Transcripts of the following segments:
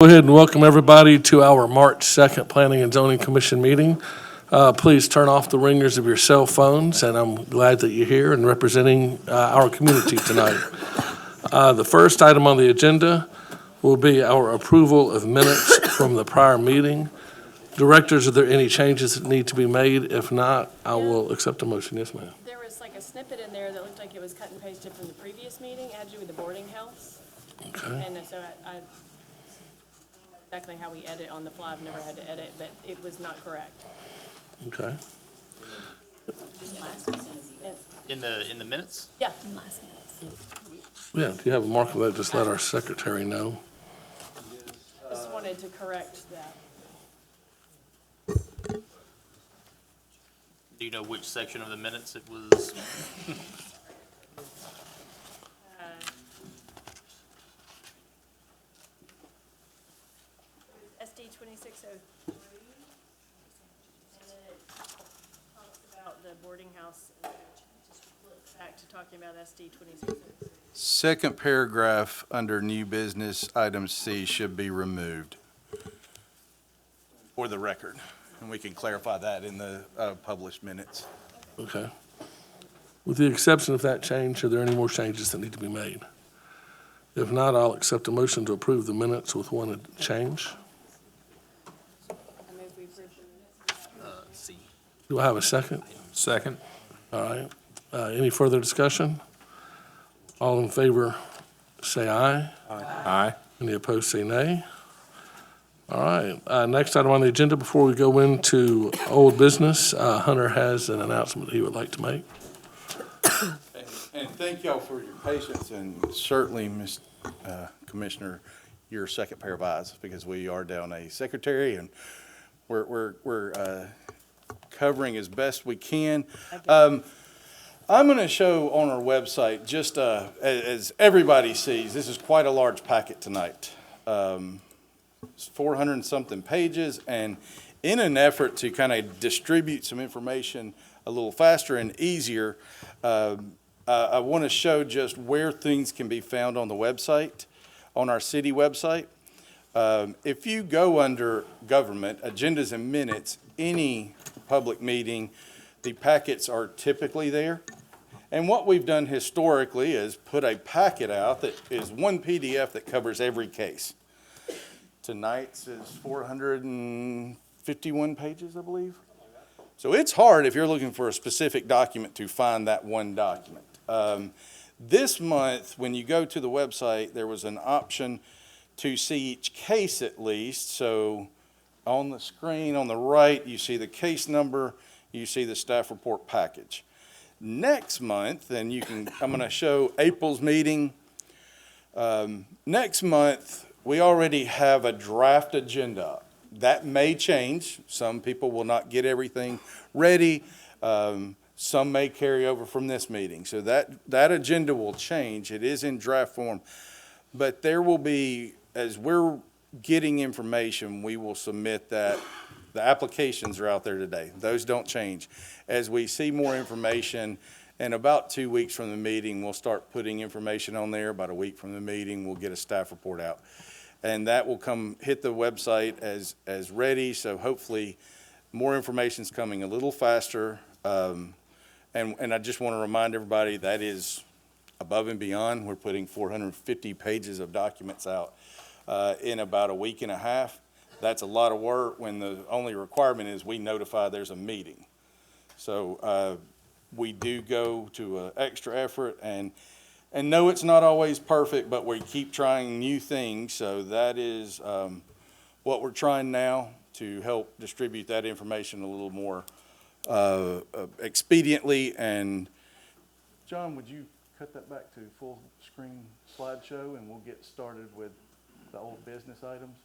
Go ahead and welcome everybody to our March 2nd Planning and Zoning Commission meeting. Please turn off the ringers of your cell phones, and I'm glad that you're here and representing our community tonight. The first item on the agenda will be our approval of minutes from the prior meeting. Directors, are there any changes that need to be made? If not, I will accept a motion. Yes, ma'am. There was like a snippet in there that looked like it was cut and pasted from the previous meeting, had to do with the boarding house. Okay. And so I exactly how we edit on the fly, I've never had to edit, but it was not correct. Okay. In the minutes? Yeah. Yeah, if you have a mark of that, just let our secretary know. Just wanted to correct that. Do you know which section of the minutes it was? SD 2603. And then it talks about the boarding house. Back to talking about SD 2603. Second paragraph under new business, item C should be removed for the record. And we can clarify that in the published minutes. Okay. With the exception of that change, are there any more changes that need to be made? If not, I'll accept a motion to approve the minutes with one change. I move we approve the minutes. C. Do I have a second? Second. All right. Any further discussion? All in favor, say aye. Aye. Any opposed, say nay. All right. Next item on the agenda, before we go into old business, Hunter has an announcement he would like to make. And thank y'all for your patience, and certainly, Ms. Commissioner, your second pair of eyes, because we are down a secretary, and we're covering as best we can. I'm going to show on our website, just as everybody sees, this is quite a large packet tonight. It's 400 and something pages, and in an effort to kind of distribute some information a little faster and easier, I want to show just where things can be found on the website, on our city website. If you go under government, agendas and minutes, any public meeting, the packets are typically there. And what we've done historically is put a packet out that is one PDF that covers every case. Tonight's is 451 pages, I believe. So it's hard if you're looking for a specific document to find that one document. This month, when you go to the website, there was an option to see each case at least. So on the screen on the right, you see the case number, you see the staff report package. Next month, and I'm going to show April's meeting. Next month, we already have a draft agenda. That may change. Some people will not get everything ready. Some may carry over from this meeting. So that agenda will change. It is in draft form. But there will be, as we're getting information, we will submit that. The applications are out there today. Those don't change. As we see more information, in about 2 weeks from the meeting, we'll start putting information on there. About a week from the meeting, we'll get a staff report out. And that will hit the website as ready. So hopefully more information's coming a little faster. And I just want to remind everybody that is above and beyond. We're putting 450 pages of documents out in about a week and a half. That's a lot of work when the only requirement is we notify there's a meeting. So we do go to an extra effort, and no, it's not always perfect, but we keep trying new things. So that is what we're trying now, to help distribute that information a little more expediently. And John, would you cut that back to full screen slideshow, and we'll get started with the old business items?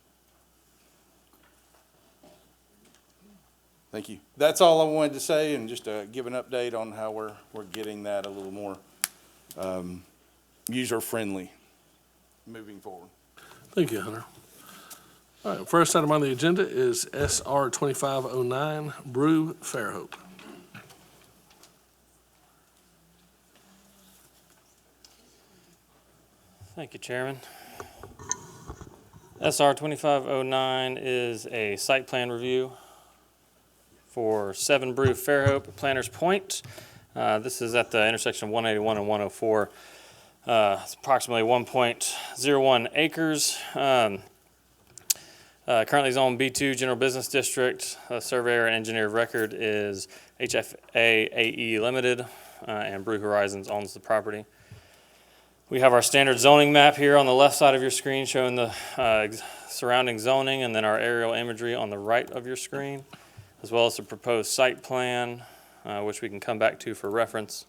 Thank you. That's all I wanted to say, and just to give an update on how we're getting that a little more user-friendly moving forward. Thank you, Hunter. All right, first item on the agenda is SR 2509, Brew Fairhope. Thank you, Chairman. SR 2509 is a site plan review for 7 Brew Fairhope, Planters Point. This is at the intersection of 181 and 104. It's approximately 1.01 acres. Currently zoned B2 General Business District. Surveyor and engineer of record is HFA AE Limited, and Brew Horizons owns the property. We have our standard zoning map here on the left side of your screen showing the surrounding zoning, and then our aerial imagery on the right of your screen, as well as the proposed site plan, which we can come back to for reference,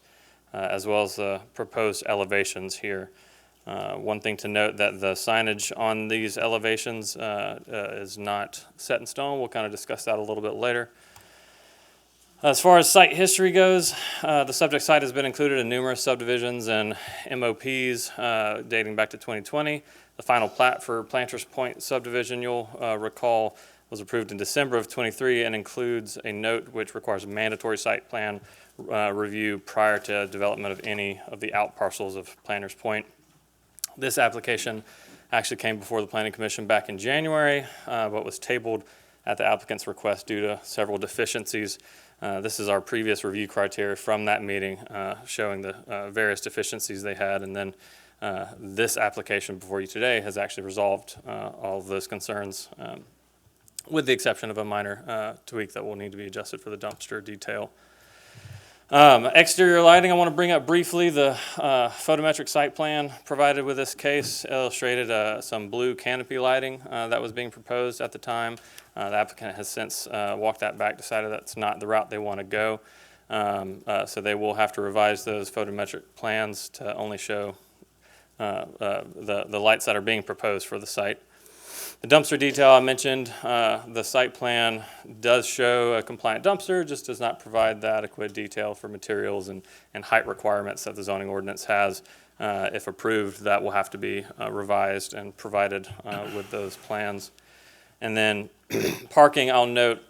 as well as the proposed elevations here. One thing to note that the signage on these elevations is not set in stone. We'll kind of discuss that a little bit later. As far as site history goes, the subject site has been included in numerous subdivisions and MOPs dating back to 2020. The final plat for Planters Point subdivision, you'll recall, was approved in December of 23 and includes a note which requires a mandatory site plan review prior to development of any of the out parcels of Planters Point. This application actually came before the Planning Commission back in January, but was tabled at the applicant's request due to several deficiencies. This is our previous review criteria from that meeting, showing the various deficiencies they had, and then this application before you today has actually resolved all of those concerns, with the exception of a minor tweak that will need to be adjusted for the dumpster detail. Exterior lighting, I want to bring up briefly. The photometric site plan provided with this case illustrated some blue canopy lighting that was being proposed at the time. The applicant has since walked that back, decided that's not the route they want to go. So they will have to revise those photometric plans to only show the lights that are being proposed for the site. The dumpster detail I mentioned, the site plan does show a compliant dumpster, just does not provide the adequate detail for materials and height requirements that the zoning ordinance has. If approved, that will have to be revised and provided with those plans. And then parking, I'll note,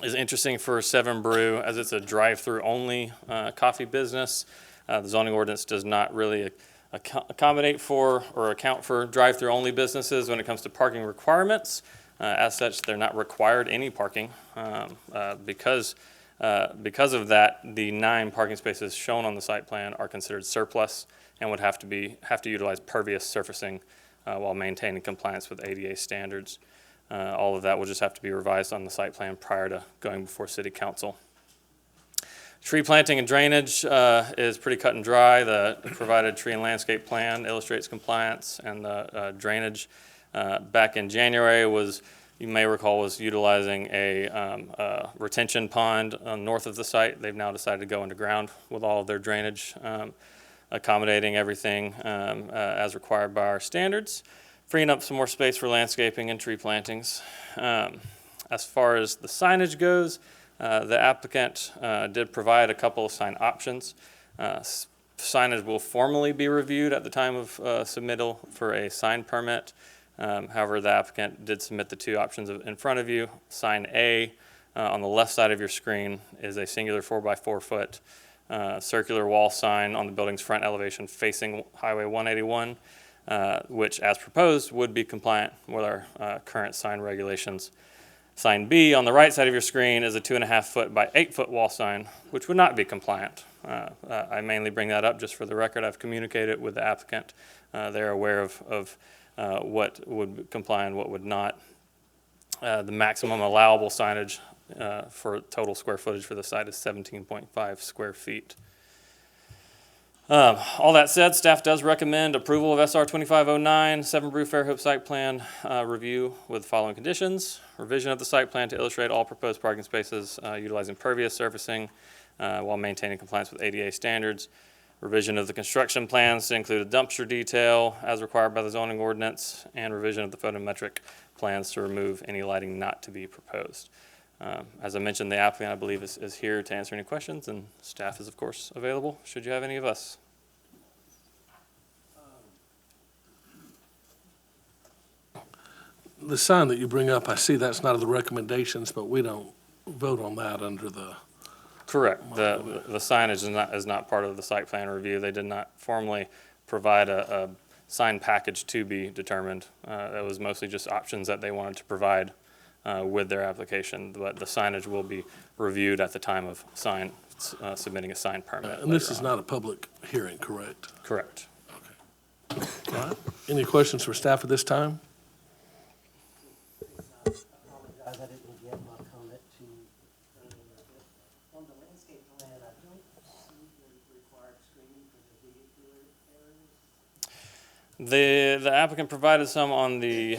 is interesting for 7 Brew as it's a drive-through only coffee business. The zoning ordinance does not really accommodate for or account for drive-through only businesses when it comes to parking requirements. As such, they're not required any parking. Because of that, the 9 parking spaces shown on the site plan are considered surplus and would have to utilize pervious surfacing while maintaining compliance with ADA standards. All of that will just have to be revised on the site plan prior to going before City Council. Tree planting and drainage is pretty cut and dry. The provided tree and landscape plan illustrates compliance, and the drainage back in January was, you may recall, was utilizing a retention pond north of the site. They've now decided to go underground with all of their drainage, accommodating everything as required by our standards, freeing up some more space for landscaping and tree plantings. As far as the signage goes, the applicant did provide a couple of sign options. Signage will formally be reviewed at the time of submittal for a sign permit. However, the applicant did submit the 2 options in front of you. Sign A on the left side of your screen is a singular 4x4 foot circular wall sign on the building's front elevation facing Highway 181, which as proposed would be compliant with our current sign regulations. Sign B on the right side of your screen is a 2.5 foot by 8 foot wall sign, which would not be compliant. I mainly bring that up just for the record. I've communicated with the applicant. They're aware of what would comply and what would not. The maximum allowable signage for total square footage for the site is 17.5 square feet. All that said, staff does recommend approval of SR 2509, 7 Brew Fairhope site plan review with the following conditions. Revision of the site plan to illustrate all proposed parking spaces utilizing pervious surfacing while maintaining compliance with ADA standards. Revision of the construction plans to include a dumpster detail as required by the zoning ordinance, and revision of the photometric plans to remove any lighting not to be proposed. As I mentioned, the applicant, I believe, is here to answer any questions, and staff is, of course, available should you have any of us. The sign that you bring up, I see that's not of the recommendations, but we don't vote on that under the. Correct. The signage is not part of the site plan review. They did not formally provide a sign package to be determined. That was mostly just options that they wanted to provide with their application, but the signage will be reviewed at the time of submitting a sign permit. And this later is on. not a public hearing, correct? Correct. All right. Any questions for staff at this time? Apologize, I didn't get my comment to, on the landscape plan, I don't see the required screening for the vehicular areas. The applicant provided some on the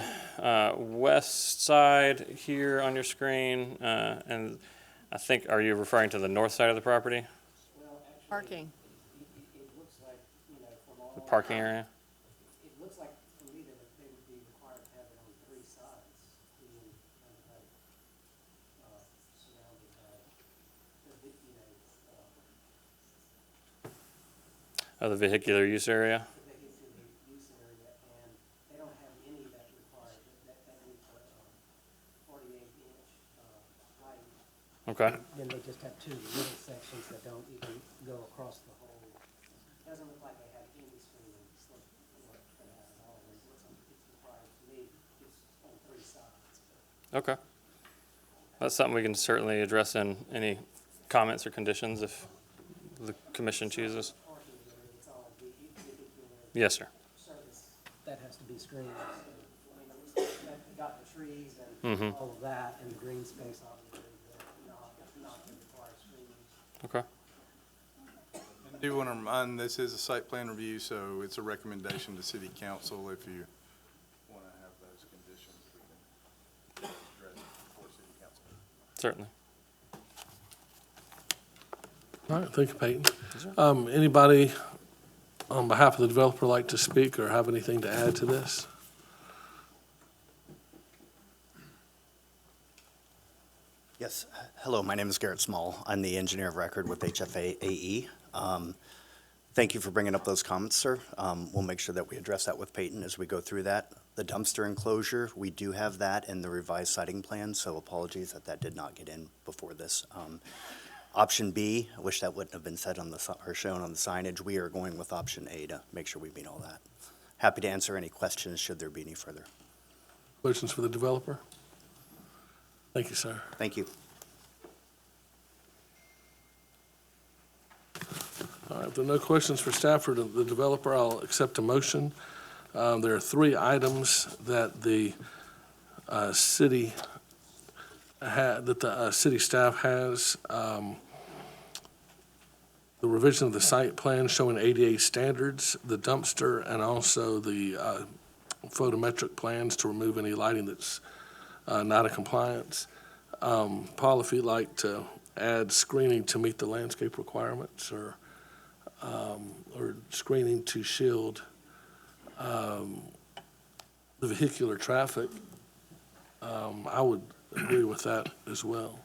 west side here on your screen, and I think, are you referring to the north side of the property, Well, actually, Parking. it looks like, from all. the parking area? It looks like, for me, that they would be required to have it on 3 sides, being kind of like, surrounded by, Of the vehicular use area? the vehicular use area, and they don't have any that require, that need 48-inch, height. Okay. Then they just have 2 little sections that don't even go across the whole. Doesn't look like they have any screening, for that at all. It looks like it's required to me, just on 3 sides. Okay. That's something we can certainly address in any comments or conditions if the commission chooses. Parking area, it's all vehicular Yes, sir. service, that has to be screened. So, I mean, you got the trees and all of that, and the green space, obviously, but not the required screening. Okay. I do want to remind, this is a site plan review, so it's a recommendation to city council. If you want to have those conditions, we can address it before city council. Certainly. All right, thank you, Peyton. Anybody on behalf of the developer like to speak or have anything to add to this? Yes. Hello, my name is Garrett Small. I'm the engineer of record with HFA AE. Thank you for bringing up those comments, sir. We'll make sure that we address that with Peyton as we go through that. The dumpster enclosure, we do have that in the revised siting plan, so apologies that that did not get in before this. Option B, I wish that wouldn't have been said on the, or shown on the signage. We are going with option A to make sure we meet all that. Happy to answer any questions should there be any further. Questions for the developer? Thank you, sir. Thank you. All right, if there are no questions for staff or the developer, I'll accept a motion. There are 3 items that the city city staff has. The revision of the site plan showing ADA standards, the dumpster, and also the photometric plans to remove any lighting that's not in compliance. Paul, if you'd like to add screening to meet the landscape requirements, or screening to shield the vehicular traffic, I would agree with that as well.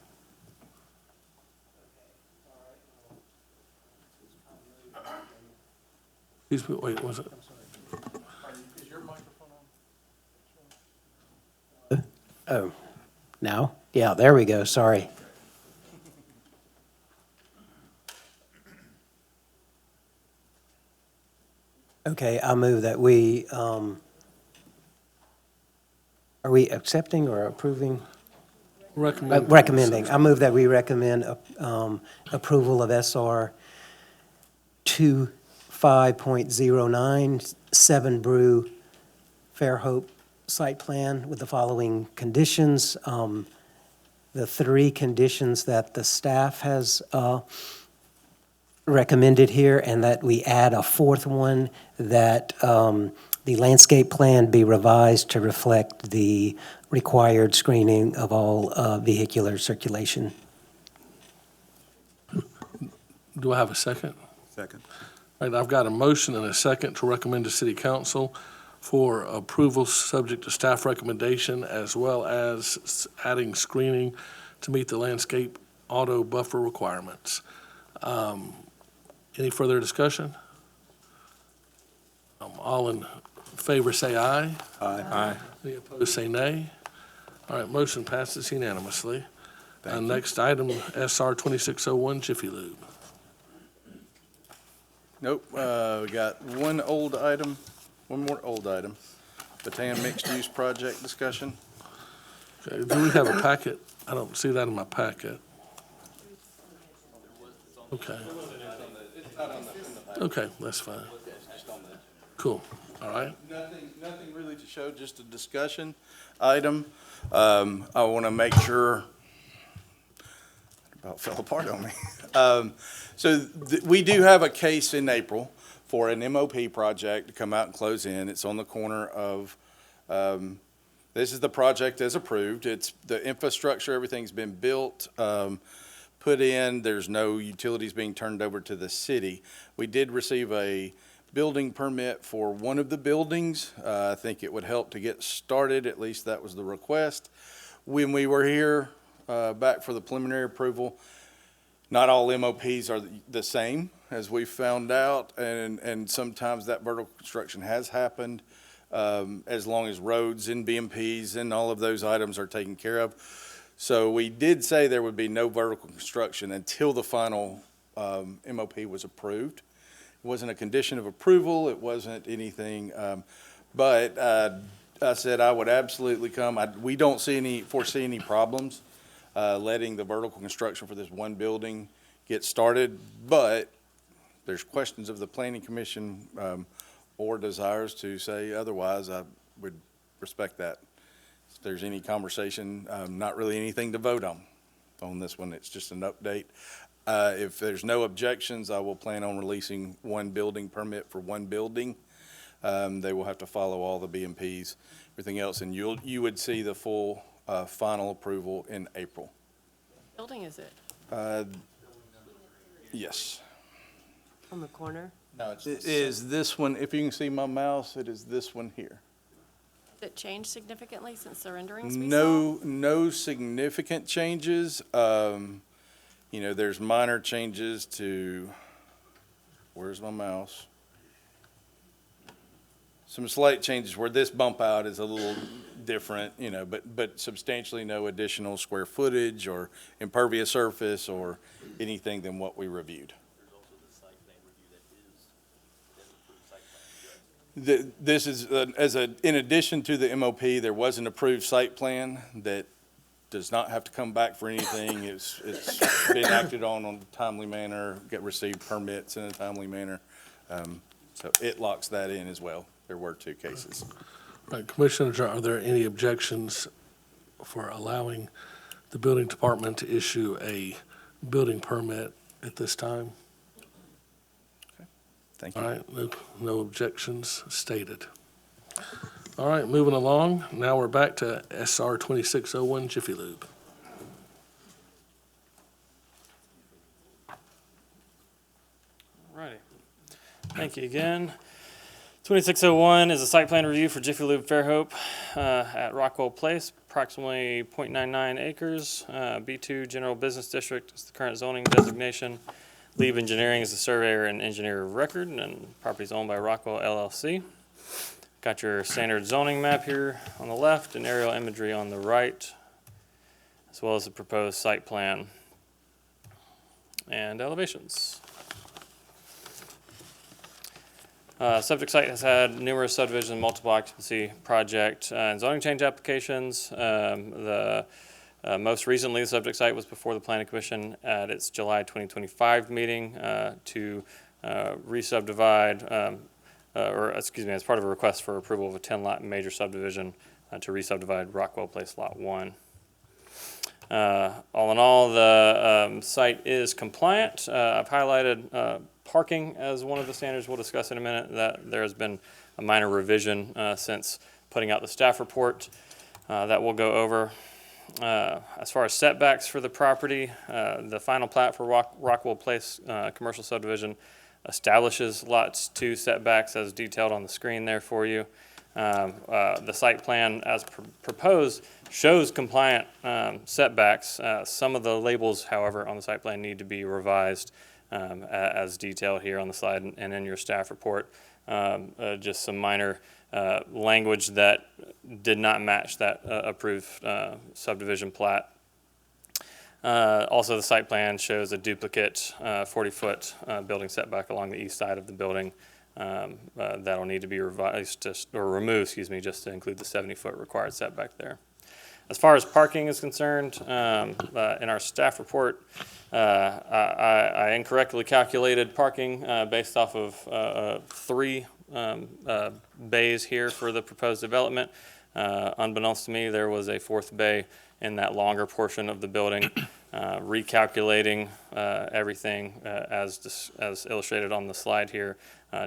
Excuse me, wait, was it? Is your microphone on? Oh, now? Yeah, there we go, sorry. Okay, I move that we, are we accepting or approving? Recommending. I move that we recommend approval of SR 25.09, 7 Brew Fairhope site plan with the following conditions. The 3 conditions that the staff has recommended here, and that we add a 4th one, that the landscape plan be revised to reflect the required screening of all vehicular circulation. Do I have a second? Second. All right, I've got a motion and a second to recommend to City Council for approval subject to staff recommendation, as well as adding screening to meet the landscape auto buffer requirements. Any further discussion? All in favor say aye. Aye. Any opposed say nay. All right, motion passes unanimously. Next item, SR 2601, Jiffy Lube. Nope, we got one old item One more old item. Bataan mixed-use project discussion. Okay, do we have a packet? I don't see that in my packet. Okay. Okay, that's fine. Cool, all right. Nothing really to show, just a discussion item. I want to make sure, about fell apart on me. We do have a case in April for an MOP project to come out and close in. It's on the corner of, this is the project as approved. It's the infrastructure, everything's been built, put in. There's no utilities being turned over to the city. We did receive a building permit for one of the buildings. I think it would help to get started, at least that was the request. When we were here back for the preliminary approval, not all MOPs are the same, as we found out, and sometimes that vertical construction has happened as long as roads and BMPs and all of those items are taken care of. So we did say there would be no vertical construction until the final MOP was approved. It wasn't a condition of approval, it wasn't anything, but I said I would absolutely come. We don't foresee any problems letting the vertical construction for this one building get started, but there's questions of the planning commission or desires to say otherwise. I would respect that. If there's any conversation, not really anything to vote on this one. It's just an update. If there's no objections, I will plan on releasing one building permit for one building. They will have to follow all the BMPs, everything else, and you would see the full final approval in April. Building is it? Yes. On the corner? No, it's It is this one, if you can see my mouse, it is this one here. Did it change significantly since the renderings we saw? No significant changes. You know, there's minor changes to, where's my mouse? Some slight changes where this bump out is a little different, you know, but substantially no additional square footage or impervious surface or anything than what we reviewed. There's also the site plan review that is approved site plan. This is, in addition to the MOP, there was an approved site plan that does not have to come back for anything. It's been acted on a timely manner, received permits in a timely manner. So it locks that in as well. There were two cases. Right, Commissioners, are there any objections for allowing the building department to issue a building permit at this time? Thank you. All right, no objections stated. All right, moving along, now we're back to SR 2601 Jiffy Lube. Alrighty. Thank you again. 2601 is a site plan review for Jiffy Lube Fairhope at Rockwell Place, approximately 0.99 acres. B2 General Business District is the current zoning designation. Lieb Engineering is the surveyor and engineer of record, and property is owned by Rockwell LLC. Got your standard zoning map here on the left and aerial imagery on the right, as well as the proposed site plan and elevations. Subject site has had numerous subdivision, multiple occupancy project and zoning change applications. Most recently, the subject site was before the Planning Commission at its July 2025 meeting to re-subdivide, as part of a request for approval of a 10-lot major subdivision to re-subdivide Rockwell Place Lot 1. All in all, the site is compliant. I've highlighted parking as one of the standards we'll discuss in a minute. That there has been a minor revision since putting out the staff report that we'll go over. As far as setbacks for the property, the final plat for Rockwell Place commercial subdivision establishes lots 2 setbacks as detailed on the screen there for you. The site plan as proposed shows compliant setbacks. Some of the labels, however, on the site plan need to be revised as detailed here on the slide and in your staff report. Just some minor language that did not match that approved subdivision plat. Also, the site plan shows a duplicate 40-foot building setback along the east side of the building That'll need to be revised or removed, excuse me, just to include the 70-foot required setback there. As far as parking is concerned, in our staff report, I incorrectly calculated parking based off of 3 bays here for the proposed development. Unbeknownst to me, there was a 4th bay in that longer portion of the building. Recalculating everything as illustrated on the slide here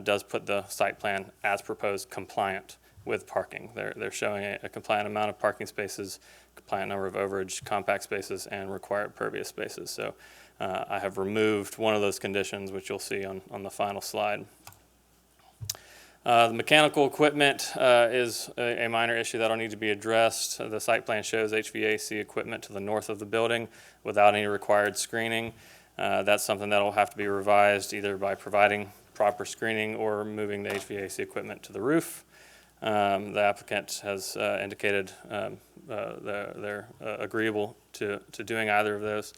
does put the site plan as proposed compliant with parking. They're showing a compliant amount of parking spaces, compliant number of overage compact spaces, and required pervious spaces. So I have removed one of those conditions, which you'll see on the final slide. The mechanical equipment is a minor issue that'll need to be addressed. The site plan shows HVAC equipment to the north of the building without any required screening. That's something that'll have to be revised either by providing proper screening or moving the HVAC equipment to the roof. The applicant has indicated they're agreeable to doing either of those.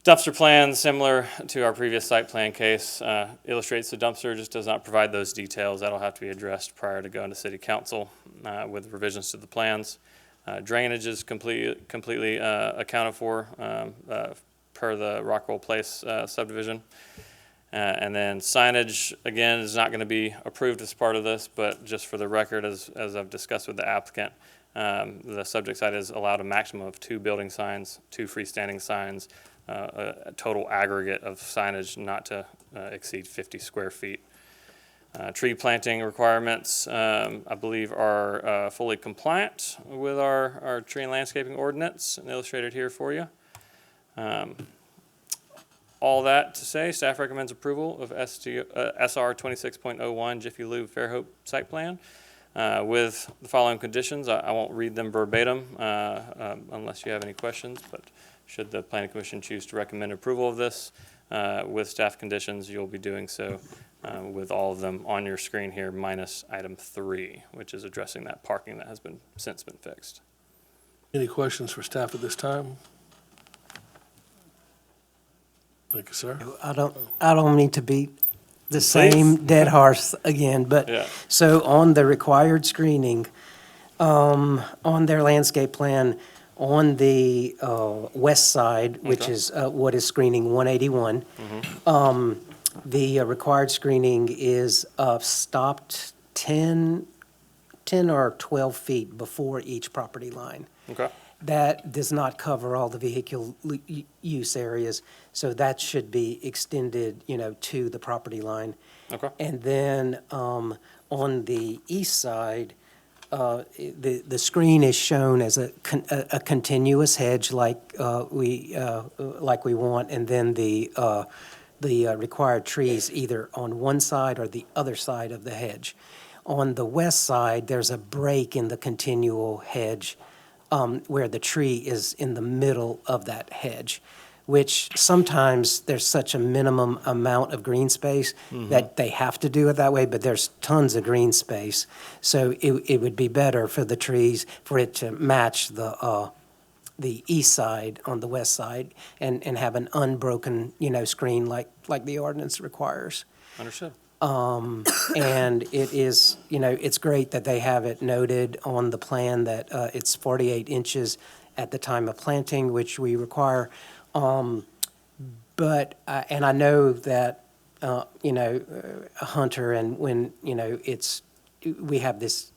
Dumpster plan, similar to our previous site plan case, illustrates the dumpster, just does not provide those details. That'll have to be addressed prior to going to City Council with revisions to the plans. Drainage is completely accounted for per the Rockwell Place subdivision. And then signage, again, is not going to be approved as part of this, but just for the record, as I've discussed with the applicant, the subject site is allowed a maximum of 2 building signs, 2 freestanding signs, a total aggregate of signage not to exceed 50 square feet. Tree planting requirements, I believe, are fully compliant with our tree and landscaping ordinance, and illustrated here for you. All that to say, staff recommends approval of SR 26.01 Jiffy Lube Fairhope site plan with the following conditions. I won't read them verbatim unless you have any questions, but should the Planning Commission choose to recommend approval of this with staff conditions, you'll be doing so with all of them on your screen here, minus item 3, which is addressing that parking that has since been fixed. Any questions for staff at this time? Thank you, sir. I don't mean to beat the same dead horse again, but Yeah. so on the required screening, on their landscape plan, on the west side, which Okay. is what is screening 181, the required screening is stopped 10 or 12 feet before each property line. Okay. That does not cover all the vehicle use areas, so that should be extended, to the property line. Okay. And then on the east side, the screen is shown as a continuous hedge like we want, and then the required trees either on one side or the other side of the hedge. On the west side, there's a break in the continual hedge where the tree is in the middle of that hedge, which sometimes there's such a minimum amount of green space that they have to do it that way, but there's tons of green space. So it would be better for the trees, for it to match the east side on the west side and have an unbroken, screen like the ordinance requires. Understood. And it is, it's great that they have it noted on the plan that it's 48 inches at the time of planting, which we require. But, and I know that, a hunter, and when, we have this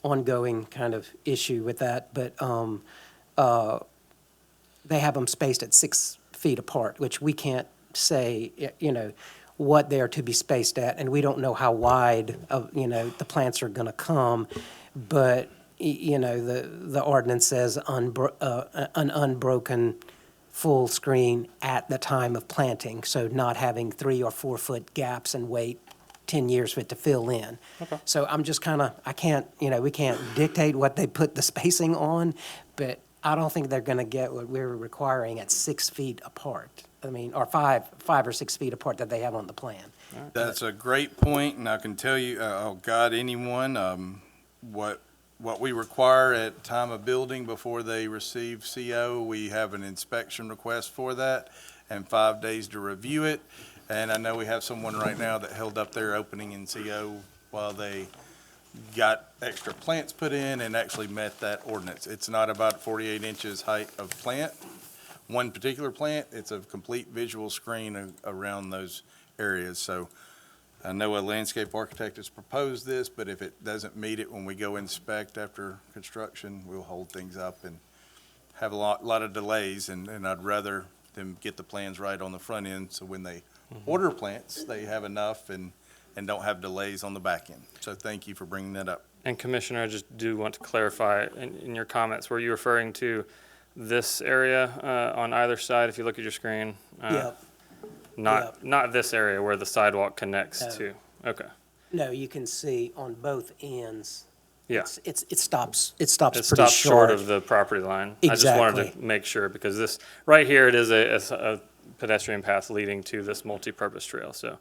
ongoing kind of issue with that, but they have them spaced at 6 feet apart, which we can't say, what they are to be spaced at, and we don't know how wide the plants are going to come, but the ordinance says an unbroken full screen at the time of planting, so not having 3 or 4 foot gaps and wait 10 years for it to fill in. Okay. So I'm just we can't dictate what they put the spacing on, but I don't think they're going to get what we're requiring at 6 feet apart. I mean, or 5 or 6 feet apart that they have on the plan. That's a great point, and I can tell you, anyone, what we require at time of building before they receive CO, we have an inspection request for that and 5 days to review it. And I know we have someone right now that held up their opening in CO while they got extra plants put in and actually met that ordinance. It's not about 48 inches height of plant, one particular plant. It's a complete visual screen around those areas. So I know a landscape architect has proposed this, but if it doesn't meet it when we go inspect after construction, we'll hold things up and have a lot of delays. And I'd rather them get the plans right on the front end, so when they order plants, they have enough and don't have delays on the back end. So thank you for bringing that up. And Commissioner, I just do want to clarify, in your comments, were you referring to this area on either side, if you look at your screen? Yep. Not this area where the sidewalk connects No. to? Okay. No, you can see on both ends. Yeah. It stops It pretty stops short short. of the property line. I just wanted Exactly. to make sure, because this, right here, it is a pedestrian path leading to this multi-purpose trail. So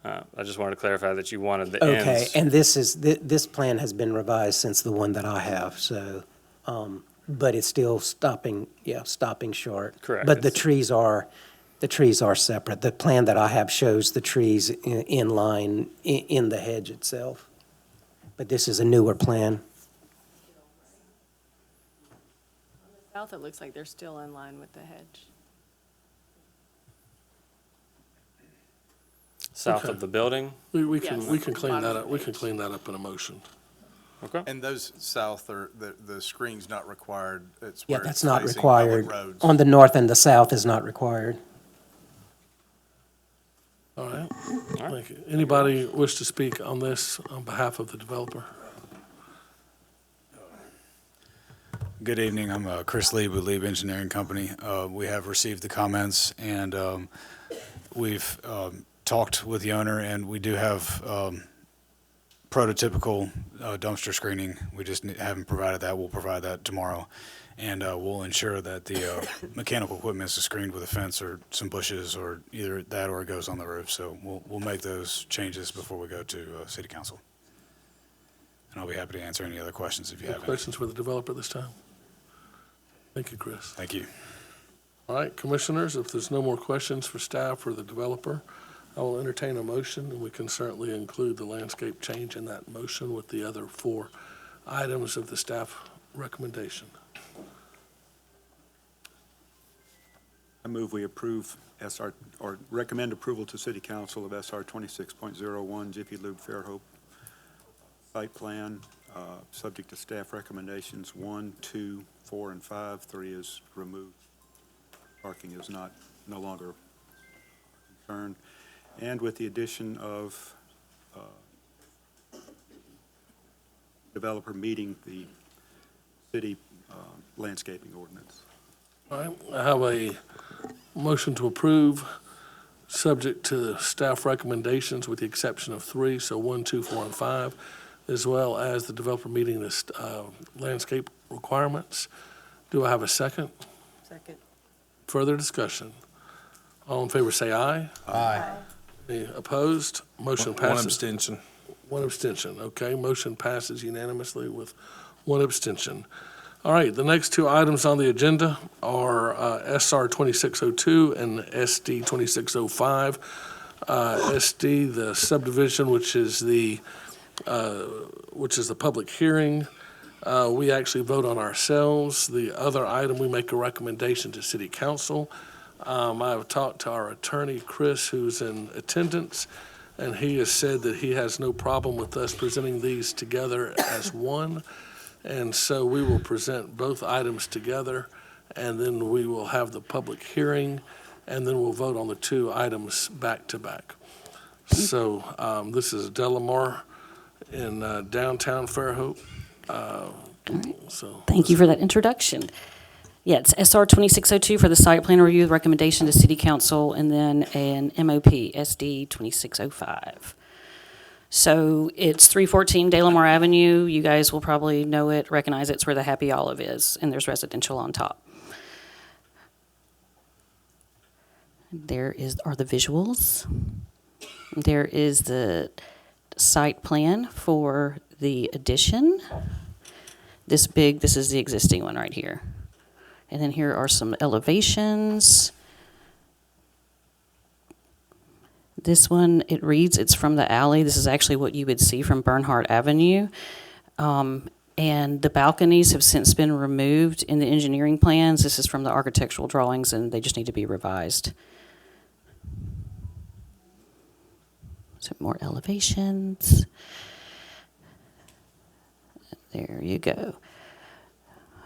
I just wanted to clarify that you wanted the ends. Okay, and this plan has been revised since the one that I have, so, but it's still stopping short. Correct. But the trees are separate. The plan that I have shows the trees in line in the hedge itself. But this is a newer plan. South, it looks like they're still in line with the hedge. South Okay. of the building? We can Yes. clean that up, we can clean that up in a motion. Okay. And those south are, the screen's not required. It's Yeah, where that's it's not facing required. public roads. On the north and the south is not required. All right, thank you. Anybody wish to speak on this on behalf of the developer? Good evening. I'm Chris Lieb with Lieb Engineering Company. We have received the comments, and we've talked with the owner, and we do have prototypical dumpster screening. We just haven't provided that. We'll provide that tomorrow. And we'll ensure that the mechanical equipment is screened with a fence or some bushes, or either that or it goes on the roof. So we'll make those changes before we go to City Council. And I'll be happy to answer any other questions if you have any. Questions for the developer this time? Thank you, Chris. Thank you. All right, commissioners, if there's no more questions for staff or the developer, I will entertain a motion, and we can certainly include the landscape change in that motion with the other 4 items of the staff recommendation. I move we approve SR, or recommend approval to City Council of SR 26.01 Jiffy Lube Fairhope site plan, subject to staff recommendations 1, 2, 4, and 5. 3 is removed. Parking is no longer a concern. And with the addition of developer meeting the city landscaping ordinance. All right, I have a motion to approve, subject to staff recommendations with the exception of 3, so 1, 2, 4, and 5, as well as the developer meeting the landscape requirements. Do I have a second? Second. Further discussion? All in favor say aye. Aye. Any opposed? Motion One passes. abstention. One abstention, okay. Motion passes unanimously with 1 abstention. All right, the next 2 items on the agenda are SR 2602 and SD 2605. SD, the subdivision, which is the public hearing. We actually vote on ourselves. The other item, we make a recommendation to City Council. I've talked to our attorney, Chris, who's in attendance, and he has said that he has no problem with us presenting these together as one. And so we will present both items together, and then we will have the public hearing, and then we'll vote on the 2 items back to back. So this is Delamar in downtown Fairhope. Thank you for that introduction. Yeah, it's SR 2602 for the site plan review with recommendation to City Council, and then an MOP, SD 2605. So it's 314 Delamar Avenue. You guys will probably know it, recognize it's where the Happy Olive is, and there's residential on top. There are the visuals. There is the site plan for the addition. This is the existing one right here. And then here are some elevations. This one, it reads, it's from the alley. This is actually what you would see from Bernhardt Avenue. And the balconies have since been removed in the engineering plans. This is from the architectural drawings, and they just need to be revised. So more elevations. There you go.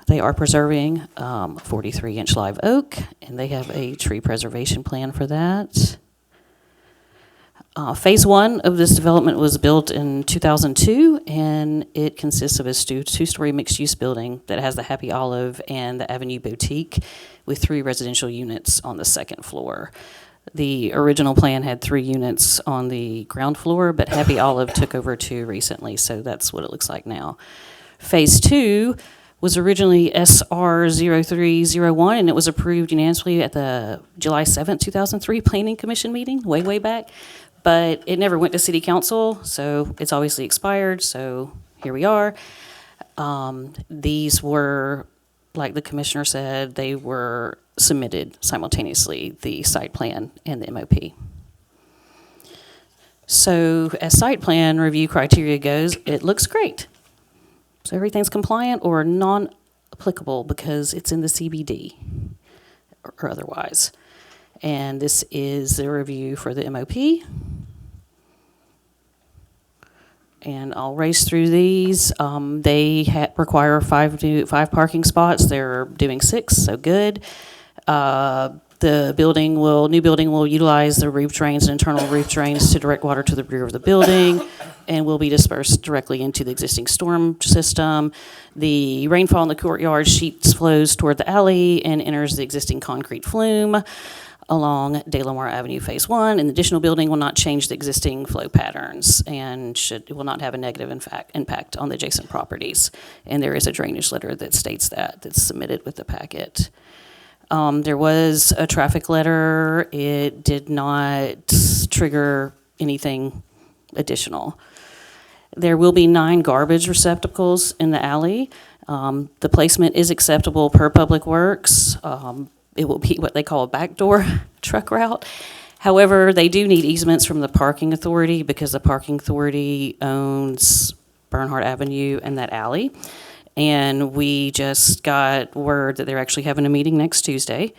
They are preserving 43-inch live oak, and they have a tree preservation plan for that. Phase 1 of this development was built in 2002, and it consists of a two-story mixed-use building that has the Happy Olive and the Avenue Boutique with 3 residential units on the second floor. The original plan had 3 units on the ground floor, but Happy Olive took over 2 recently, so that's what it looks like now. Phase 2 was originally SR 0301, and it was approved unanimously at the July 7th, 2003 Planning Commission meeting, way back. But it never went to city council, so it's obviously expired, so here we are. These were, like the commissioner said, they were submitted simultaneously, the site plan and the MOP. So as site plan review criteria goes, it looks great. So everything's compliant or non-applicable because it's in the CBD or otherwise. And this is the review for the MOP. And I'll race through these. They require 5 parking spots. They're doing 6, so good. The new building will utilize the roof drains and internal roof drains to direct water to the rear of the building and will be dispersed directly into the existing storm system. The rainfall in the courtyard sheets flows toward the alley and enters the existing concrete flume along De La Mare Avenue Phase 1, and the additional building will not change the existing flow patterns and will not have a negative impact on the adjacent properties. And there is a drainage letter that states that's submitted with the packet. There was a traffic letter. It did not trigger anything additional. There will be 9 garbage receptacles in the alley. The placement is acceptable per Public Works. It will be what they call a backdoor truck route. However, they do need easements from the parking authority because the parking authority owns Bernhardt Avenue and that alley. And we just got word that they're actually having a meeting next Tuesday.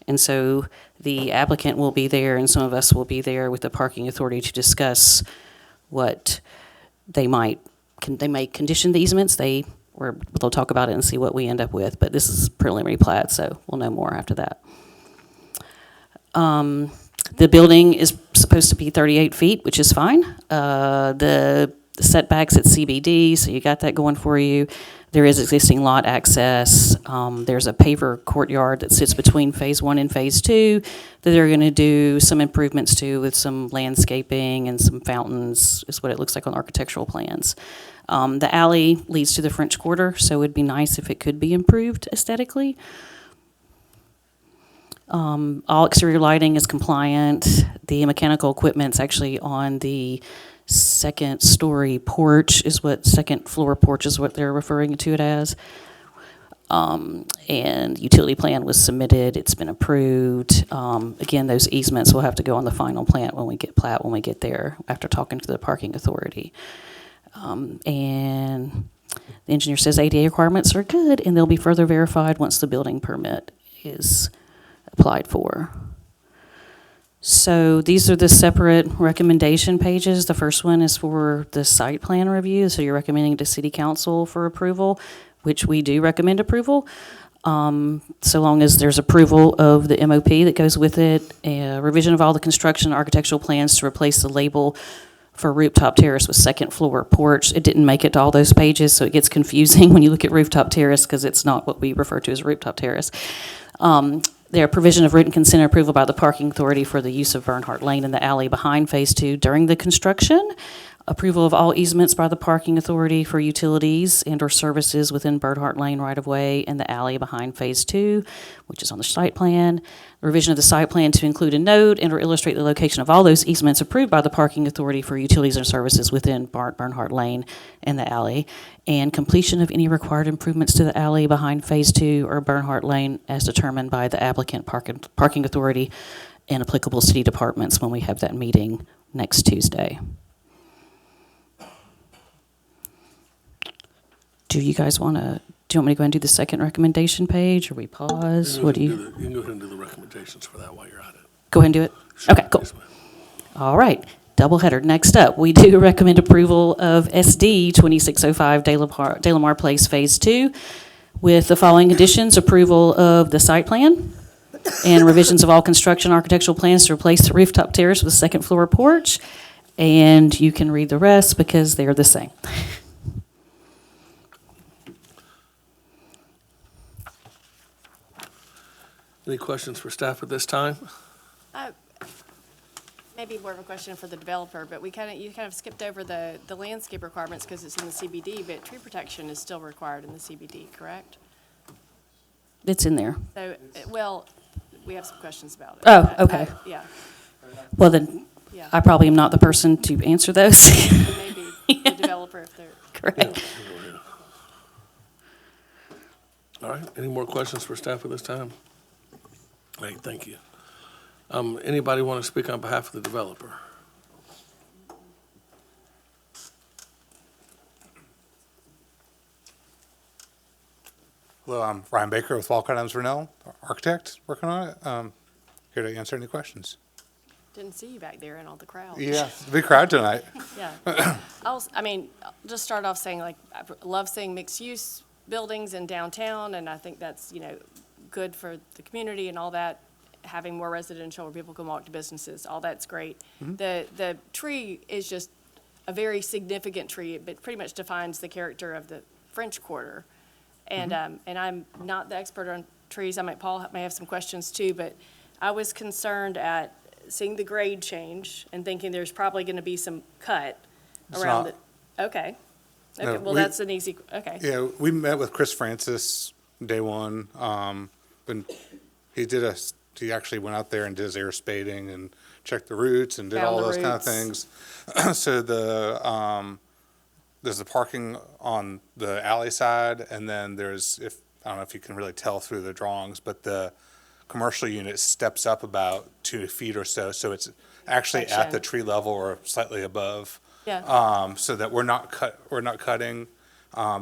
And so the applicant will be there and some of us will be there with the parking authority to discuss what they may condition the easements. They'll talk about it and see what we end up with, but this is preliminary plat, so we'll know more after that. The building is supposed to be 38 feet, which is fine. The setbacks at CBD, so you got that going for you. There is existing lot access. There's a paver courtyard that sits between Phase 1 and Phase 2 that they're going to do some improvements to with some landscaping and some fountains, is what it looks like on architectural plans. The alley leads to the French Quarter, so it'd be nice if it could be improved aesthetically. All exterior lighting is compliant. The mechanical equipment's actually on the second floor porch is what they're referring to it as. And utility plan was submitted. It's been approved. Again, those easements will have to go on the final plat when we get there after talking to the parking authority. And the engineer says ADA requirements are good and they'll be further verified once the building permit is applied for. So these are the separate recommendation pages. The first one is for the site plan review. So you're recommending to City Council for approval, which we do recommend approval. So long as there's approval of the MOP that goes with it, a revision of all the construction and architectural plans to replace the label for rooftop terrace with second floor porch. It didn't make it to all those pages, so it gets confusing when you look at rooftop terrace because it's not what we refer to as a rooftop terrace. There are provision of written consent approval by the parking authority for the use of Bernhardt Lane in the alley behind Phase 2 during the construction. Approval of all easements by the parking authority for utilities and or services within Bernhardt Lane right-of-way and the alley behind Phase 2, which is on the site plan. Revision of the site plan to include a note and or illustrate the location of all those easements approved by the parking authority for utilities and services within Bernhardt Lane and the alley. And completion of any required improvements to the alley behind Phase 2 or Bernhardt Lane as determined by the applicant parking authority and applicable city departments when we have that meeting next Tuesday. Do you guys want to, do you want me to go ahead and do the second recommendation page, or we pause? What do you? You can go ahead and do the recommendations for that while you're at it. Go ahead and do it? Sure. Okay, cool. Yes, ma'am. All right, doubleheader. Next up, we do recommend approval of SD 2605 De La Mare Place Phase 2 with the following conditions: approval of the site plan and revisions of all construction architectural plans to replace the rooftop terrace with a second floor porch. And you can read the rest because they're the same. Any questions for staff at this time? Maybe more of a question for the developer, but you kind of skipped over the landscape requirements because it's in the CBD, but tree protection is still required in the CBD, correct? It's in there. So, well, we have some questions about it. Oh, okay. Yeah, Well, then, yeah. I probably am not the person to answer those. So maybe the developer, if they're, Correct. All right, any more questions for staff at this time? Great, thank you. Anybody want to speak on behalf of the developer? Hello, I'm Ryan Baker with Walcott Adams Vernell, architect, working on it. Here to answer any questions. didn't see you back there in all the crowd. Yeah, it's a big crowd tonight. Yeah. I'll just start off saying, like, I love seeing mixed-use buildings in downtown, and I think that's, good for the community and all that, having more residential where people can walk to businesses, all that's great. The tree is just a very significant tree. It pretty much defines the character of the French Quarter. And I'm not the expert on trees. Paul may have some questions too, but I was concerned at seeing the grade change and thinking there's probably going to be some cut It's around not. it. Okay. No, Okay, well, we- that's an easy, okay. Yeah, we met with Chris Francis day one. And he actually went out there and did his air spading and checked the roots and did Found all the those kind of roots. things. So there's the parking on the alley side, and then there's, I don't know if you can really tell through the drawings, but the commercial unit steps up about 2 feet or so, so it's actually at the Gotcha. tree level or slightly above. Yeah, So that we're not cutting.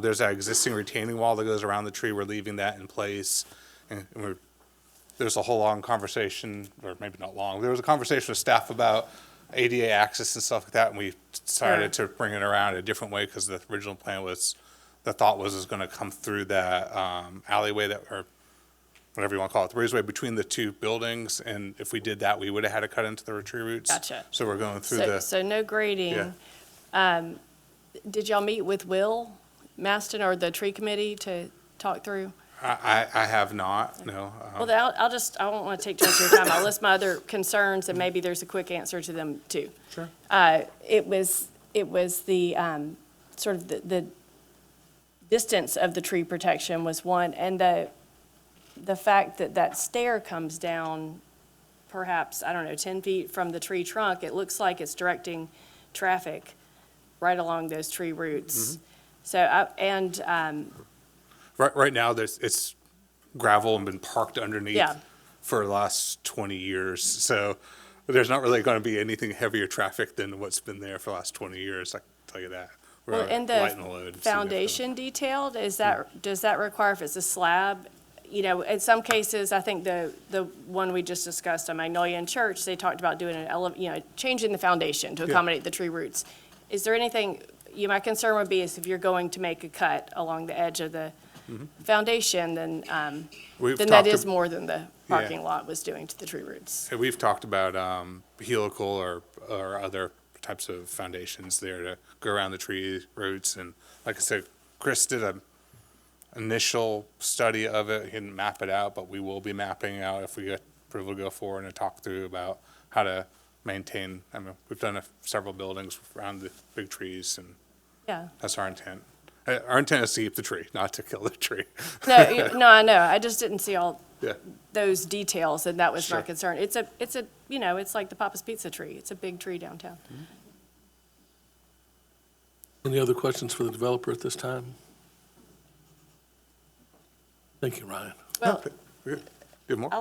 There's that existing retaining wall that goes around the tree. We're leaving that in place. And there's a whole long conversation, or maybe not long, there was a conversation with staff about ADA access and stuff like that, and we decided to bring it around a different way because the original plan the thought was going to come through that alleyway or whatever you want to call it, the breezeway between the two buildings, and if we did that, we would have had to cut into the tree roots. Gotcha. So we're going through so no grading. Did y'all meet with Will Maston or the tree committee to talk through? I have not, no. Well, then I won't want to take too much of your time. I'll list my other concerns, and maybe there's a quick answer to them, too. Sure. It was the, sort of the distance of the tree protection was one, and the fact that stair comes down perhaps, 10 feet from the tree trunk, it looks like it's directing traffic right along those tree roots. So, Right now, it's gravel and been parked underneath Yeah. for the last 20 years. So there's not really going to be anything heavier traffic than what's been there for the last 20 years, I can tell you that. We're well, and lighting the load significantly. foundation detailed, does that require, if it's a slab? In some cases, I think the one we just discussed on Magnolia and Church, they talked about doing changing the foundation to accommodate the tree roots. Is there anything, my concern would be is if you're going to make a cut along the edge of the foundation, then We've that talked is ab- more than the parking lot was doing to the tree roots. And we've talked about helical or other types of foundations there to go around the tree roots. And like I said, Chris did an initial study of it. He didn't map it out, but we will be mapping out if we get approval to go forward and talk through about how to maintain. We've done several buildings around the big trees, and Yeah. that's our intent. Our intent is to keep the tree, not to kill the tree. No, I know. I just didn't see all Yeah. those details, and that was my Sure. concern. It's it's like the Papa's Pizza tree. It's a big tree downtown. Any other questions for the developer at this time? Thank you, Ryan. Well, You have more?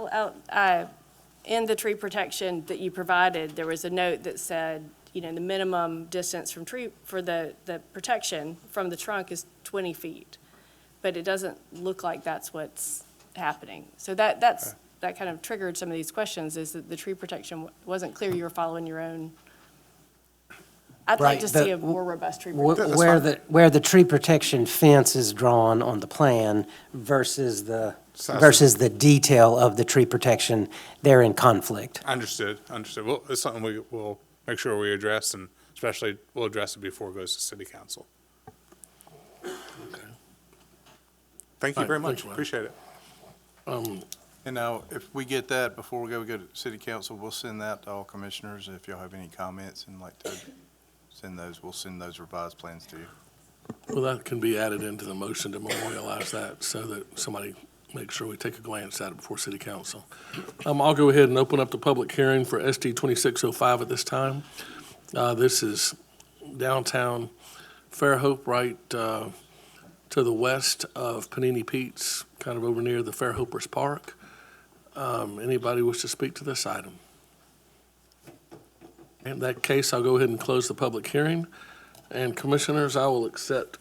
in the tree protection that you provided, there was a note that said, you know, the minimum distance from tree, for the protection from the trunk is 20 feet. But it doesn't look like that's what's happening. So that kind of triggered some of these questions, is that the tree protection wasn't clear you were following your own. I'd like Right, to see a more robust tree Wh- protection. Where the tree protection fence is drawn on the plan versus the detail of the tree protection, they're in conflict. Understood. Well, it's something we'll make sure we address, and especially we'll address it before it goes to city council. Thank you All right, very much. thanks, Ryan. Appreciate it. And now, if we get that, before we go to city council, we'll send that to all commissioners. If y'all have any comments and like to send those, we'll send those revised plans to you. Well, that can be added into the motion to memorialize that so that somebody makes sure we take a glance at it before city council. I'll go ahead and open up the public hearing for SD 2605 at this time. This is downtown Fairhope, right to the west of Panini Pete's, kind of over near the Fairhopers Park. Anybody wish to speak to this item? In that case, I'll go ahead and close the public hearing. And commissioners, I will accept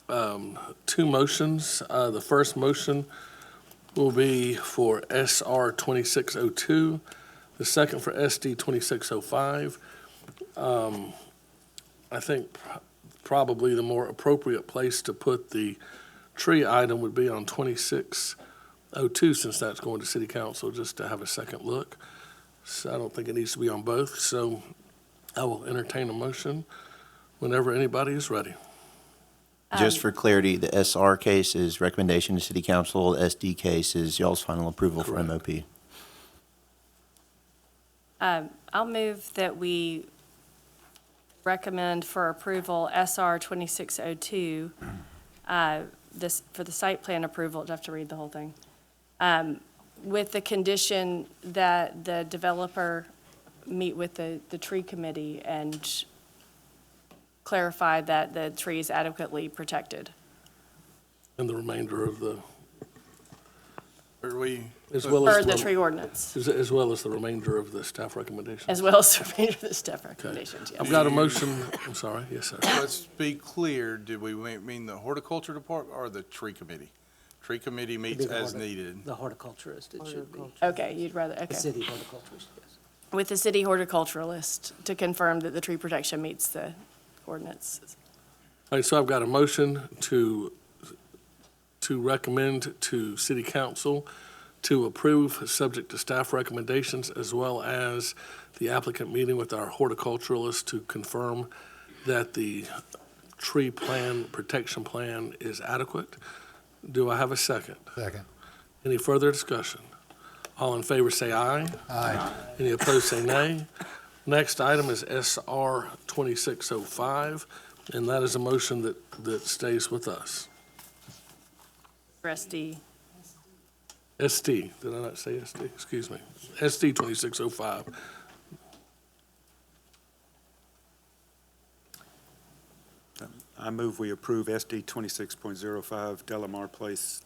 two motions. The first motion will be for SR 2602, the second for SD 2605. I think probably the more appropriate place to put the tree item would be on 2602, since that's going to city council, just to have a second look. So I don't think it needs to be on both, so I will entertain a motion whenever anybody is ready. Just for clarity, the SR case is recommendation to city council, the SD case is y'all's final approval for Correct. MOP. I'll move that we recommend for approval SR 2602, this, for the site plan approval. Do I have to read the whole thing? With the condition that the developer meet with the tree committee and clarify that the tree is adequately protected. And the remainder of the, Are we, as well Per as, the tree ordinance, as well as the remainder of the staff recommendations. as well as the remainder of the staff recommendations, yes. I've got a motion, I'm sorry, yes, sir. let's be clear, did we mean the horticulture department or the tree committee? Tree committee meets as needed. The horticulturist, it should be. Okay, you'd rather, The okay. city horticulturist, yes. With the city horticulturalist to confirm that the tree protection meets the ordinance. All right, so I've got a motion to recommend to city council to approve, subject to staff recommendations, as well as the applicant meeting with our horticulturalist to confirm that the tree plan, protection plan is adequate. Do I have a second? Second. Any further discussion? All in favor say aye. Aye. Any opposed say nay. Next item is SR 2605, and that is a motion that stays with us. SD, SD, did I not say SD? Excuse me. SD 2605. I move we approve SD 26.05 Delamar Place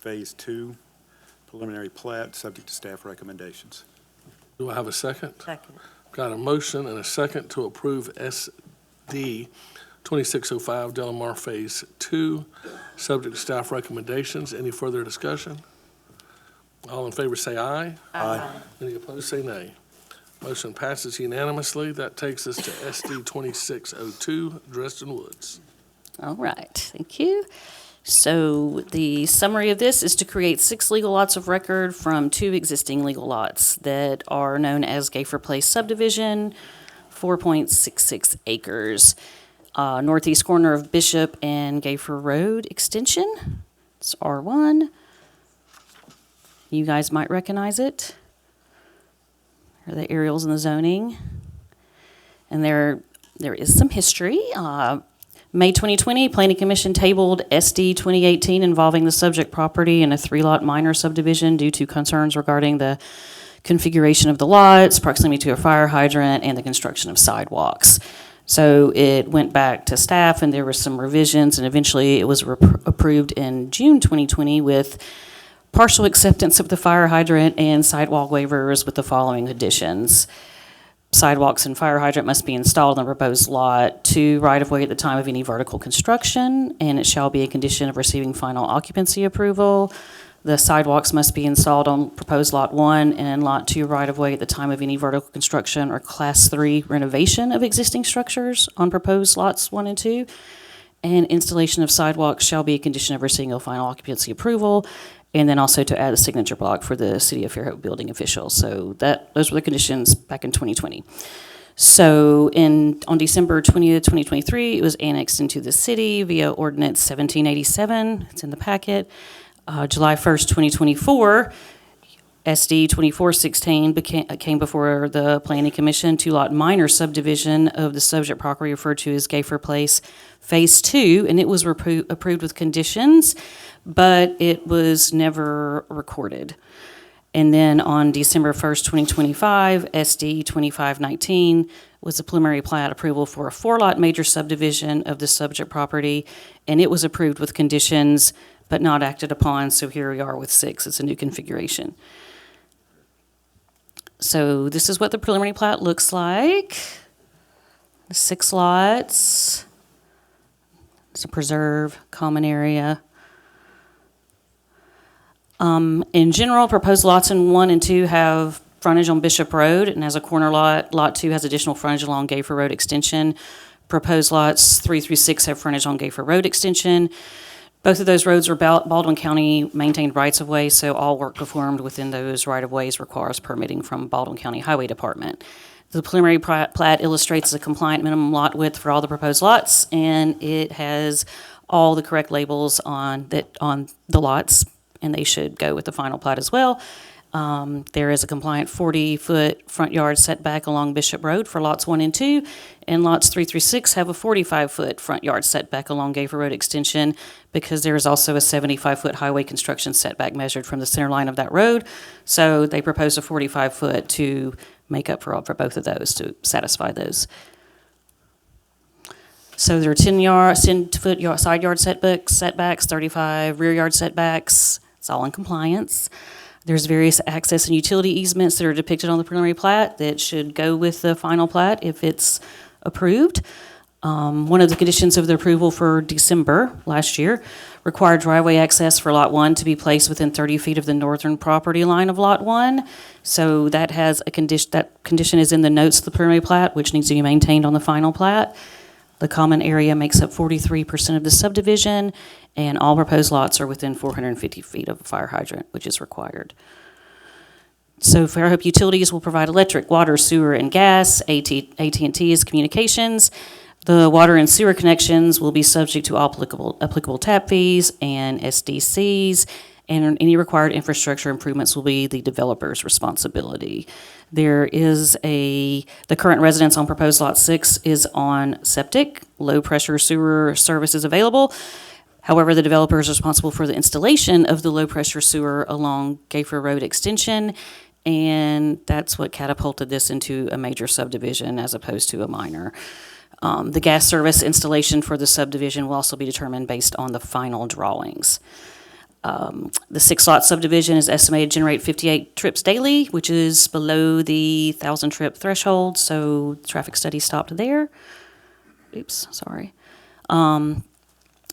Phase 2 preliminary plat, subject to staff recommendations. Do I have a second? second. Got a motion and a second to approve SD 2605 Delamar Phase 2, subject to staff recommendations. Any further discussion? All in favor say aye. Aye. Any opposed say nay. Motion passes unanimously. That takes us to SD 2602 Dresden Woods. All right, thank you. So the summary of this is to create 6 legal lots of record from 2 existing legal lots that are known as Gayfer Place subdivision, 4.66 acres, northeast corner of Bishop and Gayfer Road extension. It's R1. You guys might recognize it. Are the aerials and the zoning. And there is some history. May 2020, Planning Commission tabled SD 2018 involving the subject property in a 3-lot minor subdivision due to concerns regarding the configuration of the lots, proximity to a fire hydrant, and the construction of sidewalks. So it went back to staff, and there were some revisions, and eventually it was approved in June 2020 with partial acceptance of the fire hydrant and sidewalk waivers with the following additions. Sidewalks and fire hydrant must be installed on the proposed lot 2 right-of-way at the time of any vertical construction, and it shall be a condition of receiving final occupancy approval. The sidewalks must be installed on proposed lot 1 and lot 2 right-of-way at the time of any vertical construction or class 3 renovation of existing structures on proposed lots 1 and 2. And installation of sidewalks shall be a condition of receiving a final occupancy approval, and then also to add a signature block for the City of Fairhope building officials. So those were the conditions back in 2020. So on December 20th, 2023, it was annexed into the city via Ordinance 1787. It's in the packet. July 1st, 2024, SD 2416 came before the Planning Commission, 2-lot minor subdivision of the subject property referred to as Gayfer Place Phase 2, and it was approved with conditions, but it was never recorded. And then on December 1st, 2025, SD 2519 was a preliminary plat approval for a 4-lot major subdivision of the subject property, and it was approved with conditions, but not acted upon, so here we are with 6. It's a new configuration. So this is what the preliminary plat looks like. 6 lots. It's a preserve, common area. In general, proposed lots in 1 and 2 have frontage on Bishop Road, and as a corner lot, Lot 2 has additional frontage along Gayfer Road Extension. Proposed lots 3 through 6 have frontage on Gayfer Road Extension. Both of those roads are Baldwin County maintained rights-of-way, so all work performed within those right-of-ways requires permitting from Baldwin County Highway Department. The preliminary plat illustrates a compliant minimum lot width for all the proposed lots, and it has all the correct labels on the lots, and they should go with the final plat as well. There is a compliant 40-foot front yard setback along Bishop Road for lots 1 and 2, and lots 3 through 6 have a 45-foot front yard setback along Gayfer Road Extension because there is also a 75-foot highway construction setback measured from the center line of that road. So they propose a 45-foot to make up for both of those, to satisfy those. So there are 10-foot side yard setbacks, 35 rear yard setbacks. It's all in compliance. There's various access and utility easements that are depicted on the preliminary plat that should go with the final plat if it's approved. One of the conditions of the approval for December last year required driveway access for Lot 1 to be placed within 30 feet of the northern property line of Lot 1. So that has a condition. That condition is in the notes of the preliminary plat, which needs to be maintained on the final plat. The common area makes up 43% of the subdivision, and all proposed lots are within 450 feet of a fire hydrant, which is required. So Fairhope Utilities will provide electric, water, sewer, and gas. AT&T is communications. The water and sewer connections will be subject to all applicable tap fees and SDCs, and any required infrastructure improvements will be the developer's responsibility. The current residence on proposed lot 6 is on septic. Low pressure sewer service is available. However, the developer is responsible for the installation of the low pressure sewer along Gayfer Road Extension, and that's what catapulted this into a major subdivision as opposed to a minor. The gas service installation for the subdivision will also be determined based on the final drawings. The 6-lot subdivision is estimated to generate 58 trips daily, which is below the 1,000 trip threshold, so traffic study stopped there. Oops, sorry.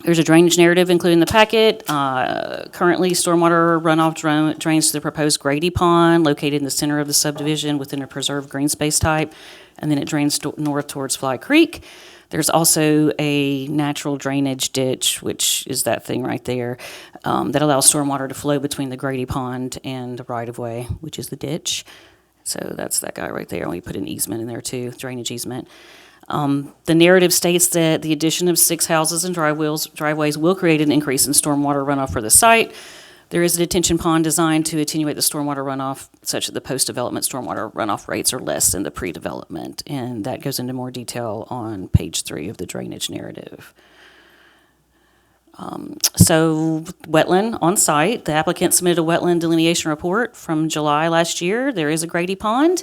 There's a drainage narrative included in the packet. Currently, stormwater runoff drains to the proposed Grady Pond located in the center of the subdivision within a preserved green space type, and then it drains north towards Fly Creek. There's also a natural drainage ditch, which is that thing right there, that allows stormwater to flow between the Grady Pond and the right-of-way, which is the ditch. So that's that guy right there. We put an easement in there too, drainage easement. The narrative states that the addition of 6 houses and driveways will create an increase in stormwater runoff for the site. There is a detention pond designed to attenuate the stormwater runoff such that the post-development stormwater runoff rates are less than the pre-development, and that goes into more detail on page 3 of the drainage narrative. So wetland on site, the applicant submitted a wetland delineation report from July last year. There is a Grady Pond.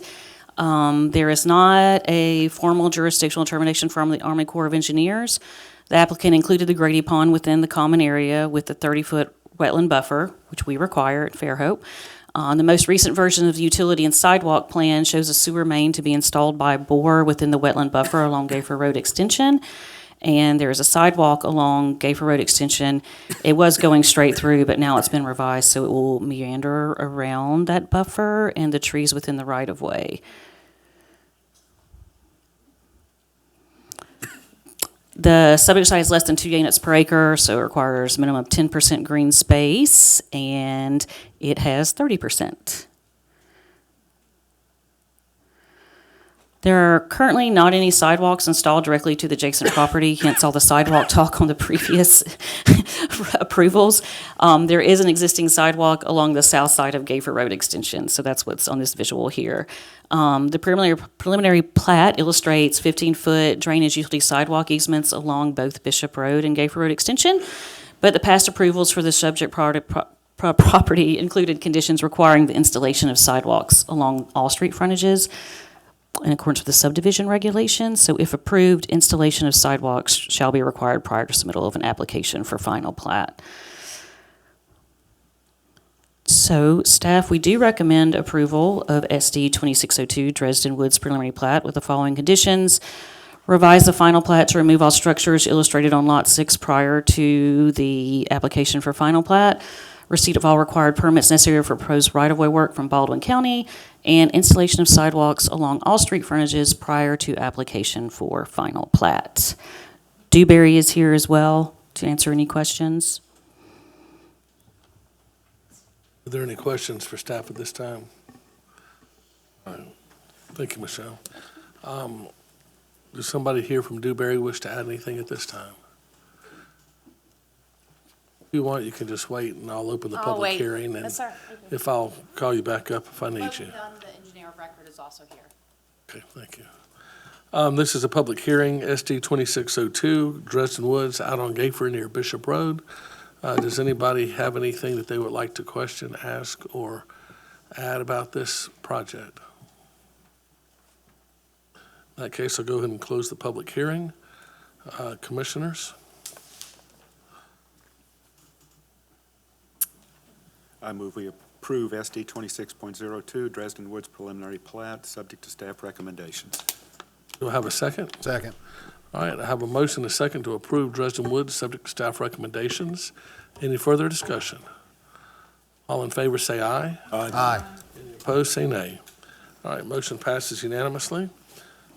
There is not a formal jurisdictional determination from the Army Corps of Engineers. The applicant included the Grady Pond within the common area with the 30-foot wetland buffer, which we require at Fairhope. The most recent version of the utility and sidewalk plan shows a sewer main to be installed by bore within the wetland buffer along Gayfer Road Extension. And there is a sidewalk along Gayfer Road Extension. It was going straight through, but now it's been revised, so it will meander around that buffer and the trees within the right-of-way. The subject site is less than 2 units per acre, so it requires minimum of 10% green space, and it has 30%. There are currently not any sidewalks installed directly to the adjacent property, hence all the sidewalk talk on the previous approvals. There is an existing sidewalk along the south side of Gayfer Road Extension, so that's what's on this visual here. The preliminary plat illustrates 15-foot drainage utility sidewalk easements along both Bishop Road and Gayfer Road Extension, but the past approvals for the subject property included conditions requiring the installation of sidewalks along all street frontages in accordance with the subdivision regulations. So if approved, installation of sidewalks shall be required prior to submittal of an application for final plat. So staff, we do recommend approval of SD 2602 Dresden Woods preliminary plat with the following conditions. Revise the final plat to remove all structures illustrated on Lot 6 prior to the application for final plat. Receipt of all required permits necessary for proposed right-of-way work from Baldwin County, and installation of sidewalks along all street frontages prior to application for final plat. Dewberry is here as well to answer any questions. Are there any questions for staff at this time? All right. Thank you, Michelle. Does somebody here from Dewberry wish to add anything at this time? If you want, you can just wait, and I'll open the I'll public wait. hearing. And Yes, sir. if I'll call you back up if I need you. The engineer of record is also here. Okay, thank you. This is a public hearing, SD 2602, Dresden Woods, out on Gayfer near Bishop Road. Does anybody have anything that they would like to question, ask, or add about this project? In that case, I'll go ahead and close the public hearing. Commissioners? I move we approve SD 26.02 Dresden Woods preliminary plat, subject to staff recommendations. Do I have a second? Second. All right, I have a motion and a second to approve Dresden Woods, subject to staff recommendations. Any further discussion? All in favor say aye. Aye. Opposed, say nay. All right, motion passes unanimously.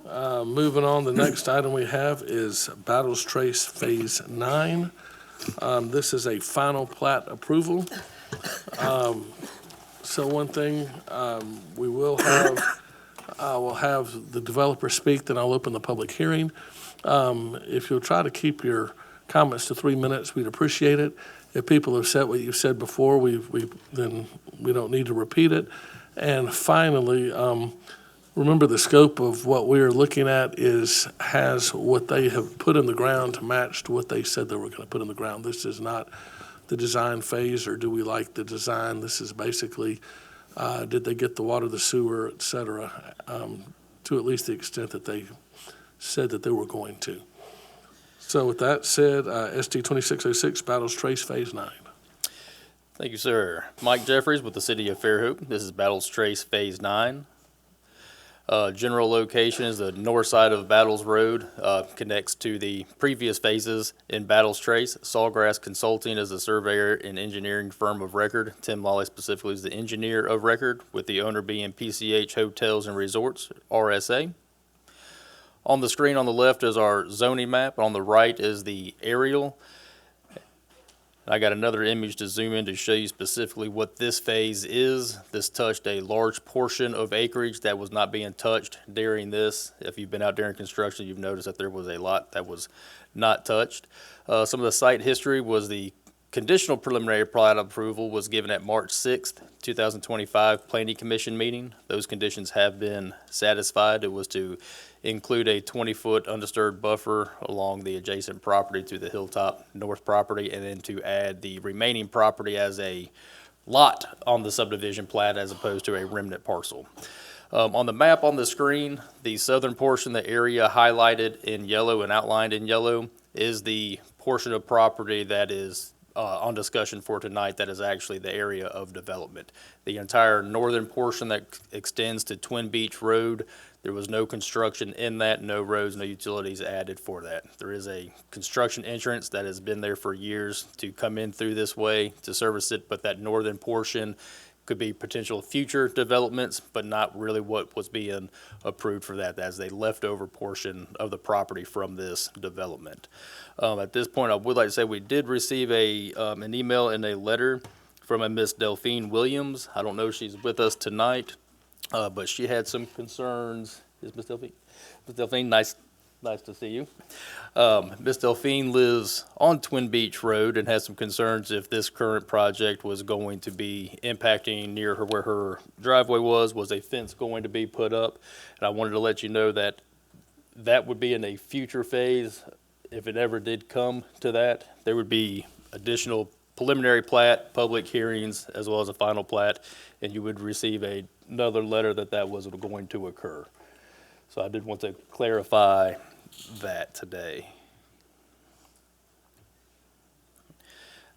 Moving on, the next item we have is Battles Trace Phase 9. This is a final plat approval. So one thing, we will have, we'll have the developer speak, then I'll open the public hearing. If you'll try to keep your comments to 3 minutes, we'd appreciate it. If people have said what you've said before, then we don't need to repeat it. And finally, remember the scope of what we're looking at has what they have put in the ground matched what they said they were going to put in the ground. This is not the design phase, or do we like the design? This is basically, did they get the water, the sewer, et cetera, to at least the extent that they said that they were going to. So with that said, SD 2606, Battles Trace Phase 9. Thank you, sir. Mike Jeffries with the City of Fairhope. This is Battles Trace Phase 9. General location is the north side of Battles Road, connects to the previous phases in Battles Trace. Sawgrass Consulting is the surveyor and engineering firm of record. Tim Lawley specifically is the engineer of record, with the owner being PCH Hotels and Resorts, RSA. On the screen on the left is our zoning map. On the right is the aerial. I got another image to zoom in to show you specifically what this phase is. This touched a large portion of acreage that was not being touched during this. If you've been out during construction, you've noticed that there was a lot that was not touched. Some of the site history was the conditional preliminary plat approval was given at March 6th, 2025 Planning Commission meeting. Those conditions have been satisfied. It was to include a 20-foot undisturbed buffer along the adjacent property to the Hilltop North property, and then to add the remaining property as a lot on the subdivision plat as opposed to a remnant parcel. On the map on the screen, the southern portion, the area highlighted in yellow and outlined in yellow, is the portion of property that is on discussion for tonight that is actually the area of development. The entire northern portion that extends to Twin Beach Road, there was no construction in that, no roads, no utilities added for that. There is a construction entrance that has been there for years to come in through this way to service it, but that northern portion could be potential future developments, but not really what was being approved for that. That's a leftover portion of the property from this development. At this point, I would like to say we did receive an email and a letter from a Miss Delphine Williams. I don't know if she's with us tonight, but she had some concerns. Is Miss Delphine? Miss Delphine, nice to see you. Miss Delphine lives on Twin Beach Road and has some concerns if this current project was going to be impacting near her where her driveway was a fence going to be put up? And I wanted to let you know that that would be in a future phase. If it ever did come to that, there would be additional preliminary plat, public hearings, as well as a final plat, and you would receive another letter that was going to occur. So I did want to clarify that today.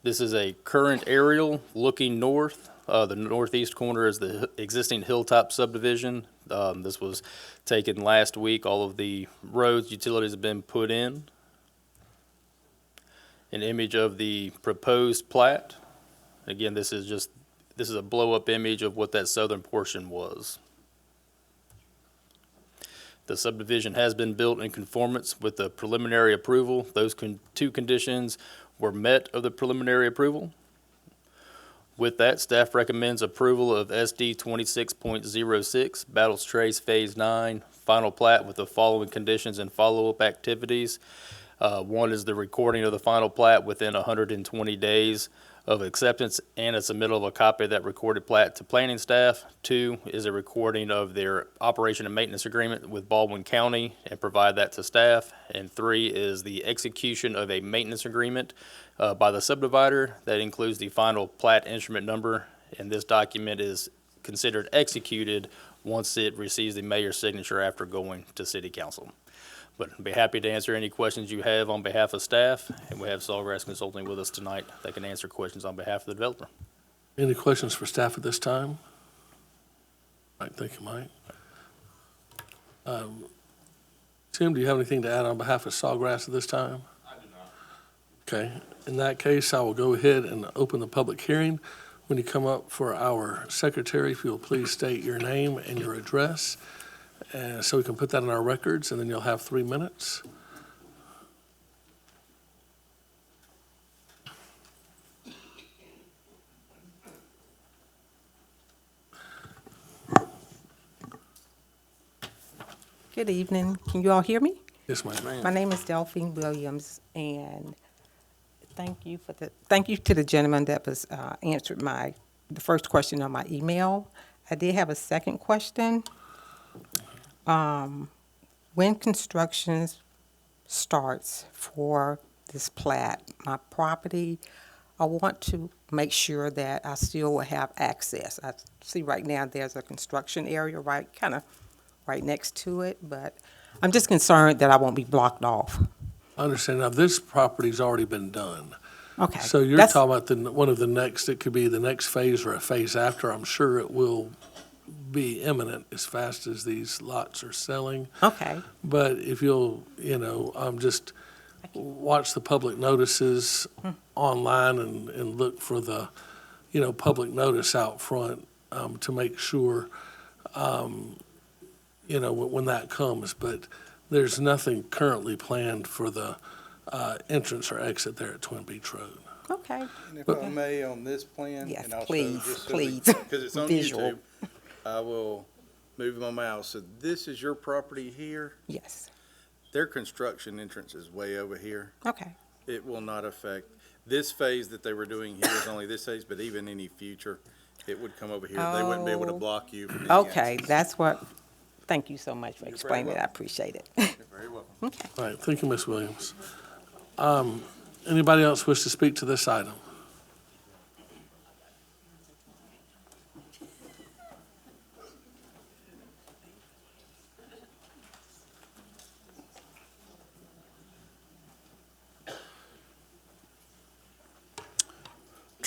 This is a current aerial looking north. The northeast corner is the existing Hilltop subdivision. This was taken last week. All of the roads, utilities have been put in. An image of the proposed plat. Again, this is a blow-up image of what that southern portion was. The subdivision has been built in conformance with the preliminary approval. Those two conditions were met of the preliminary approval. With that, staff recommends approval of SD 26.06, Battles Trace Phase 9, final plat with the following conditions and follow-up activities. One is the recording of the final plat within 120 days of acceptance and a submittal of a copy of that recorded plat to planning staff. 2 is a recording of their operation and maintenance agreement with Baldwin County and provide that to staff. And 3 is the execution of a maintenance agreement by the subdivider that includes the final plat instrument number. And this document is considered executed once it receives the mayor's signature after going to city council. But I'd be happy to answer any questions you have on behalf of staff, and we have Sawgrass Consulting with us tonight that can answer questions on behalf of the developer. Any questions for staff at this time? All right, thank you, Mike. Tim, do you have anything to add on behalf of Sawgrass at this time? I do not. Okay, in that case, I will go ahead and open the public hearing. When you come up for our secretary, if you'll please state your name and your address, so we can put that in our records, and then you'll have 3 minutes. Good evening. Can you all hear me? Yes, ma'am. My name is Delphine Williams, and thank you to the gentleman that was answered the first question on my email. I did have a second question. When construction starts for this plat, my property, I want to make sure that I still will have access. I see right now there's a construction area right next to it, but I'm just concerned that I won't be blocked off. I understand. Now, this property's already been done. Okay. So you're talking about one of the next, it could be the next phase or a phase after. I'm sure it will be imminent as fast as these lots are selling. Okay. But if you'll, just watch the public notices online and look for the, public notice out front to make sure, when that comes. But there's nothing currently planned for the entrance or exit there at Twin Beach Road. Okay. And if I may, on this plan, Yes, and I'll please, show just please. because it's on Visual. YouTube, I will move my mouse. So this is your property here. Yes. Their construction entrance is way over here. Okay. It will not affect, this phase that they were doing here is only this phase, but even any future, it would come over here. They wouldn't be able to block you from any Okay, access. that's what, thank you so much for You're very explaining it. I welcome. appreciate it. You're very welcome. Okay. All right, thank you, Ms. Williams. Anybody else wish to speak to this item?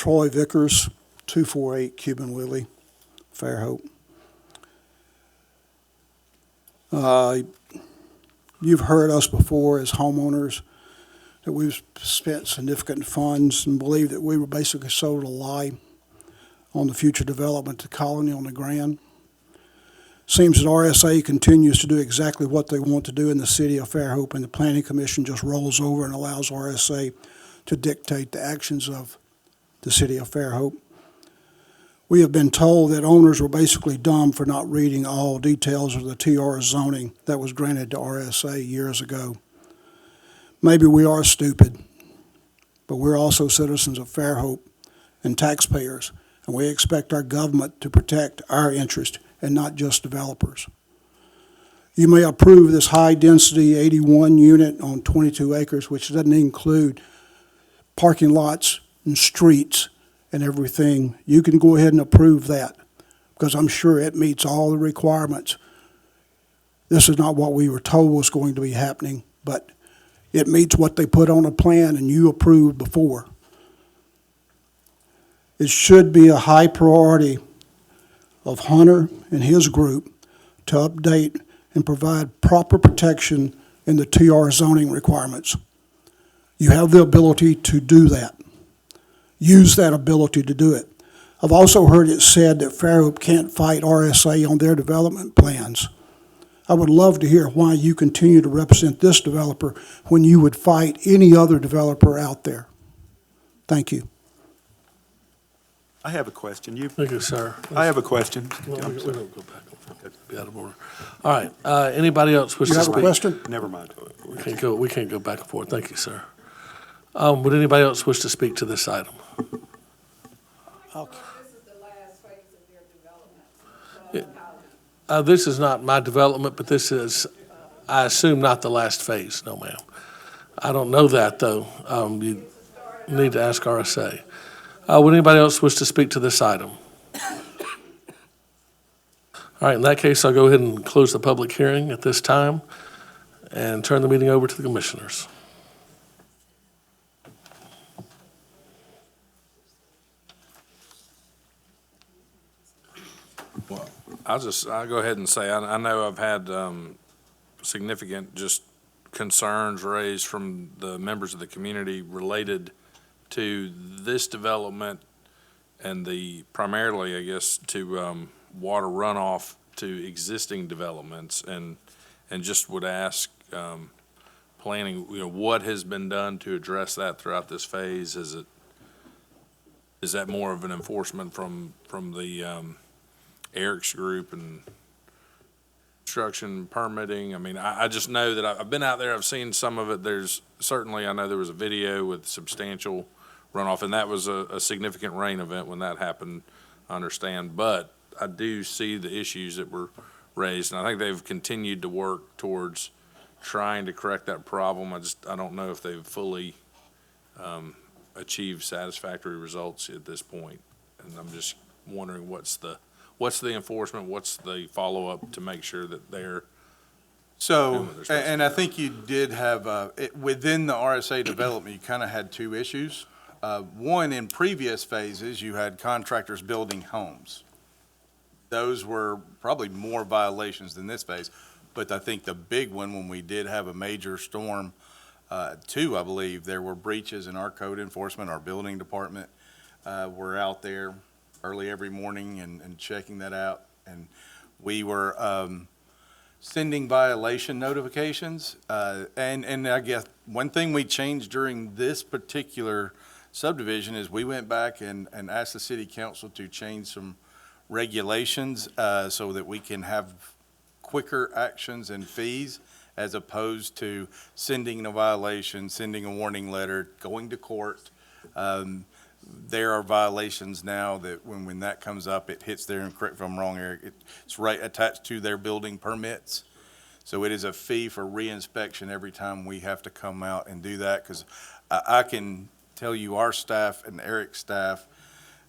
Troy Vickers, 248 Cuban Lily, Fairhope. You've heard us before as homeowners that we've spent significant funds and believe that we were basically sold a lie on the future development of the colony on the Grand. Seems that RSA continues to do exactly what they want to do in the city of Fairhope, and the Planning Commission just rolls over and allows RSA to dictate the actions of the city of Fairhope. We have been told that owners were basically dumb for not reading all details of the TR zoning that was granted to RSA years ago. Maybe we are stupid, but we're also citizens of Fairhope and taxpayers, and we expect our government to protect our interest and not just developers. You may approve this high-density 81 unit on 22 acres, which doesn't include parking lots and streets and everything. You can go ahead and approve that because I'm sure it meets all the requirements. This is not what we were told was going to be happening, but it meets what they put on a plan and you approved before. It should be a high priority of Hunter and his group to update and provide proper protection in the TR zoning requirements. You have the ability to do that. Use that ability to do it. I've also heard it said that Fairhope can't fight RSA on their development plans. I would love to hear why you continue to represent this developer when you would fight any other developer out there. Thank you. I have a question. Thank you, sir. I have a question. Well, we don't go back and forth. Be out of order. All right, anybody else wish You to have a speak? question? Never mind. We can't go back and forth. Thank you, sir. Would anybody else wish to speak to this item? Okay. This is not my development, but this is, I assume, not the last phase. No, ma'am. I don't know that, though. You need to ask RSA. Would anybody else wish to speak to this item? All right, in that case, I'll go ahead and close the public hearing at this time and turn the meeting over to the commissioners. Well, I'll go ahead and say, I know I've had significant just concerns raised from the members of the community related to this development and primarily, I guess, to water runoff to existing developments, and just would ask planning, what has been done to address that throughout this phase? Is that more of an enforcement from the Eric's group and construction permitting? I mean, I just know that I've been out there, I've seen some of it. There's certainly, I know there was a video with substantial runoff, and that was a significant rain event when that happened, I understand. But I do see the issues that were raised, and I think they've continued to work towards trying to correct that problem. I don't know if they've fully achieved satisfactory results at this point. And I'm just wondering what's the enforcement, what's the follow-up to make sure that they're So, and I think you did have, within the RSA development, you kind of had two issues. One, in previous phases, you had contractors building homes. Those were probably more violations than this phase. But I think the big one, when we did have a major storm, I believe, there were breaches in our code enforcement, our building department. Were out there early every morning and checking that out. And we were sending violation notifications. And I guess one thing we changed during this particular subdivision is we went back and asked the city council to change some regulations so that we can have quicker actions and fees as opposed to sending a violation, sending a warning letter, going to court. There are violations now that when that comes up, it hits there, and correct if I'm wrong, Eric, it's right attached to their building permits. So it is a fee for reinspection every time we have to come out and do that, because I can tell you our staff and Eric's staff,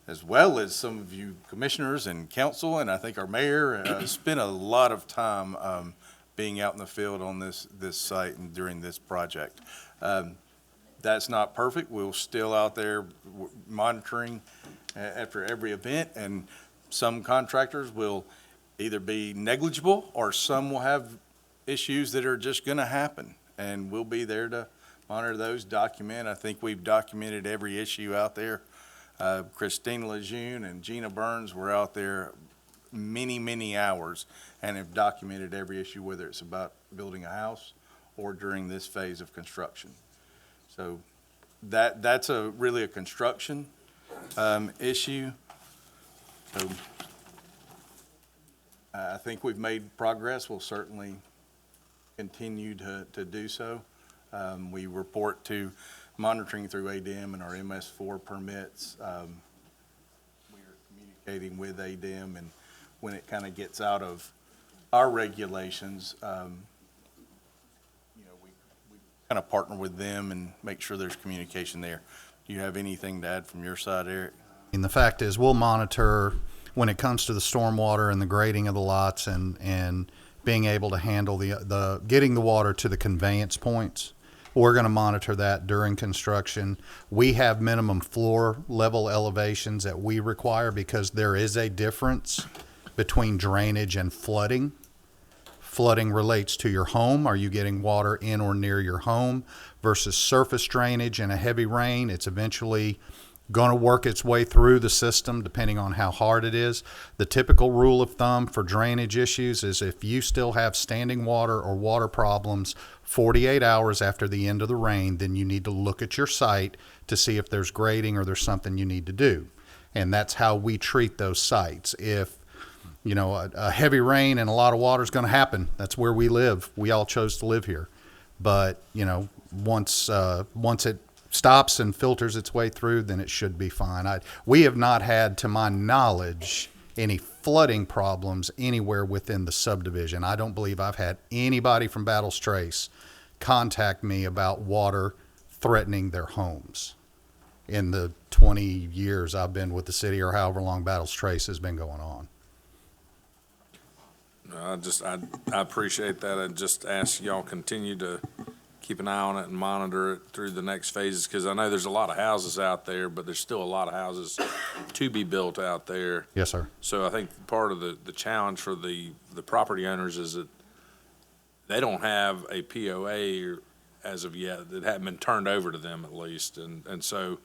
as well as some of you commissioners and council, and I think our mayor, spent a lot of time they That's not perfect. We're still out there monitoring after every event, and some contractors will either be negligible or some will have issues that are just going to happen. And we'll be there to monitor those, document. I think we've documented every issue out there. Christina Lejeune and Gina Burns were out there many, many hours and have documented every issue, whether it's about building a house or during this phase of construction. So that's really a construction issue. So I think we've made progress. We'll certainly continue to do so. We report to monitoring through ADM and our MS4 permits. We are communicating with ADM, and when it kind of gets out of our regulations, we kind of partner with them and make sure there's communication there. Do you have anything to add from your side, Eric? And the fact is, we'll monitor when it comes to the stormwater and the grading of the lots and being able to handle the getting the water to the conveyance points. We're going to monitor that during construction. We have minimum floor level elevations that we require because there is a difference between drainage and flooding. Flooding relates to your home. Are you getting water in or near your home? Versus surface drainage in a heavy rain, it's eventually going to work its way through the system depending on how hard it is. The typical rule of thumb for drainage issues is if you still have standing water or water problems 48 hours after the end of the rain, then you need to look at your site to see if there's grading or there's something you need to do. And that's how we treat those sites. If a heavy rain and a lot of water is going to happen, that's where we live. We all chose to live here. But, once it stops and filters its way through, then it should be fine. We have not had, to my knowledge, any flooding problems anywhere within the subdivision. I don't believe I've had anybody from Battles Trace contact me about water threatening their homes in the 20 years I've been with the city or however long Battles Trace has been going on. I appreciate that. I just ask y'all continue to keep an eye on it and monitor it through the next phases, because I know there's a lot of houses out there, but there's still a lot of houses to be built out there. Yes, sir. So I think part of the challenge for the property owners is that they don't have a POA as of yet that hadn't been turned over to them at least. And so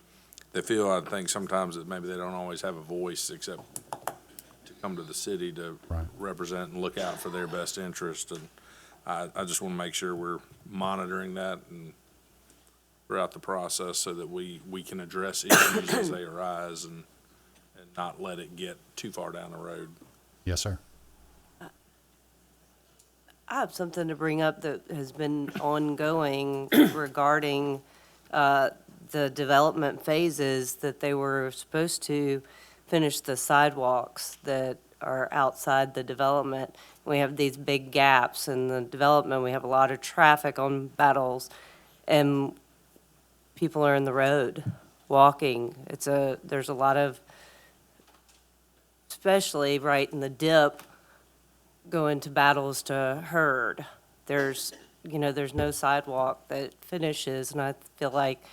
they feel, I think sometimes that maybe they don't always have a voice except to come to the city to represent and look out for their best interest. And I just want to make sure we're monitoring that and throughout the process so that we can address issues as they arise and not let it get too far down the road. Yes, sir. I have something to bring up that has been ongoing regarding the development phases, that they were supposed to finish the sidewalks that are outside the development. We have these big gaps in the development. We have a lot of traffic on Battles, and people are in the road walking. There's a lot of, especially right in the dip, going to Battles to Hurd. There's no sidewalk that finishes, and I feel like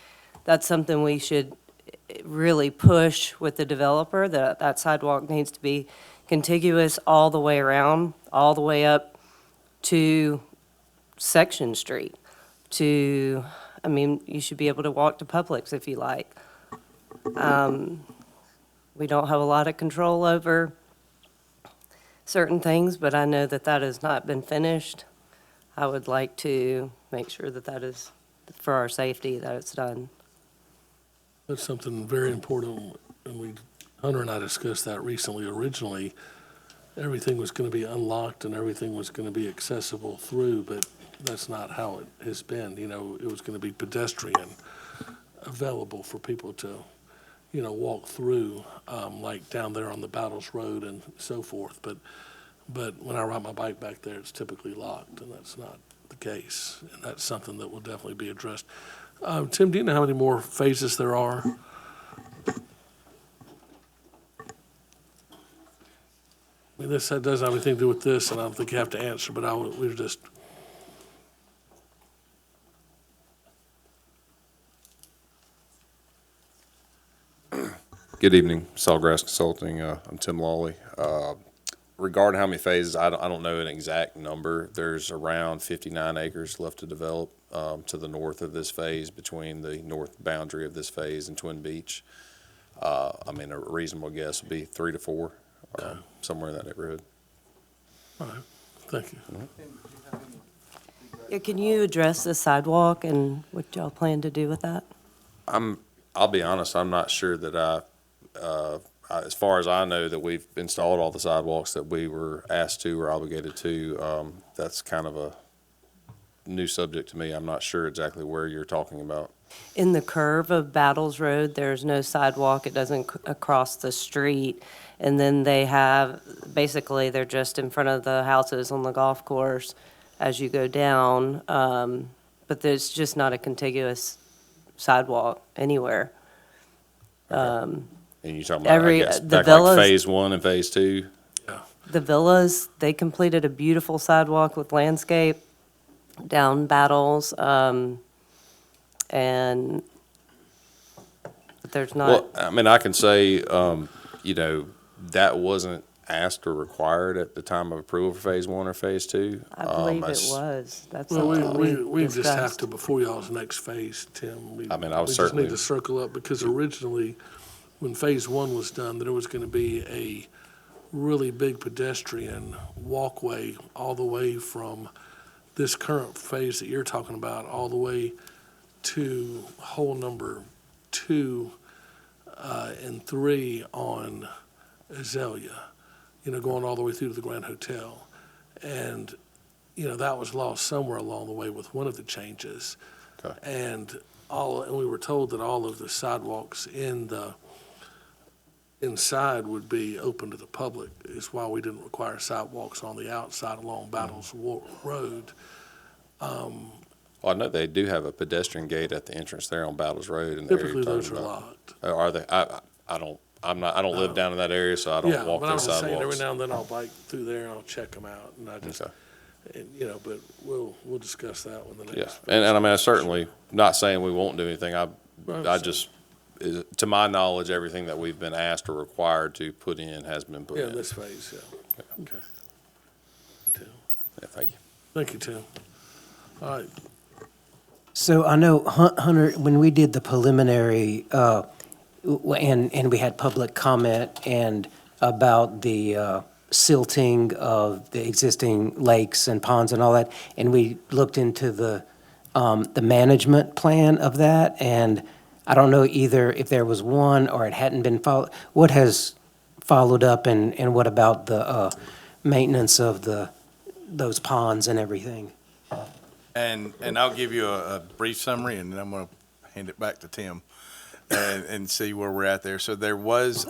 that's something we should really push with the developer, that sidewalk needs to be contiguous all the way around, all the way up to Section Street. You should be able to walk to Publix if you like. We don't have a lot of control over certain things, but I know that has not been finished. I would like to make sure that is, for our safety, that it's done. That's something very important, and Hunter and I discussed that recently. Originally, everything was going to be unlocked and everything was going to be accessible through, but that's not how it has been. It was going to be pedestrian, available for people to, walk through, like down there on the Battles Road and so forth. But when I ride my bike back there, it's typically locked, and that's not the case. And that's something that will definitely be addressed. Tim, do you know how many more phases there are? This doesn't have anything to do with this, and I don't think you have to answer, but we're just. Good evening, Sawgrass Consulting. I'm Tim Lawley. Regarding how many phases, I don't know an exact number. There's around 59 acres left to develop to the north of this phase, between the north boundary of this phase and Twin Beach. I mean, a reasonable guess would be 3 to 4, somewhere in that neighborhood. All right, thank you. Yeah, can you address the sidewalk and what y'all plan to do with that? I'll be honest, I'm not sure that as far as I know, that we've installed all the sidewalks that we were asked to or obligated to. That's kind of a new subject to me. I'm not sure exactly where you're talking about. In the curve of Battles Road, there's no sidewalk. It doesn't cross the street. And then they have, basically, they're just in front of the houses on the golf course as you go down. But there's just not a contiguous sidewalk anywhere. And you're talking about, I guess, the back villas, like phase 1 and phase 2? the villas, they completed a beautiful sidewalk with landscape down Battles, and but there's not. Well, I mean, I can say, that wasn't asked or required at the time of approval for phase 1 or phase 2. I believe it was. That's Well, something we just have discussed. to, before y'all's next phase, Tim. I mean, I was We just certainly- need to circle up, because originally, when phase 1 was done, there was gonna be a really big pedestrian walkway all the way from this current phase that you're talking about, all the way to hole number 2 and 3 on Azalea, going all the way through to the Grand Hotel. And, that was lost somewhere along the way with one of the changes. Okay. And we were told that all of the sidewalks inside would be open to the public, is why we didn't require sidewalks on the outside along Battles Road. Well, I know they do have a pedestrian gate at the entrance there on Battles Road. And Typically, those are locked. Are they? I don't live down in that area, so I don't Yeah, walk but I those was just saying, every sidewalks. now and then I'll bike through there and I'll check them out, and I just, Okay. but we'll discuss that when the Yeah, next. and I mean, I certainly, not saying we won't do anything. I Right. just, to my knowledge, everything that we've been asked or required to put in has been put Yeah, in. this phase, yeah. Okay. You too. Yeah, thank you. Thank you, Tim. All right, So I know Hunter, when we did the preliminary, and we had public comment and about the silting of the existing lakes and ponds and all that, and we looked into the management plan of that, and I don't know either if there was one or it hadn't been followed. What has followed up, and what about the maintenance of those ponds and everything? And I'll give you a brief summary, and then I'm going to hand it back to Tim and see where we're at there. So there was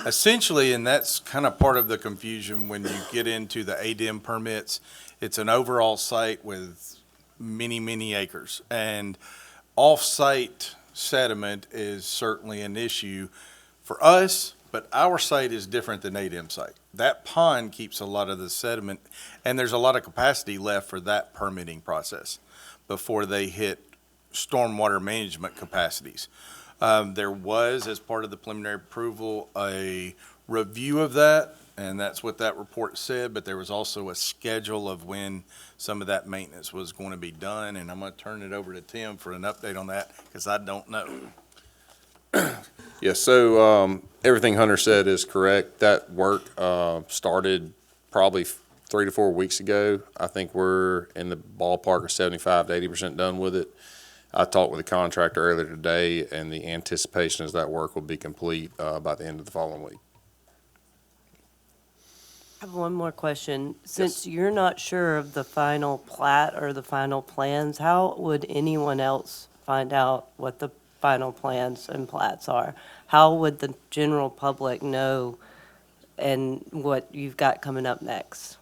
essentially, and that's kind of part of the confusion when you get into the ADM permits, it's an overall site with many, many acres. And off-site sediment is certainly an issue for us, but our site is different than ADM site. That pond keeps a lot of the sediment, and there's a lot of capacity left for that permitting process before they hit stormwater management capacities. There was, as part of the preliminary approval, a review of that, and that's what that report said, but there was also a schedule of when some of that maintenance was going to be done, and I'm going to turn it over to Tim for an update on that, because I don't know. Yes, so everything Hunter said is correct. That work started probably 3 to 4 weeks ago. I think we're in the ballpark of 75 to 80% done with it. I talked with the contractor earlier today, and the anticipation is that work will be complete by the end of the following week. I have one more question. Since you're not sure of the final plat or the final plans, how would anyone else find out what the final plans and plats are? How would the general public know and what you've got coming up next?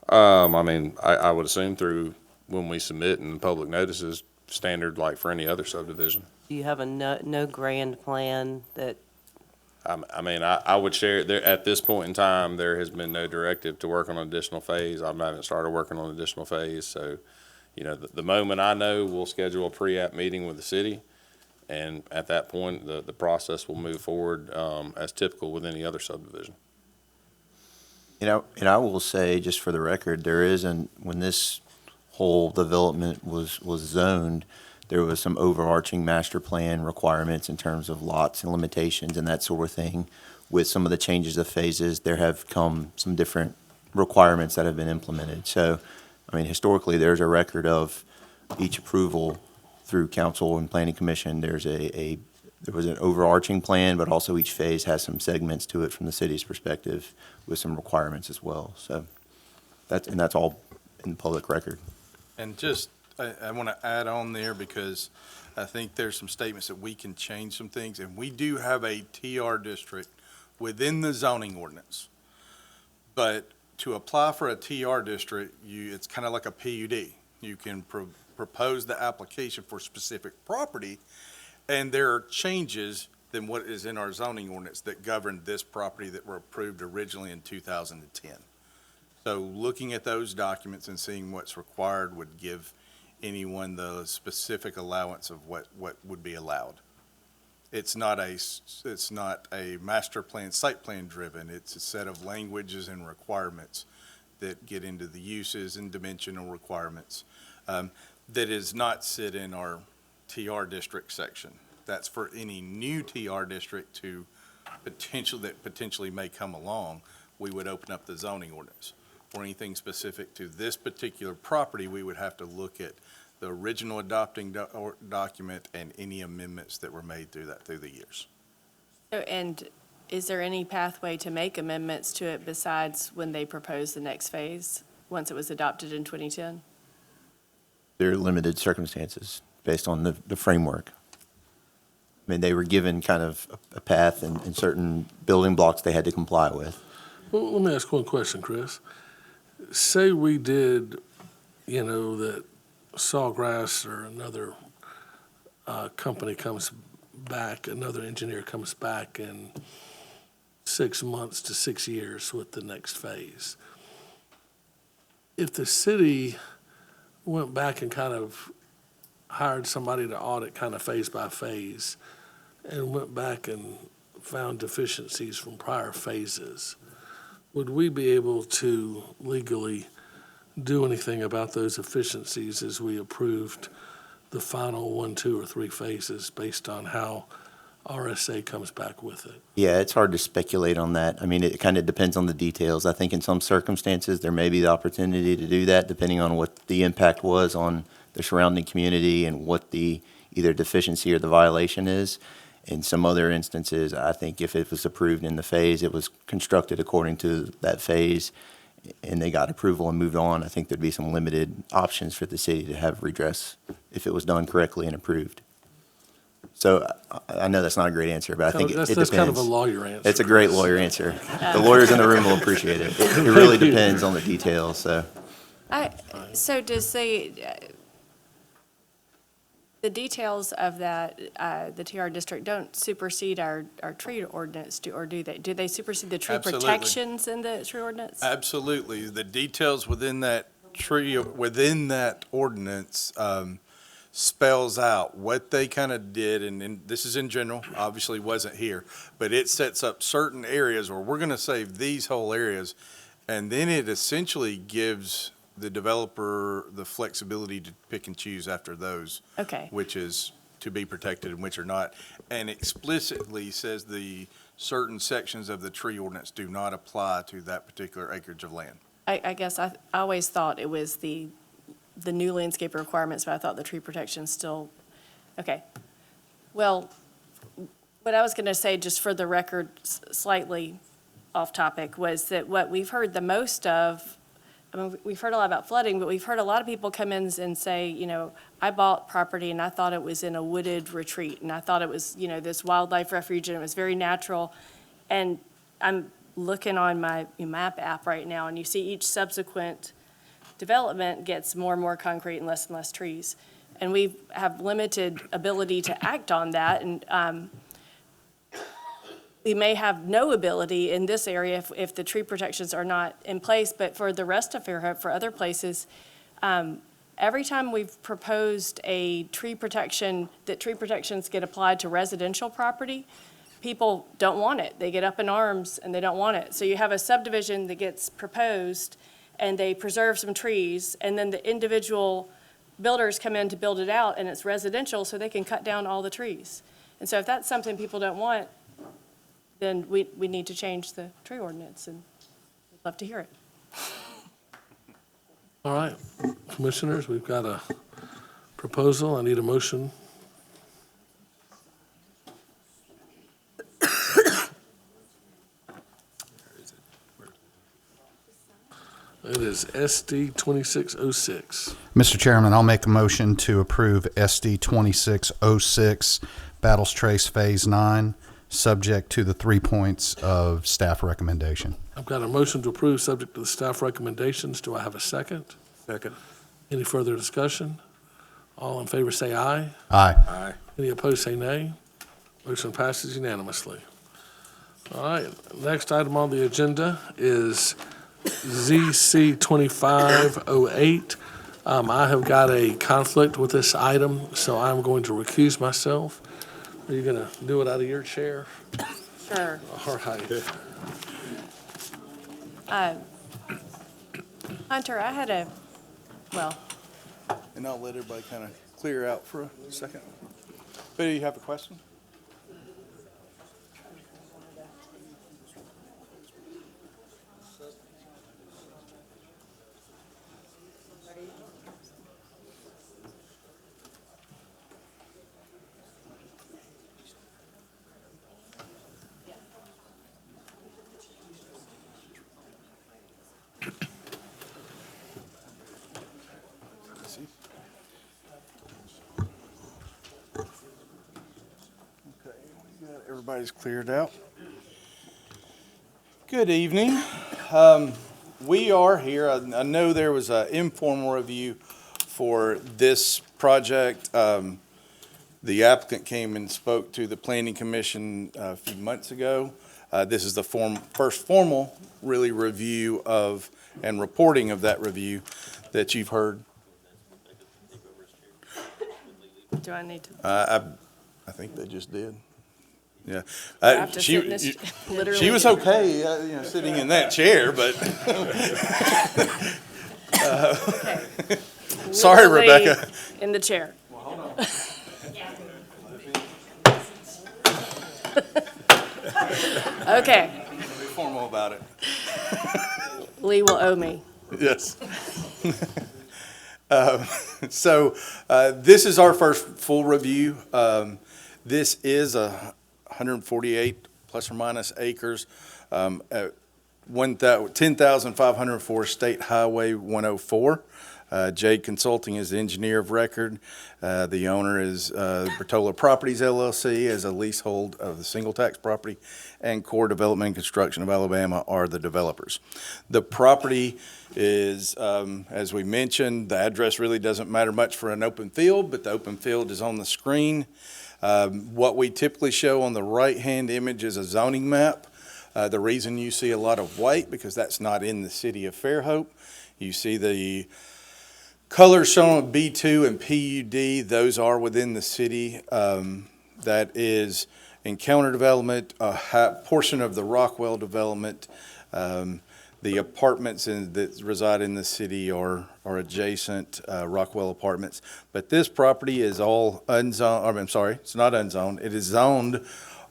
I mean, I would assume through when we submit and public notices, standard like for any other subdivision. Do you have a no grand plan that, I mean, I would share, there, at this point in time, there has been no directive to work on an additional phase. I haven't started working on an additional phase, so, the moment I know, we'll schedule a pre-app meeting with the city, And at that point, the process will move forward as typical with any other subdivision. You know, and I will say, just for the record, when this whole development was zoned, there was some overarching master plan requirements in terms of lots and limitations and that sort of thing. With some of the changes of phases, there have come some different requirements that have been implemented. So, I mean, historically, there's a record of each approval through council and planning commission. There was an overarching plan, but also each phase has some segments to it from the city's perspective with some requirements as well. So that's all in the public record. And just, I want to add on there because I think there's some statements that we can change some things. And we do have a TR district within the zoning ordinance. But to apply for a TR district, it's kind of like a PUD. You can propose the application for specific property, and there are changes than what is in our zoning ordinance that govern this property that were approved originally in 2010. So looking at those documents and seeing what's required would give anyone the specific allowance of what would be allowed. It's not a master plan, site plan driven. It's a set of languages and requirements that get into the uses and dimensional requirements that is not sit in our TR district section. That's for any new TR district that potentially may come along. We would open up the zoning ordinance. For anything specific to this particular property, we would have to look at the original adopting document and any amendments that were made through the years. And is there any pathway to make amendments to it besides when they proposed the next phase, once it was adopted in 2010? There are limited circumstances based on the framework. I mean, they were given kind of a path and certain building blocks they had to comply with. Well, let me ask one question, Chris. Say we did, that Sawgrass or another company comes back, another engineer comes back in 6 months to 6 years with the next phase. If the city went back and kind of hired somebody to audit kind of phase by phase and went back and found deficiencies from prior phases, would we be able to legally do anything about those efficiencies as we approved the final 1, 2, or 3 phases based on how RSA comes back with it? Yeah, it's hard to speculate on that. I mean, it kind of depends on the details. I think in some circumstances, there may be the opportunity to do that depending on what the impact was on the surrounding community and what the either deficiency or the violation is. In some other instances, I think if it was approved in the phase, it was constructed according to that phase, and they got approval and moved on, I think there'd be some limited options for the city to have redress if it was done correctly and approved. So I know that's not a great answer, but I think it depends. That's kind of a lawyer answer. It's a great lawyer answer. The lawyers in the room will appreciate it. It really depends on the details, so. So does the details of that, the TR district don't supersede our tree ordinance, or do they? Do they supersede the tree Absolutely. protections in the tree ordinance? Absolutely. The details within that ordinance spells out what they kind of did, and this is in general, obviously wasn't here, but it sets up certain areas where we're going to save these whole areas, and then it essentially gives the developer the flexibility to pick and choose after those. Okay. Which is to be protected and which are not, and explicitly says the certain sections of the tree ordinance do not apply to that particular acreage of land. I guess I always thought it was the new landscape requirements, but I thought the tree protection still, okay. Well, what I was going to say, just for the record, slightly off topic, was that what we've heard the most of, I mean, we've heard a lot about flooding, but we've heard a lot of people come in and say, I bought property and I thought it was in a wooded retreat, and I thought it was, this wildlife refuge, and it was very natural. And I'm looking on my map app right now, and you see each subsequent development gets more and more concrete and less trees. And we have limited ability to act on that, and we may have no ability in this area if the tree protections are not in place, but for the rest of Fairhope, for other places, every time we've proposed a tree protection, that tree protections get applied to residential property, people don't want it. They get up in arms and they don't want it. So you have a subdivision that gets proposed and they preserve some trees, and then the individual builders come in to build it out, and it's residential, so they can cut down all the trees. And so if that's something people don't want, then we need to change the tree ordinance, and we'd love to hear it. All right, commissioners, we've got a proposal. I need a motion. It is SD 2606. Mr. Chairman, I'll make a motion to approve SD 2606 Battles Trace Phase 9, subject to the 3 points of staff recommendation. I've got a motion to approve, subject to the staff recommendations. Do I have a second? Second. Any further discussion? All in favor say aye. Aye. Aye. Any opposed say nay. Motion passes unanimously. All right, next item on the agenda is ZC 2508. I have got a conflict with this item, so I'm going to recuse myself. Are you going to do it out of your chair? Sure. All right. Hunter, I had And I'll let everybody kind of clear out for a second. But do you have a question? Everybody's cleared out. Good evening. We are here. I know there was an informal review for this project. The applicant came and spoke to the Planning Commission a few months ago. This is the first formal, really, review of and reporting of that review that you've heard. Do I need to? I think they just did. Yeah. I have to sit in this- literally. She was okay, sitting in that chair, but. Okay. Sorry, Literally Rebecca. in the chair. Okay, Be formal about it. Lee will owe me. Yes. So this is our first full review. This is 148 plus or minus acres, at 10,504 State Highway 104. Jade Consulting is the engineer of record. The owner is Bertola Properties LLC as a leasehold of the single tax property, and Core Development and Construction of Alabama are the developers. The property is, as we mentioned, the address really doesn't matter much for an open field, but the open field is on the screen. What we typically show on the right-hand image is a zoning map. The reason you see a lot of white, because that's not in the city of Fairhope. You see the colors shown on B2 and PUD, those are within the city. That is Encounter Development, a portion of the Rockwell development. The apartments that reside in the city are adjacent Rockwell apartments. But this property is all unzoned, I'm sorry, it's not unzoned. It is zoned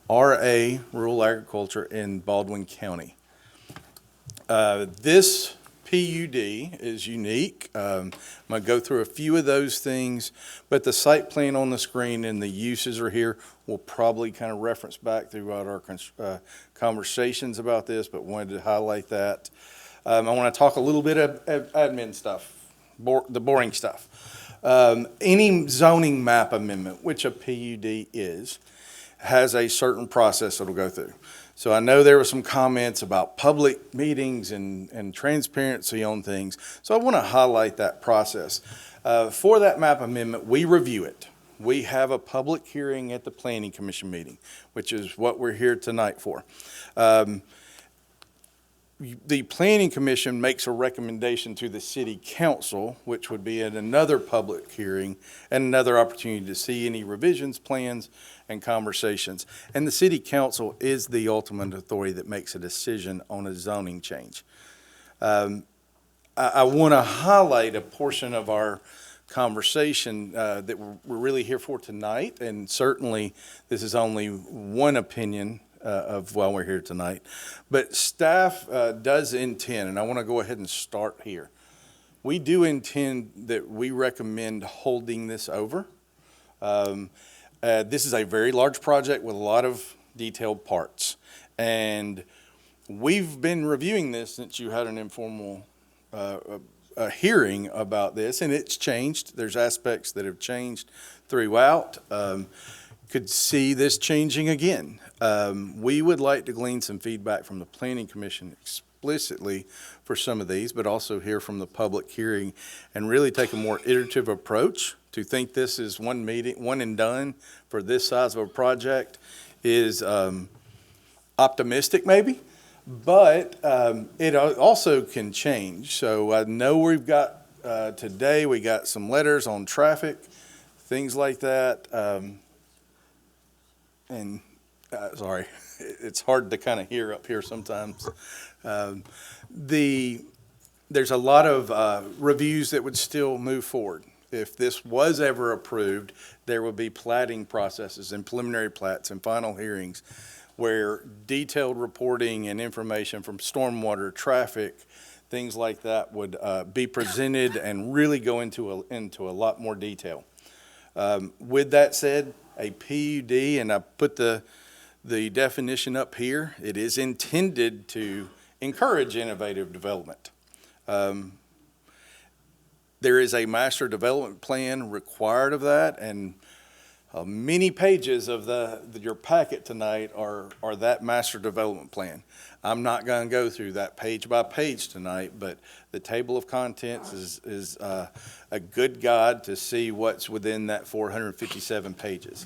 RA, Rural Agriculture, in Baldwin County. This PUD is unique. I'm going to go through a few of those things, but the site plan on the screen and the uses are here. We'll probably kind of reference back throughout our conversations about this, but wanted to highlight that. I want to talk a little bit of admin stuff, the boring stuff. Any zoning map amendment, which a PUD is, has a certain process it'll go through. So I know there were some comments about public meetings and transparency on things. So I want to highlight that process. For that map amendment, we review it. We have a public hearing at the Planning Commission meeting, which is what we're here tonight for. the planning commission makes a recommendation to the city council, which would be at another public hearing and another opportunity to see any revisions, plans, and conversations. And the city council is the ultimate authority that makes a decision on a zoning change. I want to highlight a portion of our conversation that we're really here for tonight, and certainly this is only one opinion of why we're here tonight. But staff does intend, and I want to go ahead and start here. We do intend that we recommend holding this over. This is a very large project with a lot of detailed parts. And we've been reviewing this since you had an informal hearing about this, and it's changed. There's aspects that have changed throughout. Could see this changing again. We would like to glean some feedback from the Planning Commission explicitly for some of these, but also hear from the public hearing and really take a more iterative approach. To think this is one meeting, one and done for this size of a project is optimistic maybe, but it also can change. So I know we've got, today we got some letters on traffic, things like that. Sorry, it's hard to kind of hear up here sometimes. There's a lot of reviews that would still move forward. If this was ever approved, there would be platting processes and preliminary plats and final hearings where detailed reporting and information from stormwater, traffic, things like that would be presented and really go into a lot more detail. With that said, a PUD, and I put the definition up here, it is intended to encourage innovative development. There is a master development plan required of that, and many pages of your packet tonight are that master development plan. I'm not going to go through that page by page tonight, but the table of contents is a good guide to see what's within that 457 pages.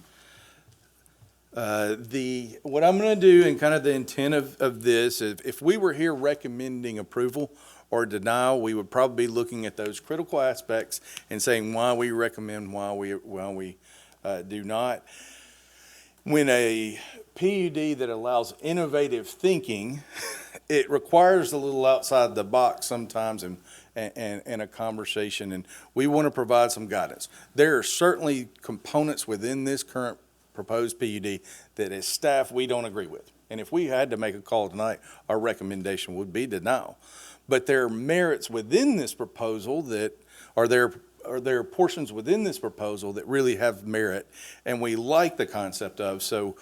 What I'm going to do, and kind of the intent of this, if we were here recommending approval or denial, we would probably be looking at those critical aspects and saying why we recommend, why we do not. When a PUD that allows innovative thinking, it requires a little outside the box sometimes and a conversation, and we want to provide some guidance. There are certainly components within this current proposed PUD that as staff we don't agree with. And if we had to make a call tonight, our recommendation would be denial. But there are merits within this proposal that are there portions within this proposal that really have merit and we like the concept of. So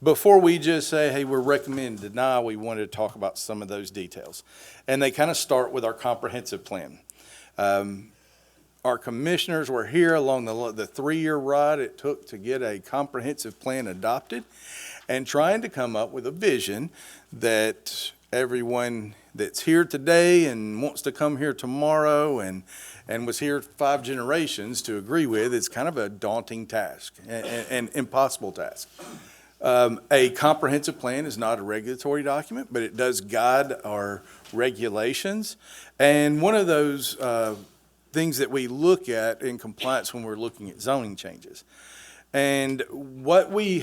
before we just say, hey, we're recommending denial, we wanted to talk about some of those details. And they kind of start with our comprehensive plan. Our commissioners were here along the 3-year ride it took to get a comprehensive plan adopted and trying to come up with a vision that everyone that's here today and wants to come here tomorrow and was here 5 generations to agree with. It's kind of a daunting task and impossible task. A comprehensive plan is not a regulatory document, but it does guide our regulations. And one of those things that we look at in compliance when we're looking at zoning changes. And what we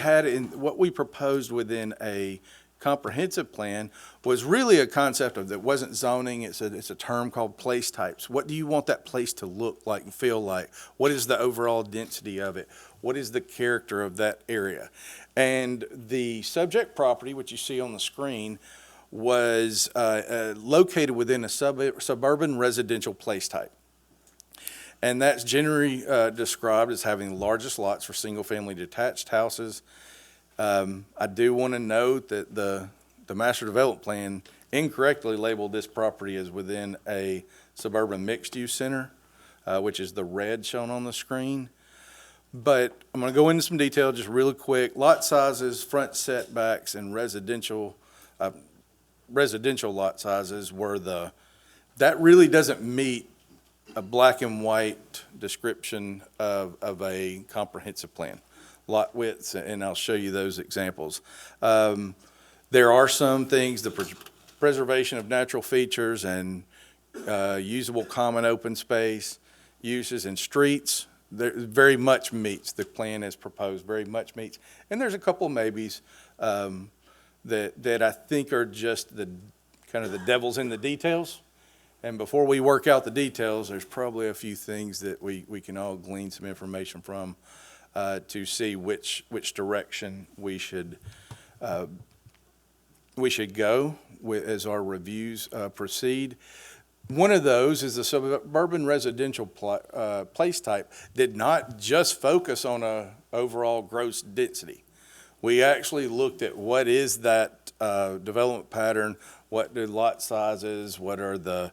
proposed within a comprehensive plan was really a concept of that wasn't zoning. It's a term called place types. What do you want that place to look like and feel like? What is the overall density of it? What is the character of that area? And the subject property, which you see on the screen, was located within a suburban residential place type. And that's generally described as having the largest lots for single-family detached houses. I do want to note that the master development plan incorrectly labeled this property as within a suburban mixed-use center, which is the red shown on the screen. But I'm going to go into some detail just really quick. Lot sizes, front setbacks, and residential lot sizes were that really doesn't meet a black and white description of a comprehensive plan. Lot widths, and I'll show you those examples. There are some things, the preservation of natural features and usable common open space uses and streets, there very much meets the plan as proposed, very much meets. And there's a couple maybes that I think are just the kind of the devil's in the details. And before we work out the details, there's probably a few things that we can all glean some information from to see which direction we should go as our reviews proceed. One of those is the suburban residential place type did not just focus on a overall gross density. We actually looked at what is that development pattern, what do lot sizes, what are the,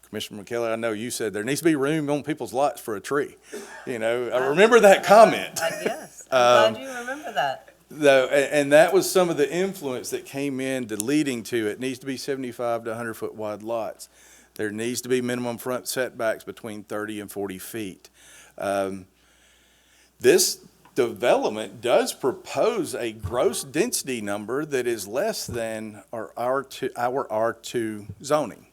Commissioner McKellar, I know you said there needs to be room on people's lots for a tree. I remember that comment. Yes, I'm glad you remember that. And that was some of the influence that came into leading to it needs to be 75 to 100-foot wide lots. There needs to be minimum front setbacks between 30 and 40 feet. This development does propose a gross density number that is less than our R2 zoning.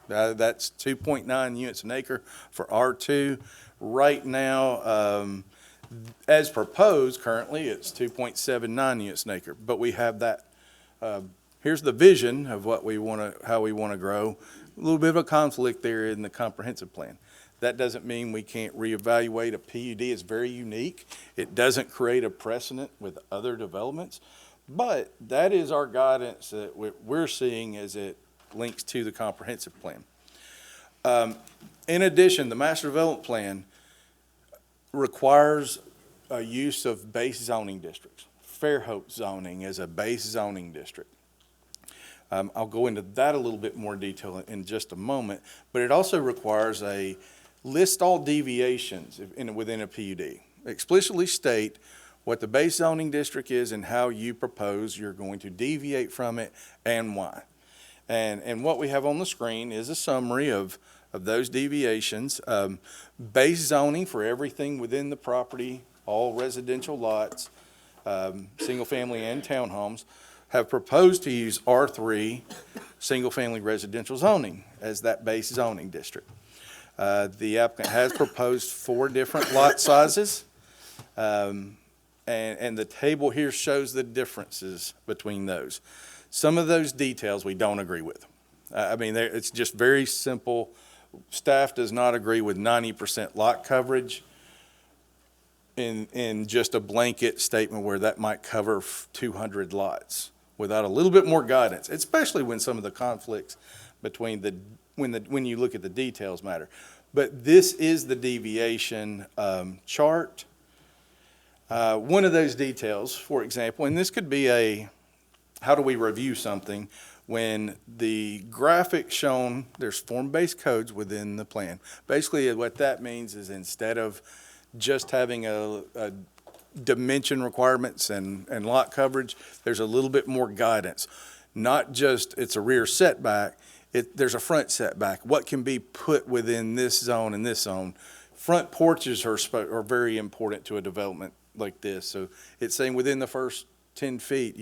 That's 2.9 units an acre for R2. Right now, as proposed, currently it's 2.79 units an acre. But we have that. Here's the vision of what we want to, how we want to grow. A little bit of a conflict there in the comprehensive plan. That doesn't mean we can't reevaluate. A PUD is very unique. It doesn't create a precedent with other developments, but that is our guidance that we're seeing as it links to the comprehensive plan. In addition, the master development plan requires a use of base zoning districts. Fairhope zoning is a base zoning district. I'll go into that a little bit more detail in just a moment, but it also requires a list all deviations within a PUD. Explicitly state what the base zoning district is and how you propose you're going to deviate from it and why. And what we have on the screen is a summary of those deviations. Base zoning for everything within the property, all residential lots, single family and townhomes, have proposed to use R3 single family residential zoning as that base zoning district. The applicant has proposed 4 different lot sizes, and the table here shows the differences between those. Some of those details we don't agree with. I mean, it's just very simple. Staff does not agree with 90% lot coverage in just a blanket statement where that might cover 200 lots without a little bit more guidance, especially when some of the conflicts between when you look at the details matter. But this is the deviation chart. One of those details, for example, and this could be how do we review something when the graphic shown, there's form-based codes within the plan. Basically what that means is instead of just having a dimension requirements and lot coverage, there's a little bit more guidance. Not just it's a rear setback, there's a front setback. What can be put within this zone and this zone? Front porches are very important to a development like this. So it's saying within the first 10 feet,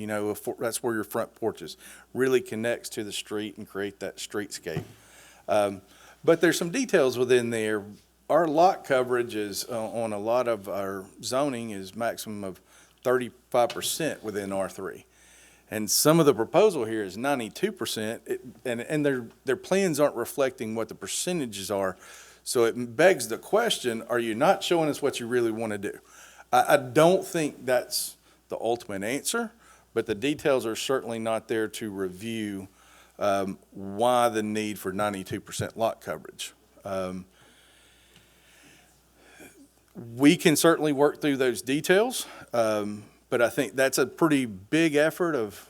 that's where your front porches really connects to the street and create that streetscape. But there's some details within there. Our lot coverage is on a lot of our zoning is maximum of 35% within R3. And some of the proposal here is 92%, and their plans aren't reflecting what the percentages are. So it begs the question, are you not showing us what you really want to do? I don't think that's the ultimate answer, but the details are certainly not there to review why the need for 92% lot coverage. We can certainly work through those details, but I think that's a pretty big effort of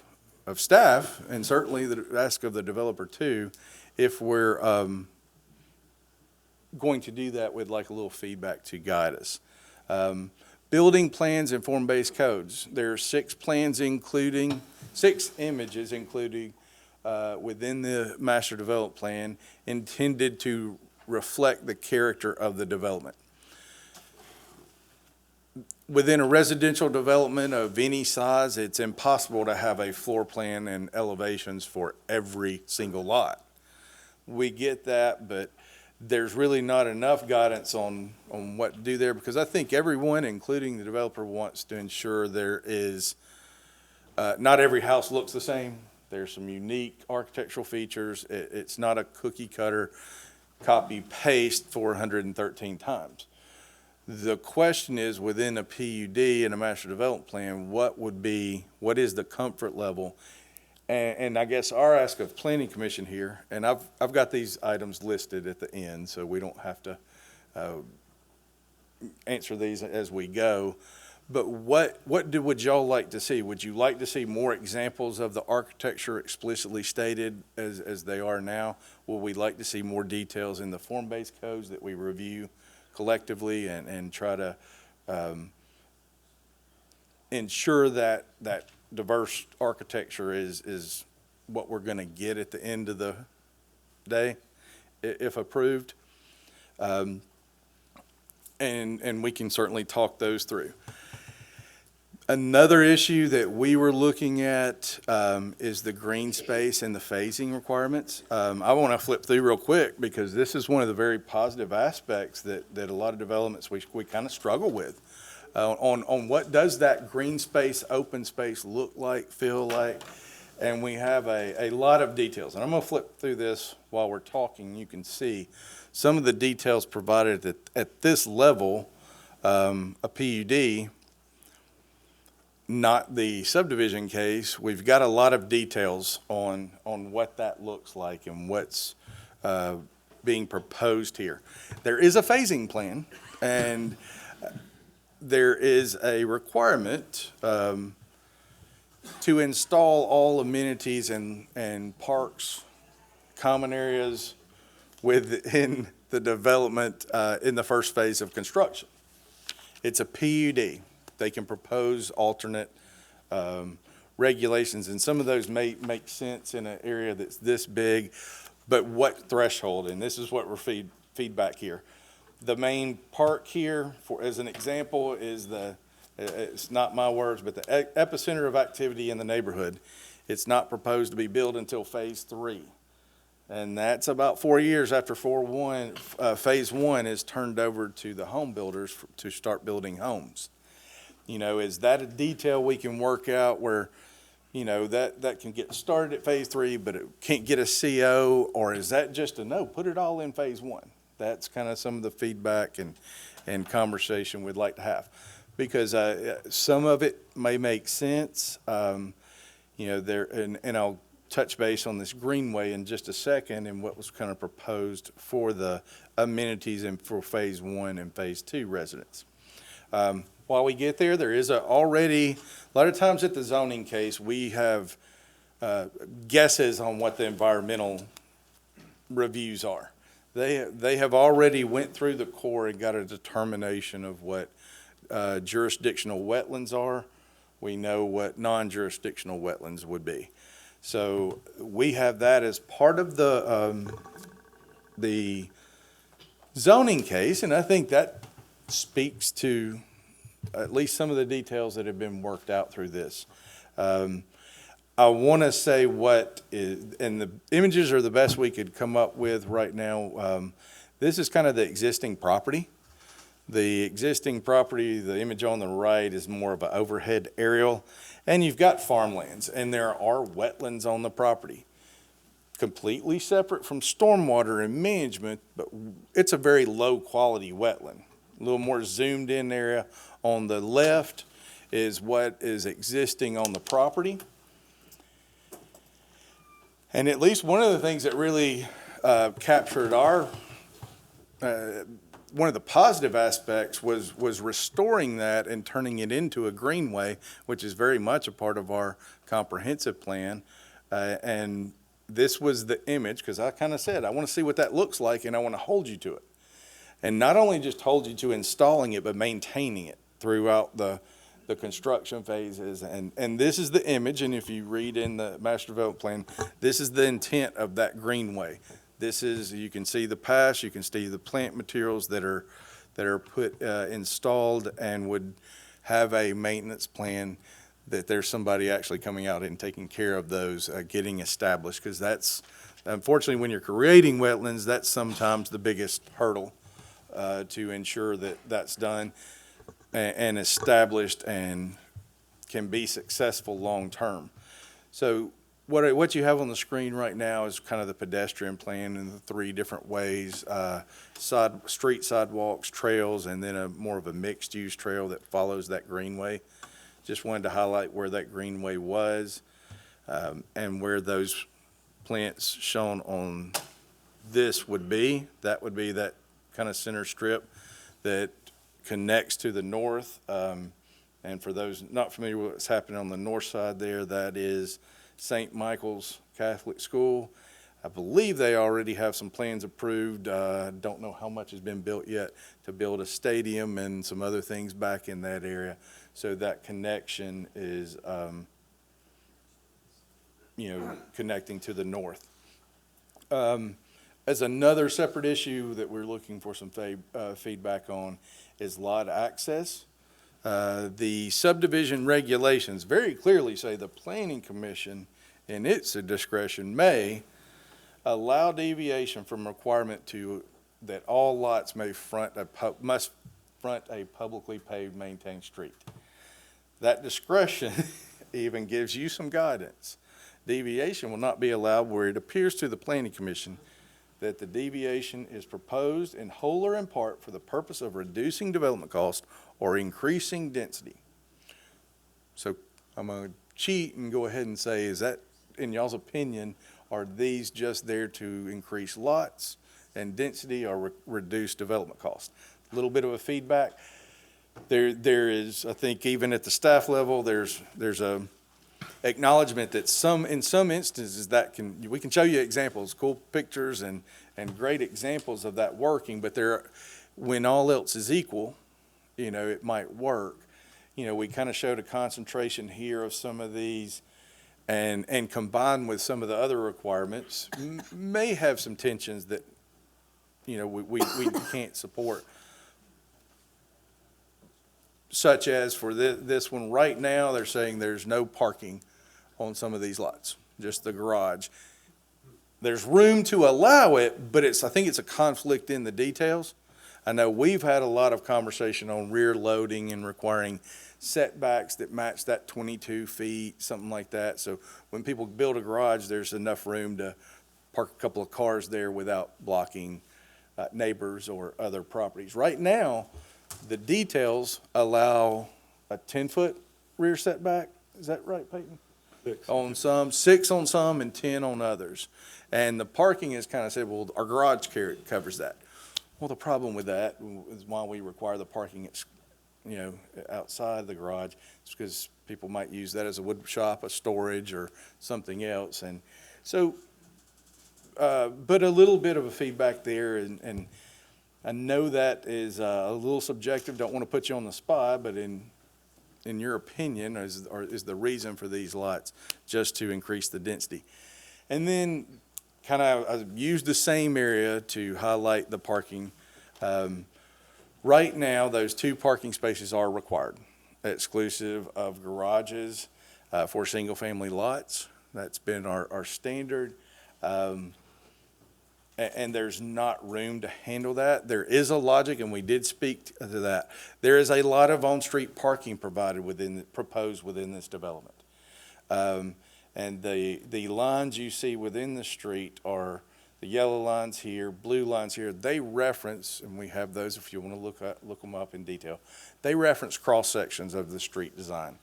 staff, and certainly the ask of the developer too, if we're going to do that with like a little feedback to guide us. Building plans and form-based codes. There are 6 plans including, 6 images including within the master development plan intended to reflect the character of the development. within a residential development of any size, it's impossible to have a floor plan and elevations for every single lot. We get that, but there's really not enough guidance on what to do there, because I think everyone, including the developer, wants to ensure there is, not every house looks the same. There's some unique architectural features. It's not a cookie cutter, copy paste 413 times. The question is, within a PUD and a master development plan, what is the comfort level? And I guess our ask of planning commission here, and I've got these items listed at the end, so we don't have to answer these as we go. But what would y'all like to see? Would you like to see more examples of the architecture explicitly stated as they are now? Would we like to see more details in the form-based codes that we review collectively and try to ensure that diverse architecture is what we're going to get at the end of the day, if approved? And we can certainly talk those through. Another issue that we were looking at is the green space and the phasing requirements. I want to flip through real quick, because this is one of the very positive aspects that a lot of developments we kind of struggle with. On what does that green space, open space look like, feel like? And we have a lot of details. And I'm going to flip through this while we're talking. You can see some of the details provided at this level, a PUD, not the subdivision case. We've got a lot of details on what that looks like and what's being proposed here. There is a phasing plan, and there is a requirement to install all amenities and parks, common areas within the development in the first phase of construction. It's a PUD. They can propose alternate regulations, and some of those may make sense in an area that's this big, but what threshold? And this is what we're feedback here. The main park here, as an example, is it's not my words, but the epicenter of activity in the neighborhood. It's not proposed to be built until phase 3. And that's about 4 years after phase 1 is turned over to the home builders to start building homes. You know, is that a detail we can work out where, you know, that can get started at phase 3, but it can't get a CO, or is that just a no, put it all in phase 1? That's kind of some of the feedback and conversation we'd like to have, because some of it may make sense. You know, and I'll touch base on this greenway in just a second and what was kind of proposed for the amenities and for phase 1 and phase 2 residents. While we get there, there is already, a lot of times at the zoning case, we have guesses on what the environmental reviews are. They have already went through the core and got a determination of what jurisdictional wetlands are. We know what non-jurisdictional wetlands would be. So we have that as part of the zoning case, and I think that speaks to at least some of the details that have been worked out through this. I want to say and the images are the best we could come up with right now. This is kind of the existing property. The existing property, the image on the right, is more of an overhead aerial, and you've got farmlands, and there are wetlands on the property. Completely separate from stormwater and management, but it's a very low quality wetland. A little more zoomed in area. On the left is what is existing on the property. And at least one of the things that really captured one of the positive aspects was restoring that and turning it into a greenway, which is very much a part of our comprehensive plan. And this was the image, because I kind of said, I want to see what that looks like, and I want to hold you to it. And not only just hold you to installing it, but maintaining it throughout the construction phases. And this is the image, and if you read in the master development plan, this is the intent of that greenway. This is, you can see the paths, you can see the plant materials that are put installed and would have a maintenance plan, that there's somebody actually coming out and taking care of those, getting established, because that's, unfortunately, when you're creating wetlands, that's sometimes the biggest hurdle to ensure that that's done and established and can be successful long-term. So what you have on the screen right now is kind of the pedestrian plan in the 3 different ways, street sidewalks, trails, and then more of a mixed-use trail that follows that greenway. Just wanted to highlight where that greenway was, and where those plants shown on this would be. That would be that kind of center strip that connects to the north. And for those not familiar with what's happening on the north side there, that is St. Michael's Catholic School. I believe they already have some plans approved. Don't know how much has been built yet to build a stadium and some other things back in that area. So that connection is, connecting to the north. As another separate issue that we're looking for some feedback on is lot access. The subdivision regulations very clearly say the Planning Commission, in its discretion, may allow deviation from requirement that all lots must front a publicly paved, maintained street. That discretion even gives you some guidance. Deviation will not be allowed where it appears to the Planning Commission that the deviation is proposed in whole or in part for the purpose of reducing development cost or increasing density. So I'm going to cheat and go ahead and say, is that, in y'all's opinion, are these just there to increase lots and density or reduce development cost? A little bit of a feedback. There is, I think, even at the staff level, there's a acknowledgement that in some instances we can show you examples, cool pictures and great examples of that working, but when all else is equal, it might work. We kind of showed a concentration here of some of these, and combined with some of the other requirements, may have some tensions that, we can't support. Such as for this one right now, they're saying there's no parking on some of these lots, just the garage. There's room to allow it, but I think it's a conflict in the details. I know we've had a lot of conversation on rear loading and requiring setbacks that match that 22 feet, something like that. So when people build a garage, there's enough room to park a couple of cars there without blocking neighbors or other properties. Right now, the details allow a 10-foot rear setback. Is that right, Peyton? 6. On some, 6 on some, and 10 on others. And the parking is kind of said, well, our garage covers that. Well, the problem with that is why we require the parking, outside the garage. It's because people might use that as a wood shop, a storage, or something else. And so, but a little bit of a feedback there, and I know that is a little subjective. Don't want to put you on the spot, but in your opinion, is the reason for these lots just to increase the density? And then I used the same area to highlight the parking. Right now, those 2 parking spaces are required, exclusive of garages for single-family lots. That's been our standard. And there's not room to handle that. There is a logic, and we did speak to that. There is a lot of on-street parking proposed within this development. And the lines you see within the street are the yellow lines here, blue lines here. They reference, and we have those if you want to look them up in detail. They reference cross-sections of the street design.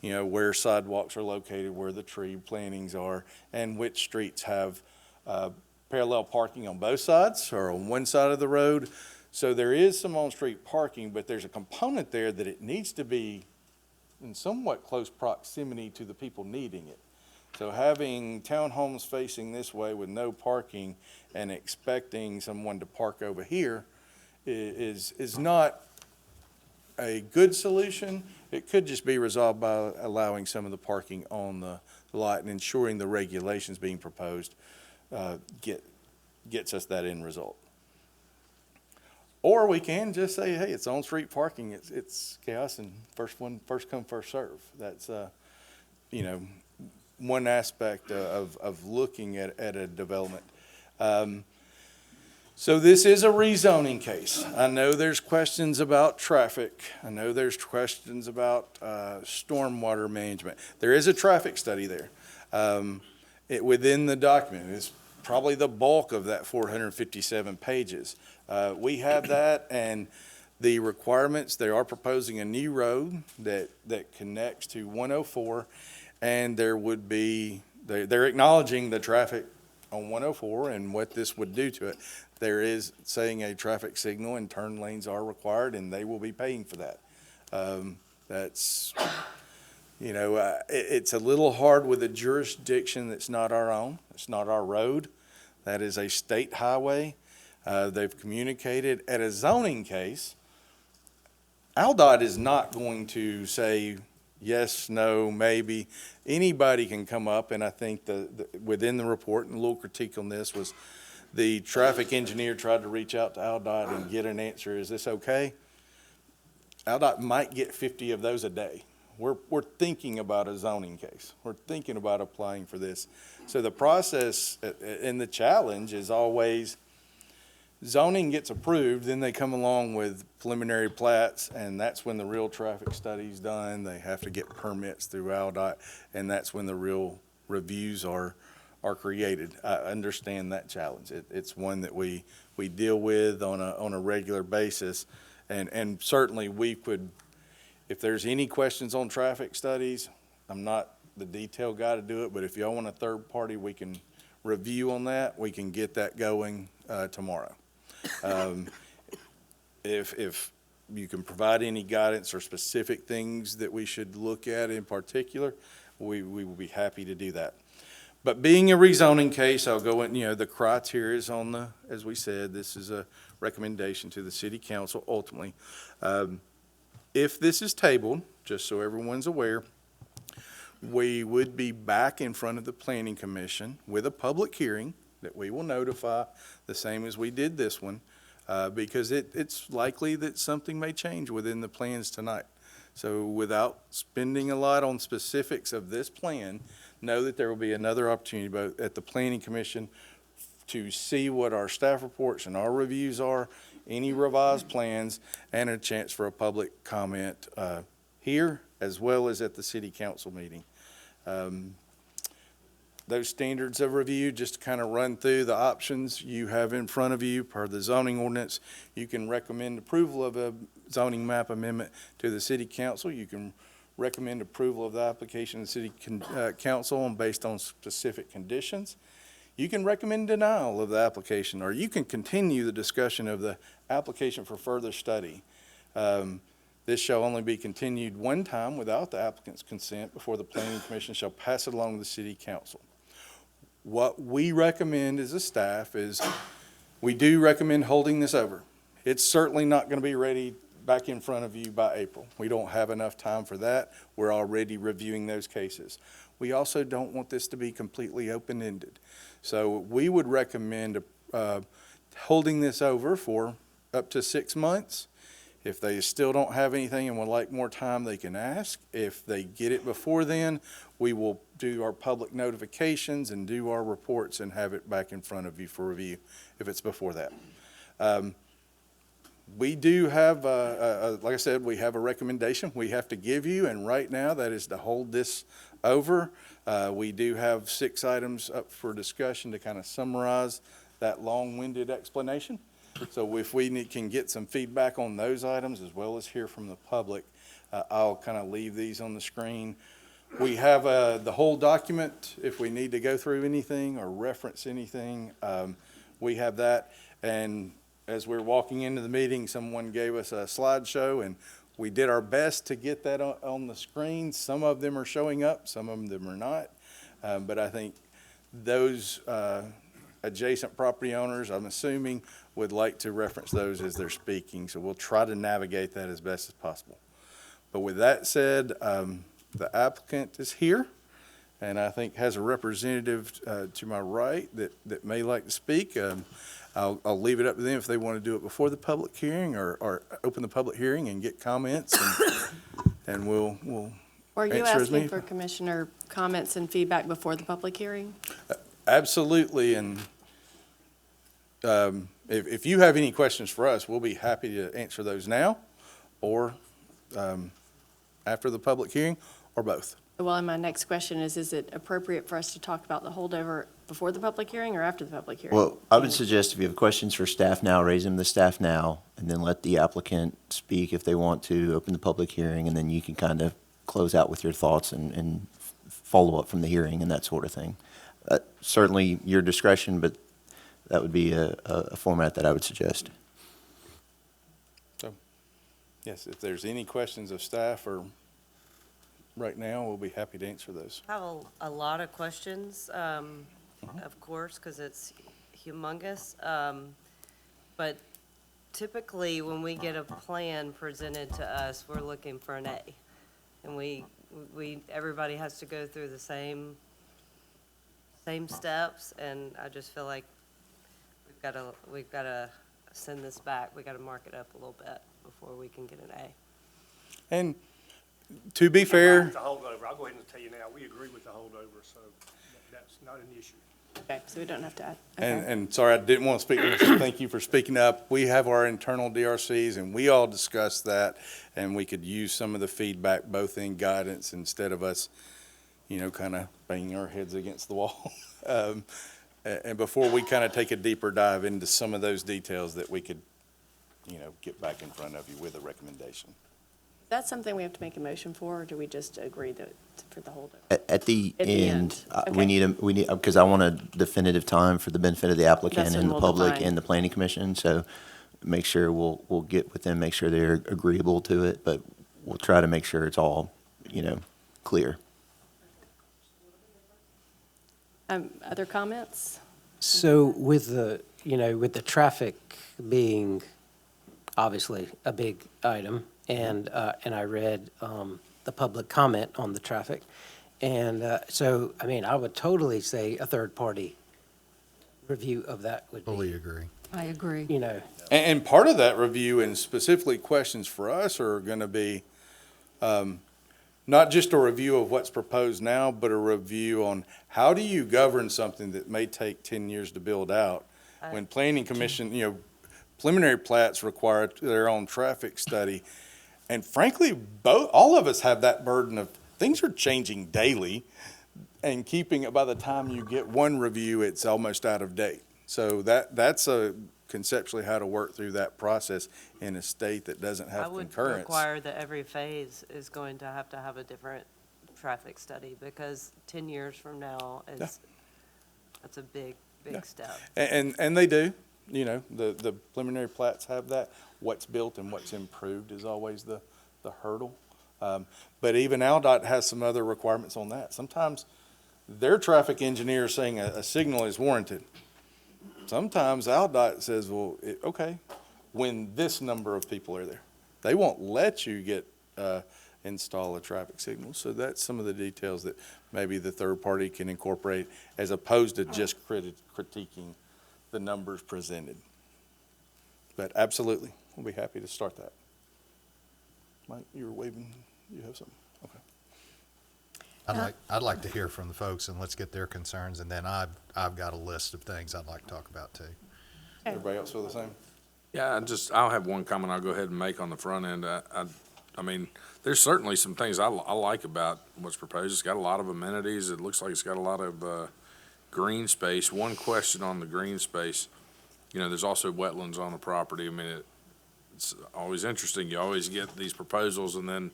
Where sidewalks are located, where the tree plantings are, and which streets have parallel parking on both sides or on one side of the road. So there is some on-street parking, but there's a component there that it needs to be in somewhat close proximity to the people needing it. So having townhomes facing this way with no parking and expecting someone to park over here is not a good solution. It could just be resolved by allowing some of the parking on the lot and ensuring the regulations being proposed gets us that end result. Or we can just say, hey, it's on-street parking, it's chaos, and first come, first serve. That's, you know, one aspect of looking at a development. So this is a rezoning case. I know there's questions about traffic. I know there's questions about stormwater management. There is a traffic study there. Within the document, it's probably the bulk of that 457 pages. We have that, and the requirements, they are proposing a new road that connects to 104, and there would be, they're acknowledging the traffic on 104 and what this would do to it. There is saying a traffic signal and turn lanes are required, and they will be paying for that. That's, you know, it's a little hard with a jurisdiction that's not our own. It's not our road. That is a state highway. They've communicated at a zoning case. AlDOT is not going to say yes, no, maybe. Anybody can come up, and I think within the report, and a little critique on this was the traffic engineer tried to reach out to AlDOT and get an answer, is this okay? AlDOT might get 50 of those a day. We're thinking about a zoning case. We're thinking about applying for this. So the process and the challenge is always zoning gets approved, then they come along with preliminary plats, and that's when the real traffic study's done. They have to get permits through AlDOT, and that's when the real reviews are created. I understand that challenge. It's one that we deal with on a regular basis, and certainly we could, if there's any questions on traffic studies, I'm not the detail guy to do it, but if y'all want a third party, we can review on that. We can get that going tomorrow. If you can provide any guidance or specific things that we should look at in particular, we will be happy to do that. But being a rezoning case, I'll go in, you know, the criteria is on the, as we said, this is a recommendation to the city council ultimately. If this is tabled, just so everyone's aware, we would be back in front of the planning commission with a public hearing that we will notify, the same as we did this one, because it's likely that something may change within the plans tonight. So without spending a lot on specifics of this plan, know that there will be another opportunity both at the planning commission to see what our staff reports and our reviews are, any revised plans, and a chance for a public comment here as well as at the city council meeting. Those standards of review, just to kind of run through the options you have in front of you per the zoning ordinance. You can recommend approval of a zoning map amendment to the city council. You can recommend approval of the application to the city council based on specific conditions. You can recommend denial of the application, or you can continue the discussion of the application for further study. This shall only be continued one time without the applicant's consent before the planning commission shall pass it along to the city council. What we recommend as a staff is we do recommend holding this over. It's certainly not going to be ready back in front of you by April. We don't have enough time for that. We're already reviewing those cases. We also don't want this to be completely open-ended. So we would recommend holding this over for up to 6 months. If they still don't have anything and would like more time, they can ask. If they get it before then, we will do our public notifications and do our reports and have it back in front of you for review if it's before that. We do have, like I said, we have a recommendation we have to give you, and right now that is to hold this over. We do have 6 items up for discussion to kind of summarize that long-winded explanation. So if we can get some feedback on those items as well as hear from the public, I'll kind of leave these on the screen. We have the whole document if we need to go through anything or reference anything. We have that, and as we're walking into the meeting, someone gave us a slideshow, and we did our best to get that on the screen. Some of them are showing up, some of them are not, but I think those adjacent property owners, I'm assuming, would like to reference those as they're speaking, so we'll try to navigate that as best as possible. But with that said, the applicant is here, and I think has a representative to my right that may like to speak. I'll leave it up to them if they want to do it before the public hearing or open the public hearing and get comments, and we'll Are you answer as many. asking for commissioner comments and feedback before the public hearing? Absolutely, and if you have any questions for us, we'll be happy to answer those now or after the public hearing, or both. Well, and my next question is it appropriate for us to talk about the holdover before the public hearing or after the public hearing? Well, I would suggest if you have questions for staff now, raise them to staff now, and then let the applicant speak if they want to, open the public hearing, and then you can kind of close out with your thoughts and follow up from the hearing and that sort of thing. Certainly your discretion, but that would be a format that I would suggest. So, yes, if there's any questions of staff or right now, we'll be happy to answer those. I have a lot of questions, of course, because it's humongous. But typically, when we get a plan presented to us, we're looking for an A. And everybody has to go through the same steps, and I just feel like we've got to send this back. We got to mark it up a little bit before we can get an A. And to be fair, The holdover, I'll go ahead and tell you now, we agree with the holdover, so that's not an issue. Okay, so we don't have to add. Okay. and sorry, I didn't want to speak, so thank you for speaking up. We have our internal DRCs, and we all discussed that, and we could use some of the feedback both in guidance instead of us, kind of banging our heads against the wall. And before we kind of take a deeper dive into some of those details that we could, get back in front of you with a recommendation. Is that something we have to make a motion for, or do we just agree for the holdover? At the At the end, end, we okay. need, because I want a definitive time for the benefit of the applicant That's when and the we'll public define. and the planning commission, so make sure we'll get with them, make sure they're agreeable to it, but we'll try to make sure it's all, clear. Other comments? So with with the traffic being obviously a big item, and I read the public comment on the traffic, and so, I would totally say a third-party review of that would be, Fully agree. I agree. And part of that review, and specifically questions for us, are going to be not just a review of what's proposed now, but a review on how do you govern something that may take 10 years to build out? When planning commission, preliminary plats require their own traffic study. And frankly, all of us have that burden of things are changing daily, and keeping it by the time you get one review, it's almost out of date. So that's conceptually how to work through that process in a state that doesn't have I would concurrence. require that every phase is going to have a different traffic study, because 10 years from now that's a big step. And they do, the preliminary plats have that. What's built and what's improved is always the hurdle. But even ALDOT has some other requirements on that. Sometimes their traffic engineer is saying a signal is warranted. Sometimes ALDOT says, well, okay, when this number of people are there. They won't let you install a traffic signal. So that's some of the details that maybe the third party can incorporate, as opposed to just critiquing the numbers presented. But absolutely, we'll be happy to start that. Mike, you were waving, you have something? Okay. I'd like to hear from the folks, and let's get their concerns, and then I've got a list of things I'd like to talk about too. Everybody else feel the same? Yeah, I'll have one comment I'll go ahead and make on the front end. I mean, there's certainly some things I like about what's proposed. It's got a lot of amenities. It looks like it's got a lot of green space. One question on the green space, there's also wetlands on the property. I mean, it's always interesting. You always get these proposals, and then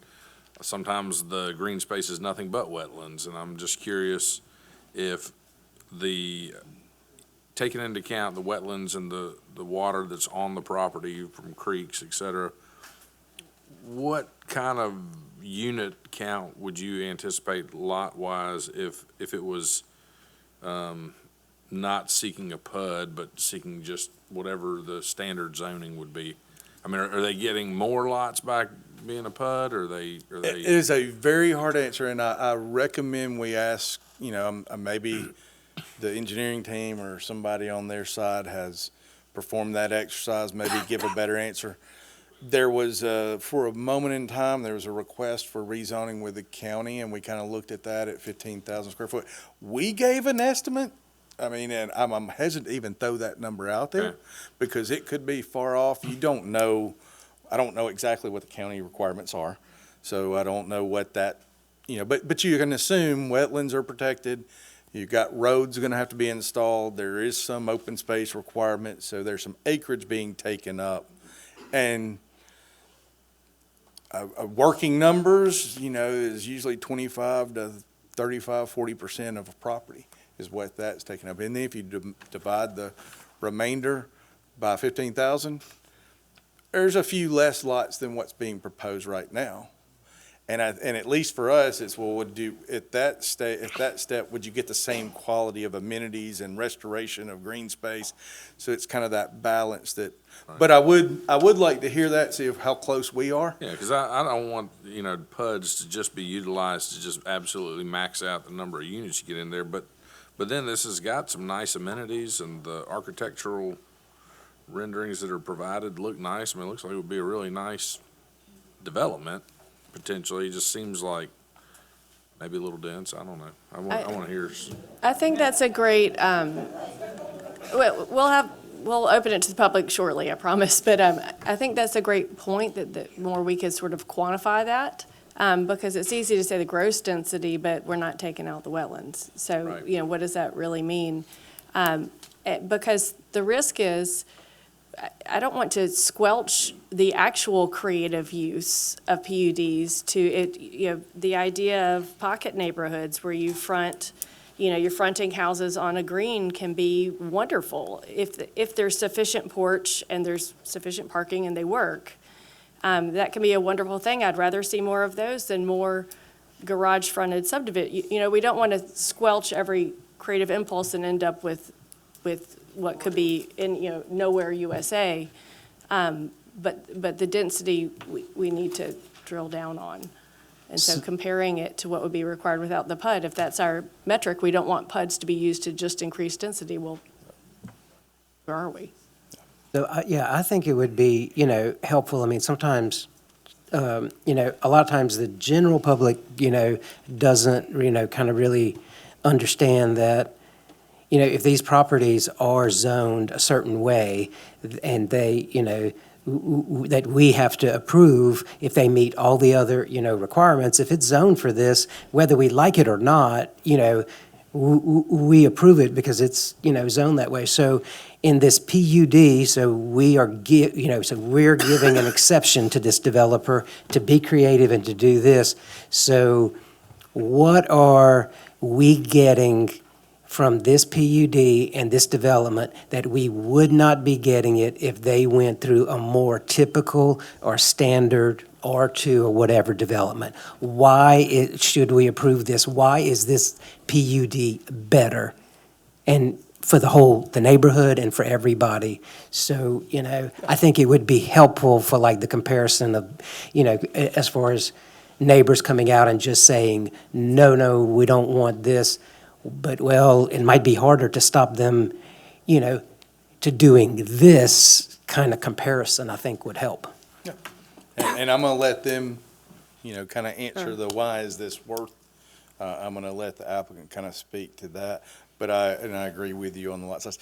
sometimes the green space is nothing but wetlands. And I'm just curious if taking into account the wetlands and the water that's on the property from creeks, et cetera, what kind of unit count would you anticipate lot-wise if it was not seeking a PUD, but seeking just whatever the standard zoning would be? I mean, are they getting more lots by being a PUD, or It is a very hard answer, and I recommend we ask, maybe the engineering team or somebody on their side has performed that exercise, maybe give a better answer. There was, for a moment in time, there was a request for rezoning with the county, and we kind of looked at that at 15,000 square foot. We gave an estimate. I mean, and I'm hesitant to even throw that number out there because it could be far off. You don't know. I don't know exactly what the county requirements are, so I don't know what that, but you can assume wetlands are protected. You've got roads going to have to be installed. There is some open space requirement, so there's some acreage being taken up. And working numbers, is usually 25 to 35, 40% of a property is what that's taken up. And then if you divide the remainder by 15,000, there's a few less lots than what's being proposed right now. And at least for us, it's, well, at that step, would you get the same quality of amenities and restoration of green space? So it's kind of that balance that, but I would like to hear that, see how close we are. Yeah, because I don't want, PUDs to just be utilized to just absolutely max out the number of units you get in there. But then this has got some nice amenities, and the architectural renderings that are provided look nice. I mean, it looks like it would be a really nice development. Potentially, it just seems like maybe a little dense. I don't know. I want to hear. I think that's a great, we'll open it to the public shortly, I promise. But I think that's a great point that more we could sort of quantify that. Because it's easy to say the gross density, but we're not taking out the wetlands. So, Right. What does that really mean? Because the risk is, I don't want to squelch the actual creative use of PUDs to it, the idea of pocket neighborhoods where you're fronting houses on a green can be wonderful if there's sufficient porch and there's sufficient parking and they work. That can be a wonderful thing. I'd rather see more of those than more garage-fronted subdivision. We don't want to squelch every creative impulse and end up with what could be in, nowhere USA. But the density, we need to drill down on. And so comparing it to what would be required without the PUD, if that's our metric, we don't want PUDs to be used to just increase density. Well, where are we? So, I think it would be, helpful. I mean, sometimes, a lot of times the general public, doesn't, kind of really understand that, if these properties are zoned a certain way and they, that we have to approve if they meet all the other, requirements, if it's zoned for this, whether we like it or not, we approve it because it's, zoned that way. So in this PUD, so we're giving an exception to this developer to be creative and to do this. So what are we getting from this PUD and this development that we would not be getting it if they went through a more typical or standard R2 or whatever development? Why should we approve this? Why is this PUD better? And for the neighborhood and for everybody. So, I think it would be helpful for like the comparison of, as far as neighbors coming out and just saying, no, we don't want this. But, well, it might be harder to stop them, to doing this kind of comparison, I think would help. Yeah. And I'm going to let them, kind of answer the why is this worth. I'm going to let the applicant kind of speak to that. But I agree with you on the lot size.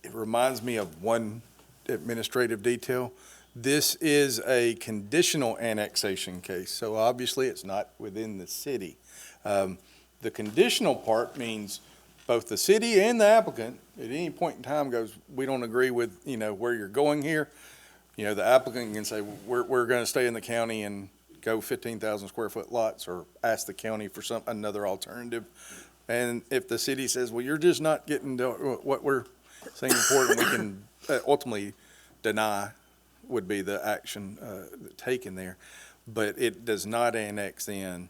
It reminds me of one administrative detail. This is a conditional annexation case, so obviously it's not within the city. The conditional part means both the city and the applicant at any point in time goes, we don't agree with, where you're going here. The applicant can say, we're going to stay in the county and go 15,000 square foot lots, or ask the county for another alternative. And if the city says, well, you're just not getting to what we're saying important, we can ultimately deny would be the action taken there. But it does not annex in.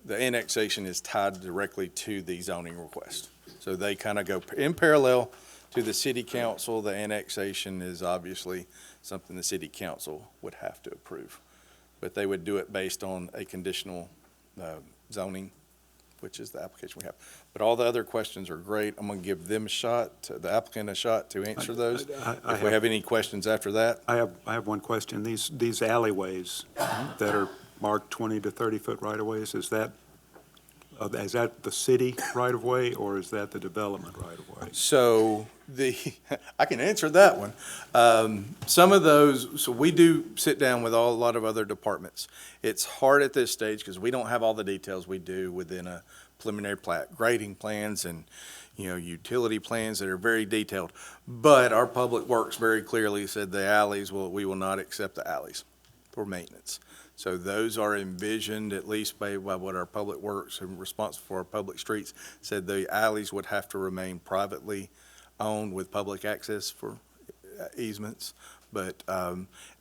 The annexation is tied directly to the zoning request. So they kind of go in parallel to the city council. The annexation is obviously something the city council would have to approve. but they would do it based on a conditional zoning, which is the application we have. But all the other questions are great. I'm going to give them a shot, the applicant a shot to answer those. If we have any questions after that. I have one question. These alleyways that are marked 20 to 30-foot right-of-ways, is that the city right-of-way, or is that the development right-of-way? So I can answer that one. Some of those, so we do sit down with a lot of other departments. It's hard at this stage because we don't have all the details we do within a preliminary plat, grading plans and, utility plans that are very detailed. But our Public Works very clearly said the alleys, we will not accept the alleys for maintenance. So those are envisioned, at least by what our Public Works and responsible for our public streets said, the alleys would have to remain privately owned with public access for easements. But,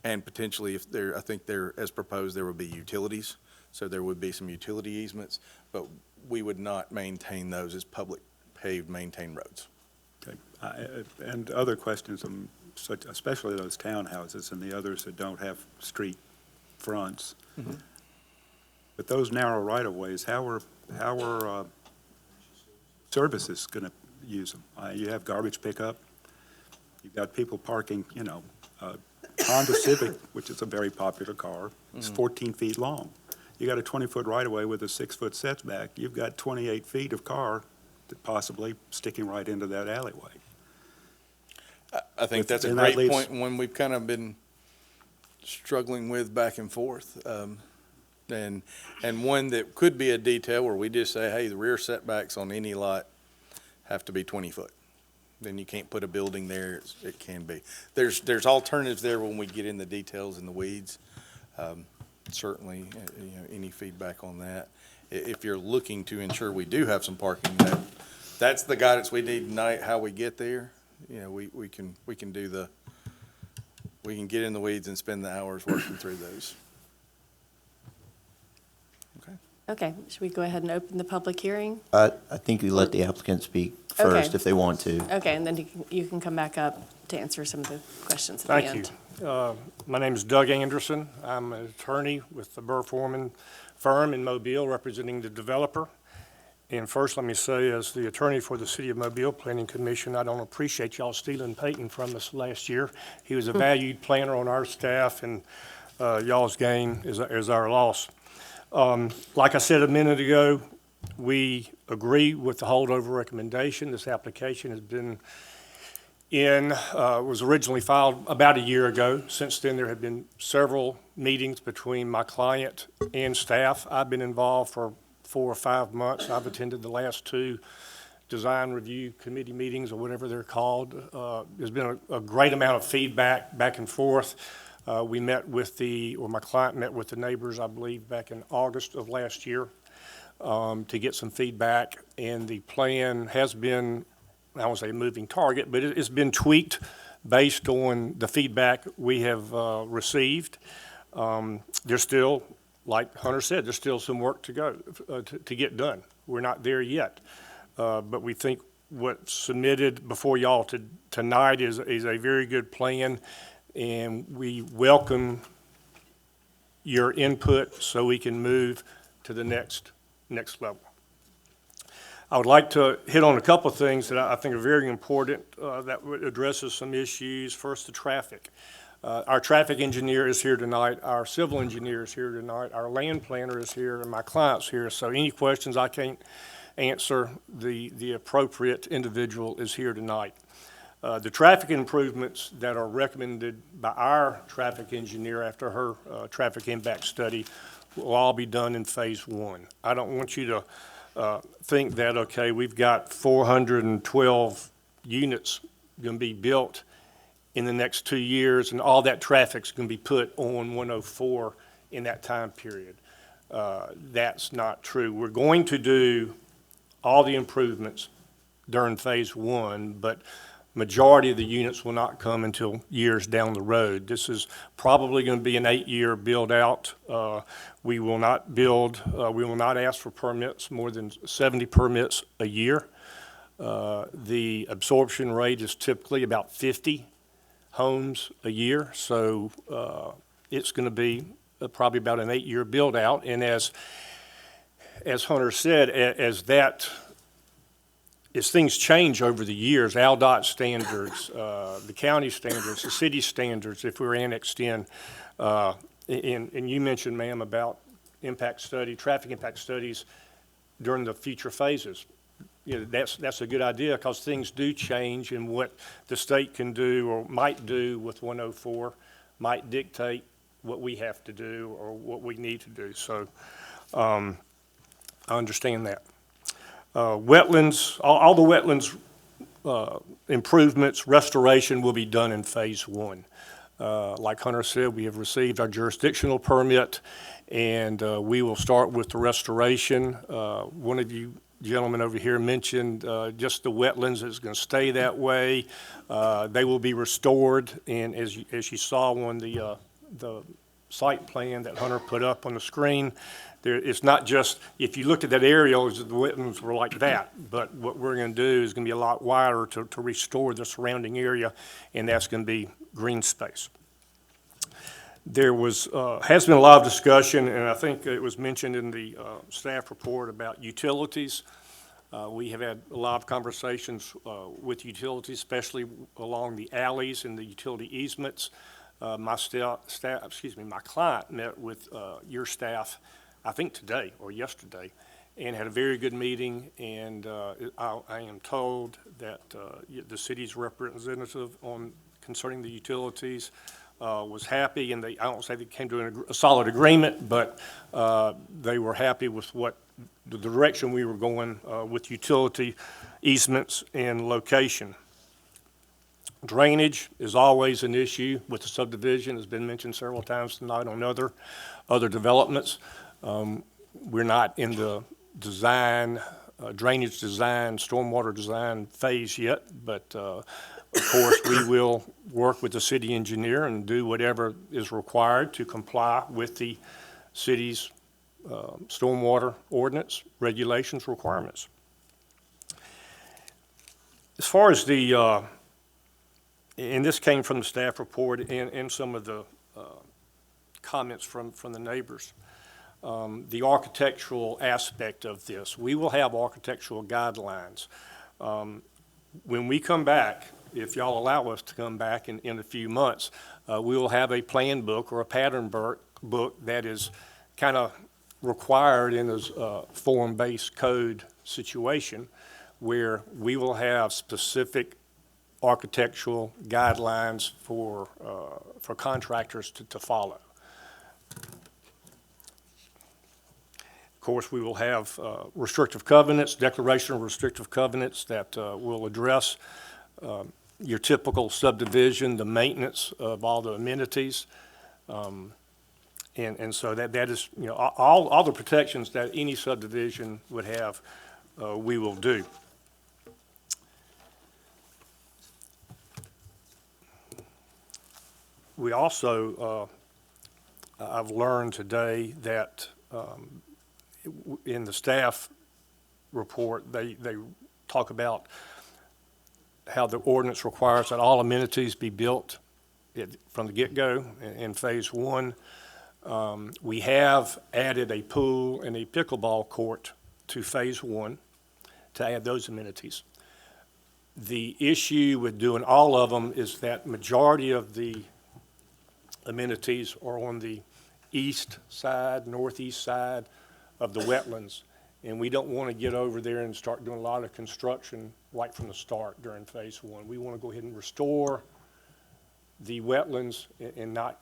and potentially I think as proposed, there would be utilities. So there would be some utility easements, but we would not maintain those as public paved maintained roads. Okay. And other questions, especially those townhouses and the others that don't have street fronts. Mm-hmm. But those narrow right-of-ways, how are services going to use them? You have garbage pickup. You've got people parking, Honda Civic, which is a very popular car, is 14 feet long. You got a 20-foot right-of-way with a 6-foot setback. You've got 28 feet of car that possibly sticking right into that alleyway. I think that's a great point, and one we've kind of been struggling with back and forth. And one that could be a detail where we just say, hey, the rear setbacks on any lot have to be 20 foot. Then you can't put a building there. It can be. There's alternatives there when we get in the details and the weeds. Certainly, any feedback on that. If you're looking to ensure we do have some parking, that's the guidance we need tonight. How we get there, we can get in the weeds and spend the hours working through those. Okay. Okay, should we go ahead and open the public hearing? I think we let the applicant speak first Okay. if they want to. Okay, and then you can come back up to answer some of the questions at the end. Thank you. My name is Doug Anderson. I'm an attorney with the Burr Foreman firm in Mobile, representing the developer. And first, let me say, as the attorney for the City of Mobile Planning Commission, I don't appreciate y'all stealing Peyton from us last year. He was a valued planner on our staff, and y'all's gain is our loss. Like I said a minute ago, we agree with the holdover recommendation. This application has been was originally filed about a year ago. Since then, there have been several meetings between my client and staff. I've been involved for 4 or 5 months. I've attended the last 2 design review committee meetings, or whatever they're called. There's been a great amount of feedback back and forth. We met with my client met with the neighbors, I believe, back in August of last year to get some feedback. And the plan has been, I won't say a moving target, but it's been tweaked based on the feedback we have received. There's still, like Hunter said, there's still some work to go to get done. We're not there yet, but we think what's submitted before y'all tonight is a very good plan, and we welcome your input so we can move to the next level. I would like to hit on a couple of things that I think are very important that addresses some issues. First, the traffic. Our traffic engineer is here tonight, our civil engineer is here tonight, our land planner is here, and my client's here. So any questions I can't answer, the appropriate individual is here tonight. The traffic improvements that are recommended by our traffic engineer after her traffic impact study will all be done in phase 1. I don't want you to think that, okay, we've got 412 units going to be built in the next 2 years, and all that traffic's going to be put on 104 in that time period. That's not true. We're going to do all the improvements during phase 1, but majority of the units will not come until years down the road. This is probably going to be an 8-year build out. We will not ask for permits more than 70 permits a year. The absorption rate is typically about 50 homes a year, so it's going to be probably about an 8-year build-out. And as Hunter said, as things change over the years, ALDOT standards, the county standards, the city standards, if we're annexed in, and you mentioned, ma'am, about traffic impact studies during the future phases. You know, that's a good idea, because things do change, and what the state can do or might do with 104 might dictate what we have to do or what we need to do. So I understand that. Wetlands, all the wetlands improvements, restoration will be done in phase 1. Like Hunter said, we have received our jurisdictional permit, and we will start with the restoration. One of you gentlemen over here mentioned just the wetlands is going to stay that way. They will be restored, and as you saw on the site plan that Hunter put up on the screen, it's not just, if you looked at that aerial, the wetlands were like that, but what we're going to do is going to be a lot wider to restore the surrounding area, and that's going to be green space. There has been a lot of discussion, and I think it was mentioned in the staff report about utilities. We have had a lot of conversations with utilities, especially along the alleys and the utility easements. My client met with your staff, I think today or yesterday, and had a very good meeting, and I am told that the city's representative concerning the utilities was happy, and I don't say they came to a solid agreement, but they were happy with the direction we were going with utility easements and location. Drainage is always an issue with the subdivision. It's been mentioned several times tonight on other developments. We're not in the drainage design, stormwater design phase yet, but of course we will work with the city engineer and do whatever is required to comply with the city's stormwater ordinance, regulations, requirements. As far as and this came from the staff report and some of the comments from the neighbors, the architectural aspect of this. We will have architectural guidelines. When we come back, if y'all allow us to come back in a few months, we will have a plan book or a pattern book that is kind of required in a form-based code situation, where we will have specific architectural guidelines for contractors to follow. Of course, we will have restrictive covenants, declaration of restrictive covenants that will address your typical subdivision, the maintenance of all the amenities. And so that is, you know, all the protections that any subdivision would have, we will do. We also, I've learned today that in the staff report, they talk about how the ordinance requires that all amenities be built from the get-go in phase 1. We have added a pool and a pickleball court to phase 1 to add those amenities. The issue with doing all of them is that majority of the amenities are on the east side, northeast side of the wetlands, and we don't want to get over there and start doing a lot of construction right from the start during phase 1. We want to go ahead and restore the wetlands and not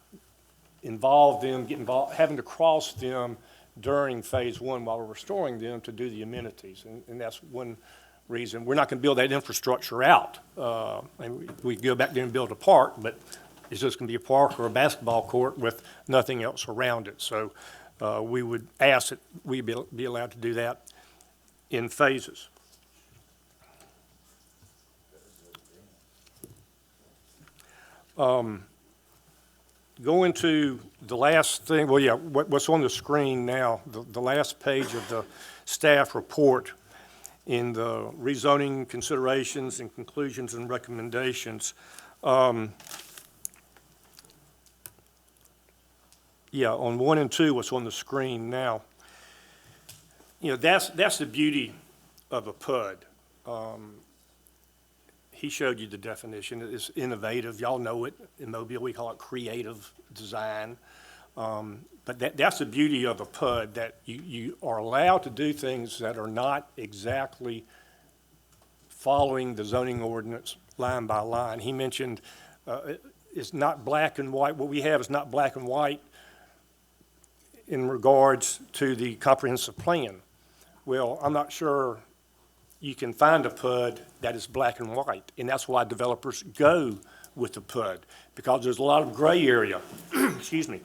having to cross them during phase 1 while we're restoring them to do the amenities, and that's one reason. We're not going to build that infrastructure out. And we go back there and build a park, but it's just going to be a park or a basketball court with nothing else around it. So we would ask that we be allowed to do that in phases. Going to the last thing, well, yeah, what's on the screen now, the last page of the staff report in the rezoning considerations and conclusions and recommendations. Yeah, on 1 and 2, what's on the screen now, you know, that's the beauty of a PUD. He showed you the definition. It's innovative. Y'all know it. In Mobile, we call it creative design. But that's the beauty of a PUD, that you are allowed to do things that are not exactly following the zoning ordinance line by line. He mentioned it's not black and white. What we have is not black and white in regards to the comprehensive plan. Well, I'm not sure you can find a PUD that is black and white, and that's why developers go with the PUD, because there's a lot of gray area. Excuse me.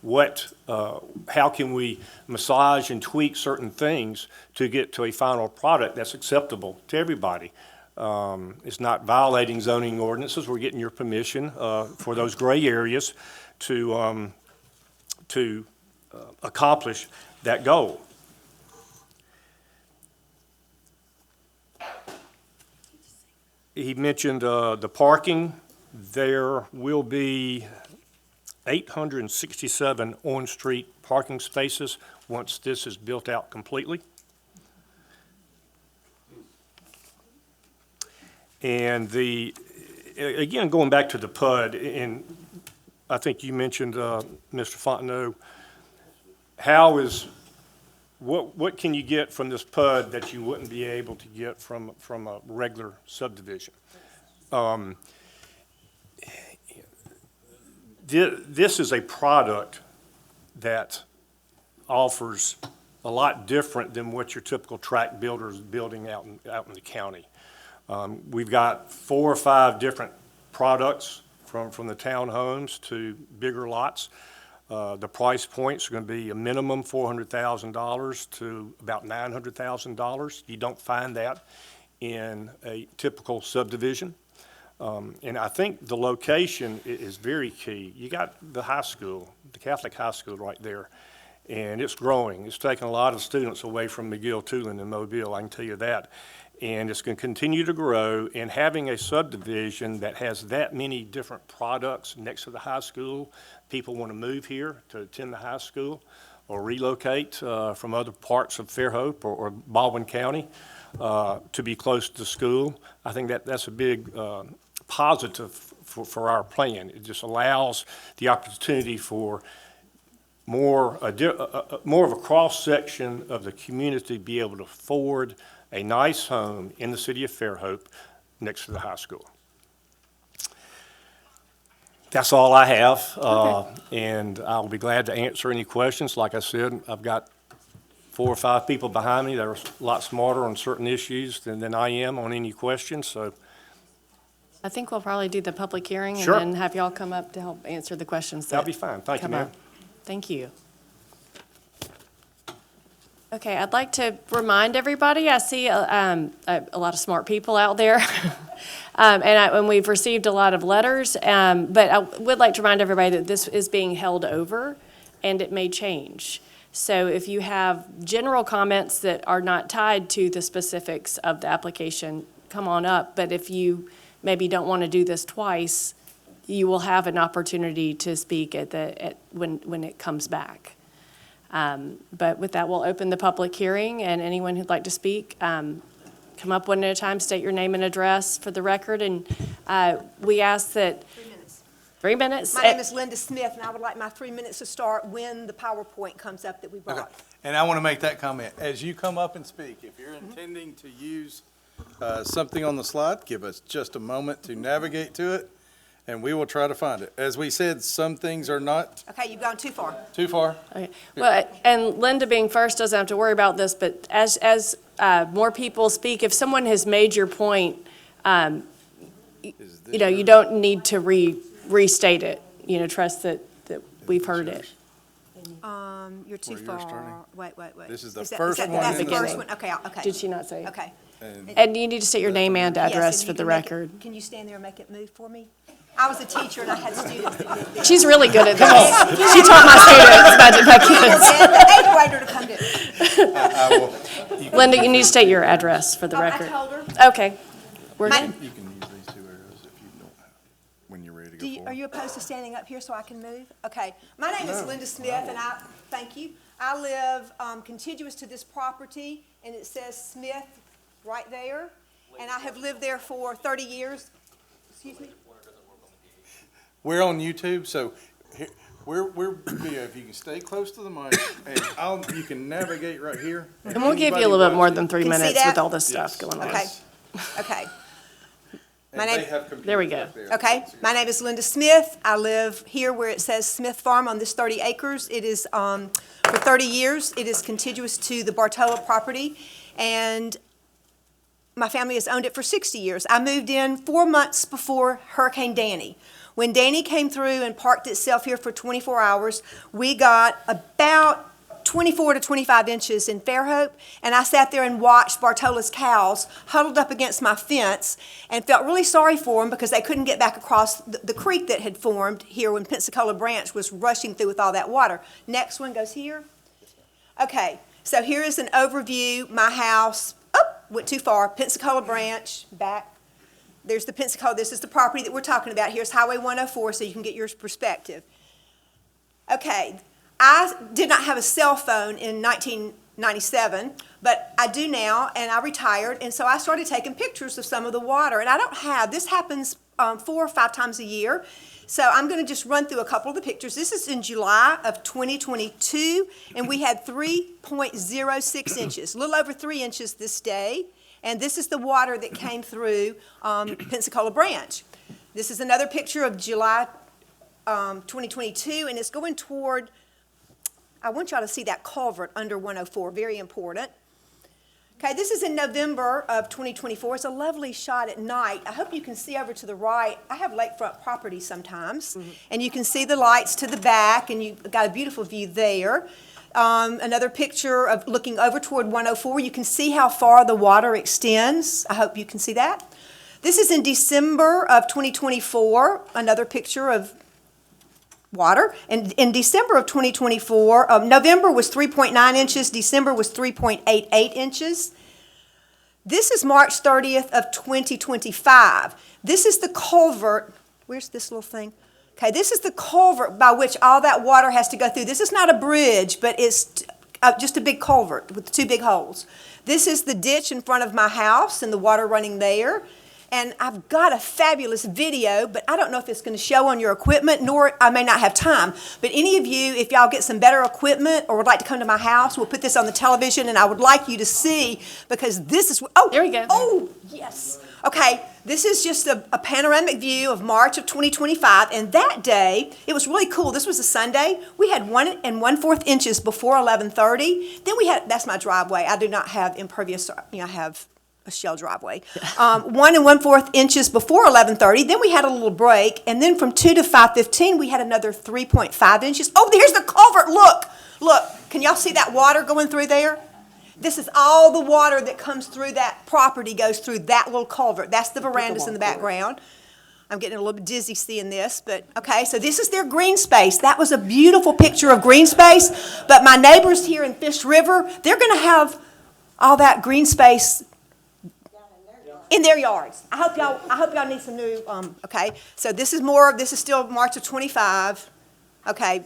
How can we massage and tweak certain things to get to a final product that's acceptable to everybody? It's not violating zoning ordinances. We're getting your permission for those gray areas to accomplish that goal. He mentioned the parking. There will be 867 on-street parking spaces once this is built out completely. And again, going back to the PUD, and I think you mentioned, Mr. Fontenot, what can you get from this PUD that you wouldn't be able to get from a regular subdivision? This is a product that offers a lot different than what your typical tract builder is building out in the county. We've got 4 or 5 different products from the townhomes to bigger lots. The price points are going to be a minimum $400,000 to about $900,000. You don't find that in a typical subdivision. And I think the location is very key. You got the high school, the Catholic high school right there, and it's growing. It's taking a lot of students away from McGill, Tulane, and Mobile, I can tell you that. And it's going to continue to grow, and having a subdivision that has that many different products next to the high school, people want to move here to attend the high school or relocate from other parts of Fairhope or Baldwin County to be close to the school. I think that's a big positive for our plan. It just allows the opportunity for more of a cross-section of the community to be able to afford a nice home in the city of Fairhope next to the high school. That's all I have, and I'll be glad to answer any questions. Like I said, I've got 4 or 5 people behind me that are a lot smarter on certain issues than I am on any questions, so. I think we'll probably do the public hearing Sure. and then have y'all come up to help answer the questions. That'll be fine. Thank you, ma'am. Thank you. Okay, I'd like to remind everybody, I see a lot of smart people out there. And we've received a lot of letters, but I would like to remind everybody that this is being held over and it may change. So if you have general comments that are not tied to the specifics of the application, come on up. But if you maybe don't want to do this twice, you will have an opportunity to speak when it comes back. But with that, we'll open the public hearing, and anyone who'd like to speak, come up one at a time, state your name and address for the record, and we ask that. 3 minutes. 3 minutes? My name is Linda Smith, and I would like my 3 minutes to start when the PowerPoint comes up that we brought. Okay. And I want to make that comment. As you come up and speak, if you're intending to use something on the slide, give us just a moment to navigate to it, and we will try to find it. As we said, some things are not Okay, you've gone too far. too far. Okay. Well, and Linda being first doesn't have to worry about this, but as more people speak, if someone has made your point, you don't need to restate it. Trust that we've heard it. You're too Where yours far. turning? Wait. This is the Is that- first is that- one That's in the the first front. one, okay. Did she not say? Okay. And you need to state your name and Yes, address and for you the can make it- record. Can you stand there and make it move for me? I was a teacher and I had students that did this. She's really good at this. She taught my students, but The 8th grader to come do it. Linda, you need to state your address for the Oh, I record. told her. Okay, we're My- good. You can use these 2 arrows if you don't have, when you're ready to Are you opposed to standing up here so I can move? Okay. My name is Linda Smith, and thank you. I live contiguous to this property, and it says Smith right there. And I have lived there for 30 years. Excuse me? We're on YouTube, so we're video. If you can stay close to the mic, and you can navigate right here. And we'll give you a little bit more than 3 Can you see minutes with that? all this stuff going on. Okay. Okay. And My they name- have computers There we go. up there. Okay, my name is Linda Smith. I live here where it says Smith Farm on this 30 acres. It is, for 30 years, it is contiguous to the Bartola property, and my family has owned it for 60 years. I moved in 4 months before Hurricane Danny. When Danny came through and parked itself here for 24 hours, we got about 24 to 25 inches in Fairhope, and I sat there and watched Bartola's cows huddled up against my fence and felt really sorry for them because they couldn't get back across the creek that had formed here when Pensacola Branch was rushing through with all that water. Next one goes here. Okay, so here is an overview. My house, went too far, Pensacola Branch, back. There's the Pensacola, this is the property that we're talking about. Here's Highway 104 so you can get your perspective. Okay, I did not have a cell phone in 1997, but I do now, and I retired, and so I started taking pictures of some of the water. And I don't have, this happens 4 or 5 times a year, so I'm going to just run through a couple of the pictures. This is in July of 2022, and we had 3.06 inches, a little over 3 inches this day, and this is the water that came through Pensacola Branch. This is another picture of July 2022, and it's going toward, I want y'all to see that culvert under 104, very important. Okay, this is in November of 2024. It's a lovely shot at night. I hope you can see over to the right. I have lakefront property sometimes, and you can see the lights to the back, and you've got a beautiful view there. Another picture of looking over toward 104. You can see how far the water extends. I hope you can see that. This is in December of 2024, another picture of water. And in December of 2024, November was 3.9 inches, December was 3.88 inches. This is March 30th of 2025. This is the culvert. Where's this little thing? Okay, this is the culvert by which all that water has to go through. This is not a bridge, but it's just a big culvert with 2 big holes. This is the ditch in front of my house and the water running there. And I've got a fabulous video, but I don't know if it's going to show on your equipment, nor I may not have time. But any of you, if y'all get some better equipment or would like to come to my house, we'll put this on the television, and I would like you to see, because this is, oh, There we go. Oh, yes. Okay, this is just a panoramic view of March of 2025, and that day, it was really cool. This was a Sunday. We had 1 1/4 inches before 11:30. Then we had, that's my driveway. I do not have impervious, I have a shell driveway. 1 1/4 inches before 11:30. Then we had a little break, and then from 2 to 5:15, we had another 3.5 inches. Oh, there's the culvert. Look. Can y'all see that water going through there? This is all the water that comes through that property goes through that little culvert. That's the verandas in the background. I'm getting a little bit dizzy seeing this, but okay, so this is their green space. That was a beautiful picture of green space, but my neighbors here in Fish River, they're going to have all that green space in their yards. I hope y'all need some new, okay. So this is still March of 25. Okay,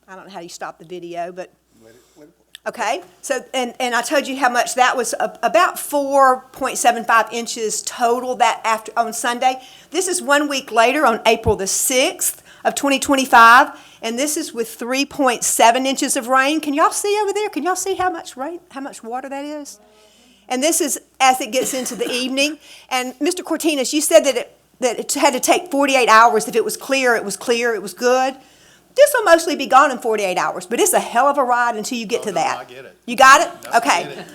I don't know how you stop the video, but, okay. So, and I told you how much that was, about 4.75 inches total on Sunday. This is 1 week later on April the 6th of 2025, and this is with 3.7 inches of rain. Can y'all see over there? Can y'all see how much rain, how much water that is? And this is as it gets into the evening. And Mr. Cortinas, you said that it had to take 48 hours. If it was clear, it was clear, it was good. This will mostly be gone in 48 hours, but it's a hell of a ride until you get to that. I get it. You got it? No, Okay. I get it.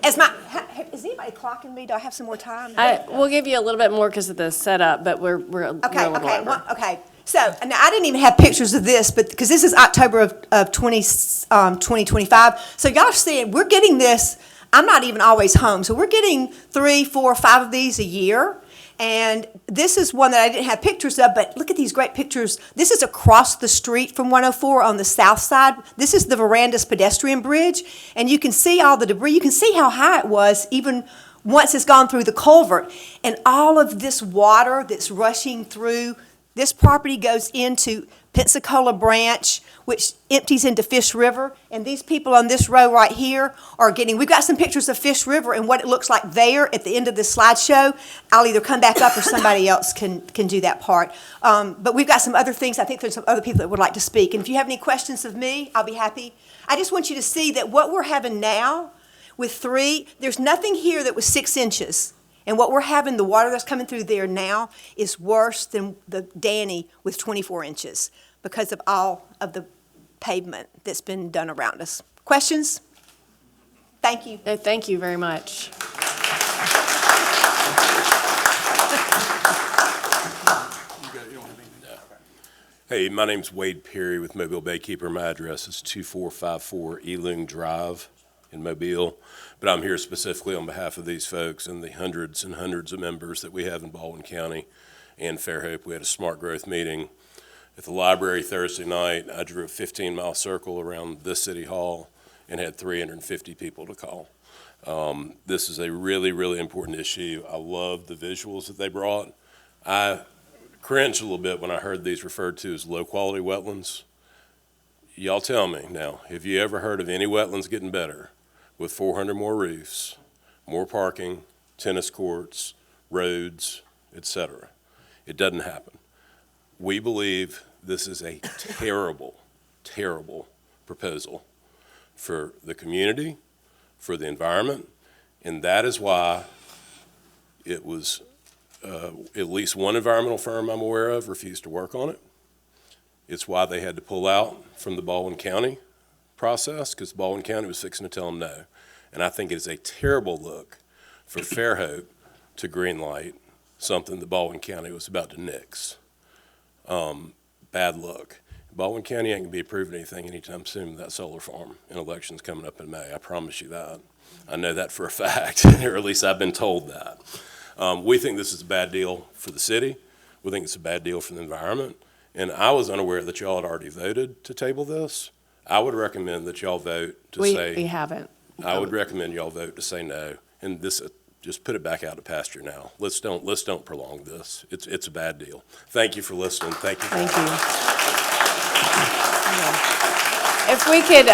Okay. Is anybody clocking me? Do I have some more time? We'll give you a little bit more because of the setup, but we're a Okay, little okay, over. okay. So, now I didn't even have pictures of this, but, because this is October of 2025. So y'all seeing, we're getting this, I'm not even always home, so we're getting 3, 4, 5 of these a year. And this is one that I didn't have pictures of, but look at these great pictures. This is across the street from 104 on the south side. This is the Verandas pedestrian bridge, and you can see all the debris. You can see how high it was even once it's gone through the culvert. And all of this water that's rushing through this property goes into Pensacola Branch, which empties into Fish River. And these people on this row right here are getting, we've got some pictures of Fish River and what it looks like there at the end of this slideshow. I'll either come back up or somebody else can do that part. But we've got some other things. I think there's some other people that would like to speak. And if you have any questions of me, I'll be happy. I just want you to see that what we're having now with 3, there's nothing here that was 6 inches. And what we're having, the water that's coming through there now is worse than the Danny with 24 inches because of all of the pavement that's been done around us. Questions? Thank you. Thank you very much. Hey, my name's Wade Perry with Mobile Baykeeper. My address is 2454 Ealing Drive in Mobile, but I'm here specifically on behalf of these folks and the hundreds and hundreds of members that we have in Baldwin County and Fairhope. We had a smart growth meeting at the library Thursday night. I drew a 15-mile circle around this city hall and had 350 people to call. This is a really, really important issue. I love the visuals that they brought. I cringed a little bit when I heard these referred to as low-quality wetlands. Y'all tell me now, have you ever heard of any wetlands getting better with 400 more roofs, more parking, tennis courts, roads, etc.? It doesn't happen. We believe this is a terrible, terrible proposal for the community, for the environment, and that is why it was at least one environmental firm I'm aware of refused to work on it. It's why they had to pull out from the Baldwin County process, because Baldwin County was fixing to tell them no. And I think it is a terrible look for Fairhope to greenlight something that Baldwin County was about to nix. Bad luck. Baldwin County ain't gonna be approving anything anytime soon with that solar farm, and election's coming up in May. I promise you that. I know that for a fact, or at least I've been told that. We think this is a bad deal for the city. We think it's a bad deal for the environment. And I was unaware that y'all had already voted to table this. I would recommend that y'all vote to say. We haven't. I would recommend y'all vote to say no. And this, just put it back out to pasture now. Let's don't prolong this. It's a bad deal. Thank you for listening. Thank you. Thank you. If we could,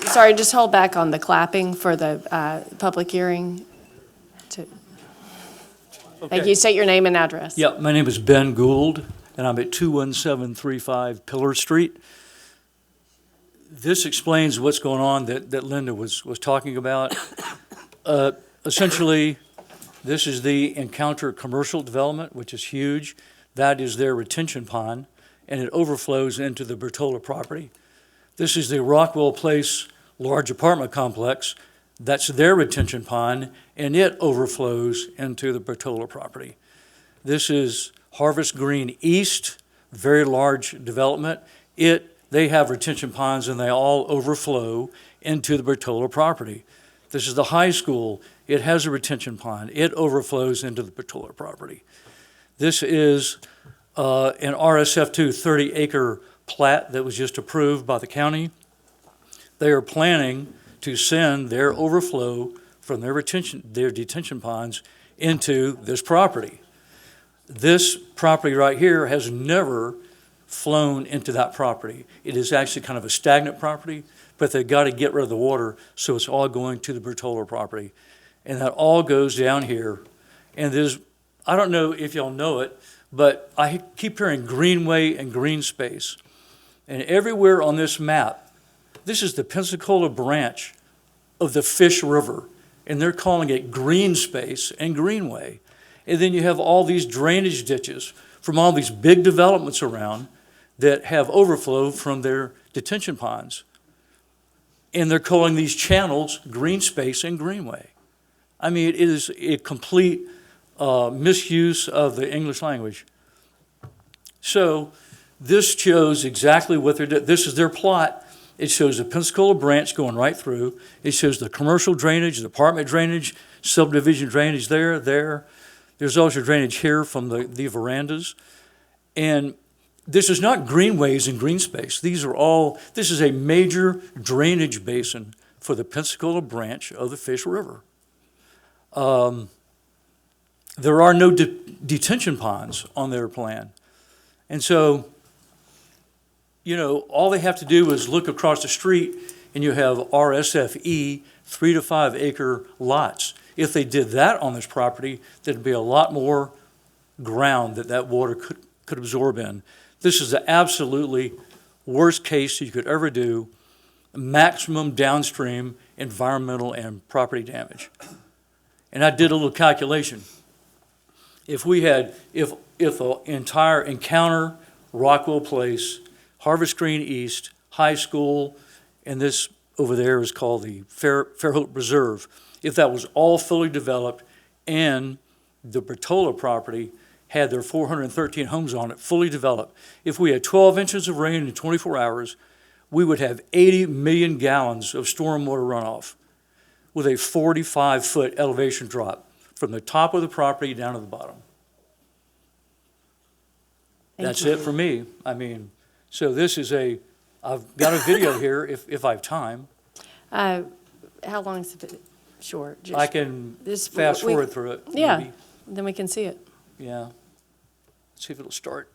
sorry, just hold back on the clapping for the public hearing. Thank you. State your name and address. Yeah, my name is Ben Gould, and I'm at 21735 Pillar Street. This explains what's going on that Linda was talking about. Essentially, this is the Encounter Commercial Development, which is huge. That is their retention pond, and it overflows into the Bertola property. This is the Rockwell Place large apartment complex. That's their retention pond, and it overflows into the Bertola property. This is Harvest Green East, very large development. They have retention ponds, and they all overflow into the Bertola property. This is the high school. It has a retention pond. It overflows into the Bertola property. This is an RSF2 30-acre plat that was just approved by the county. They are planning to send their overflow from their detention ponds into this property. This property right here has never flown into that property. It is actually kind of a stagnant property, but they've got to get rid of the water, so it's all going to the Bertola property. And that all goes down here. And I don't know if y'all know it, but I keep hearing greenway and green space. And everywhere on this map, this is the Pensacola branch of the Fish River, and they're calling it green space and greenway. And then you have all these drainage ditches from all these big developments around that have overflow from their detention ponds. And they're calling these channels green space and greenway. I mean, it is a complete misuse of the English language. So this shows exactly what they're doing. This is their plot. It shows the Pensacola branch going right through. It shows the commercial drainage, the apartment drainage, subdivision drainage there. There's also drainage here from the verandas. And this is not greenways and green space. This is a major drainage basin for the Pensacola branch of the Fish River. There are no detention ponds on their plan. And so, you know, all they have to do is look across the street and you have RSFE 3 to 5 acre lots. If they did that on this property, there'd be a lot more ground that water could absorb in. This is the absolutely worst case you could ever do, maximum downstream environmental and property damage. And I did a little calculation. If the entire Encounter, Rockwell Place, Harvest Green East, High School, and this over there is called the Fairhope Reserve, if that was all fully developed and the Bertola property had their 413 homes on it fully developed, if we had 12 inches of rain in 24 hours, we would have 80 million gallons of stormwater runoff with a 45-foot elevation drop from the top of the property down to the bottom. That's it for me. I mean, so this is I've got a video here if I have time. How long is it short? I can fast forward through it. Yeah, maybe. then we can see it. Yeah. Let's see if it'll start.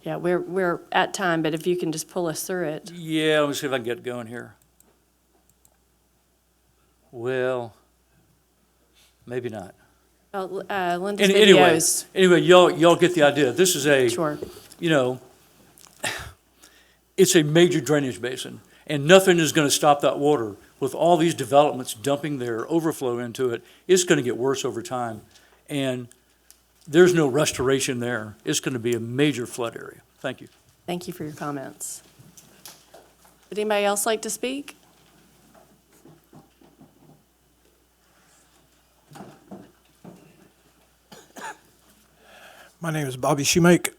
Yeah, we're at time, but if you can just pull us through it. Yeah, let me see if I can get it going here. Well, maybe not. Linda's videos. Anyway, y'all get the idea. This is Sure. you know, it's a major drainage basin, and nothing is going to stop that water. With all these developments dumping their overflow into it, it's going to get worse over time, and there's no restoration there. It's going to be a major flood area. Thank you. Thank you for your comments. Would anybody else like to speak? My name is Bobby Shoemake,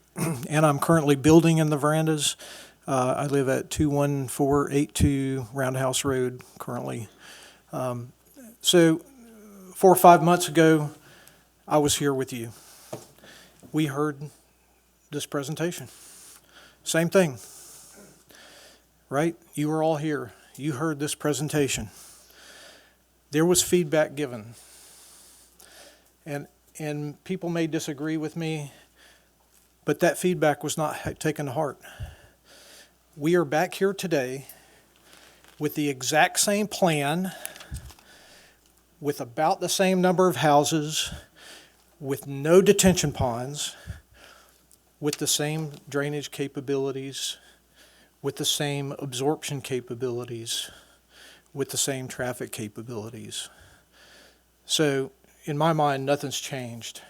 and I'm currently building in the verandas. I live at 21482 Roundhouse Road currently. So 4 or 5 months ago, I was here with you. We heard this presentation. Same thing, right? You were all here. You heard this presentation. There was feedback given. And people may disagree with me, but that feedback was not taken to heart. We are back here today with the exact same plan, with about the same number of houses, with no detention ponds, with the same drainage capabilities, with the same absorption capabilities, with the same traffic capabilities. So, in my mind, nothing's changed.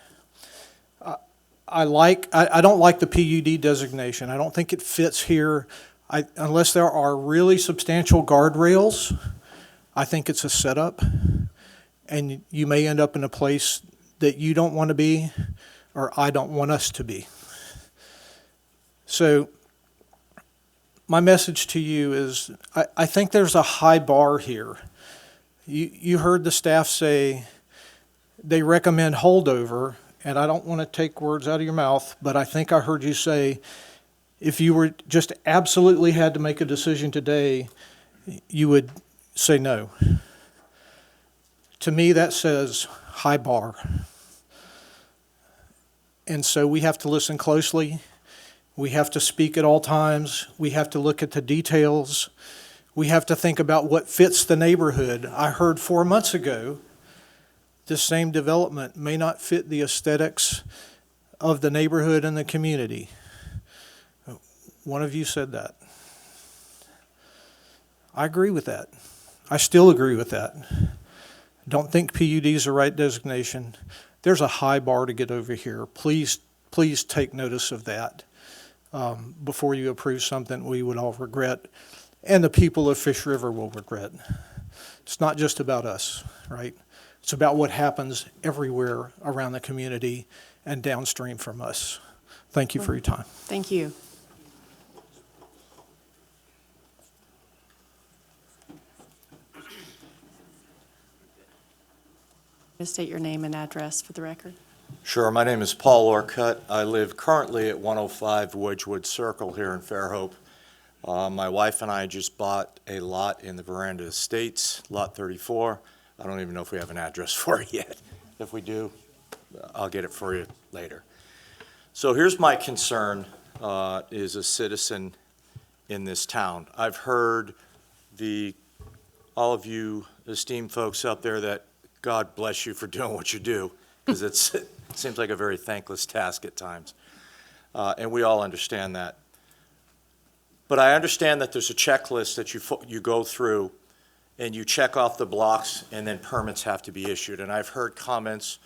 I don't like the PUD designation. I don't think it fits here. Unless there are really substantial guardrails, I think it's a setup, and you may end up in a place that you don't want to be, or I don't want us to be. So my message to you is, I think there's a high bar here. You heard the staff say they recommend holdover, and I don't want to take words out of your mouth, but I think I heard you say if you were just absolutely had to make a decision today, you would say no. To me, that says high bar. And so we have to listen closely. We have to speak at all times. We have to look at the details. We have to think about what fits the neighborhood. I heard 4 months ago this same development may not fit the aesthetics of the neighborhood and the community. One of you said that. I agree with that. I still agree with that. Don't think PUD is the right designation. There's a high bar to get over here. Please take notice of that before you approve something we would all regret, and the people of Fish River will regret. It's not just about us, right? It's about what happens everywhere around the community and downstream from us. Thank you for your time. Thank you. State your name and address for the record. Sure. My name is Paul Orcutt. I live currently at 105 Wedgwood Circle here in Fairhope. My wife and I just bought a lot in the Veranda Estates, Lot 34. I don't even know if we have an address for it yet. If we do, I'll get it for you later. So here's my concern as a citizen in this town. I've heard all of you esteemed folks out there that God bless you for doing what you do, because it seems like a very thankless task at times. And we all understand that. But I understand that there's a checklist that you go through and you check off the blocks and then permits have to be issued. And I've heard comments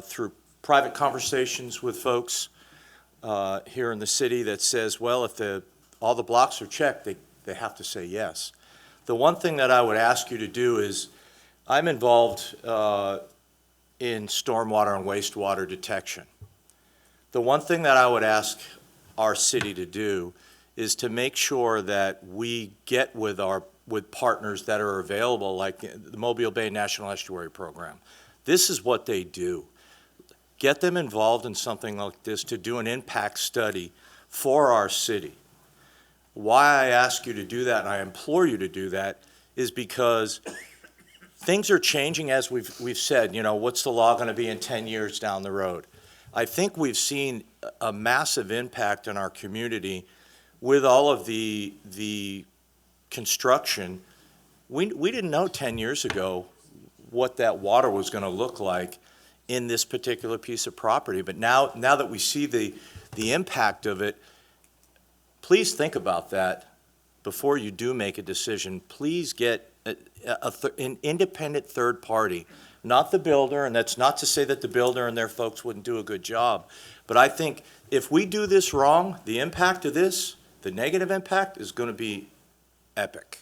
through private conversations with folks here in the city that says, well, if all the blocks are checked, they have to say yes. The one thing that I would ask you to do is, I'm involved in stormwater and wastewater detection. The one thing that I would ask our city to do is to make sure that we get with partners that are available, like the Mobile Bay National Estuary Program. This is what they do. Get them involved in something like this to do an impact study for our city. Why I ask you to do that, and I implore you to do that, is because things are changing, as we've said. You know, what's the law going to be in 10 years down the road? I think we've seen a massive impact in our community with all of the construction. We didn't know 10 years ago what that water was going to look like in this particular piece of property. But now that we see the impact of it, please think about that before you do make a decision. Please get an independent third party, not the builder, and that's not to say that the builder and their folks wouldn't do a good job. But I think if we do this wrong, the impact of this, the negative impact, is going to be epic.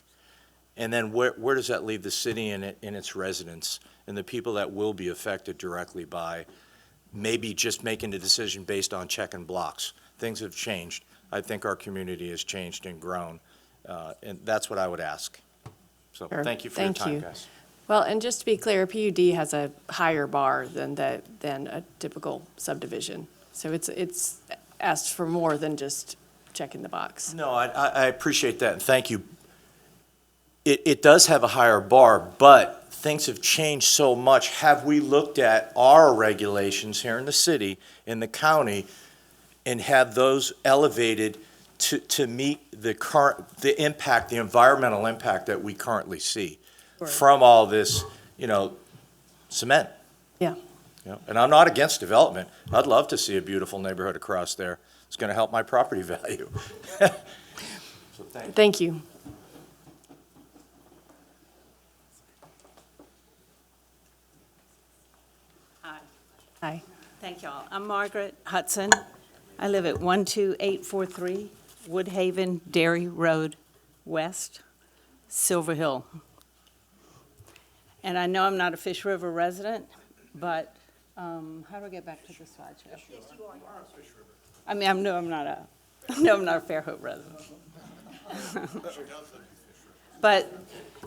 And then where does that leave the city and its residents and the people that will be affected directly by maybe just making a decision based on checking blocks? Things have changed. I think our community has changed and grown, and that's what I would ask. So Sure. thank you for your Thank time, you. guys. Well, and just to be clear, PUD has a higher bar than a typical subdivision. So it's asked for more than just checking the box. No, I appreciate that, and thank you. It does have a higher bar, but things have changed so much. Have we looked at our regulations here in the city, in the county, and have those elevated to meet the impact, the environmental impact that we currently see from all this, cement? Yeah. And I'm not against development. I'd love to see a beautiful neighborhood across there. It's going to help my property value. So Thank you. Hi. Hi. Thank y'all. I'm Margaret Hudson. I live at 12843 Woodhaven Dairy Road West, Silver Hill. And I know I'm not a Fish River resident, but how do I get back to the slideshow? I mean, I'm not a Fairhope resident. But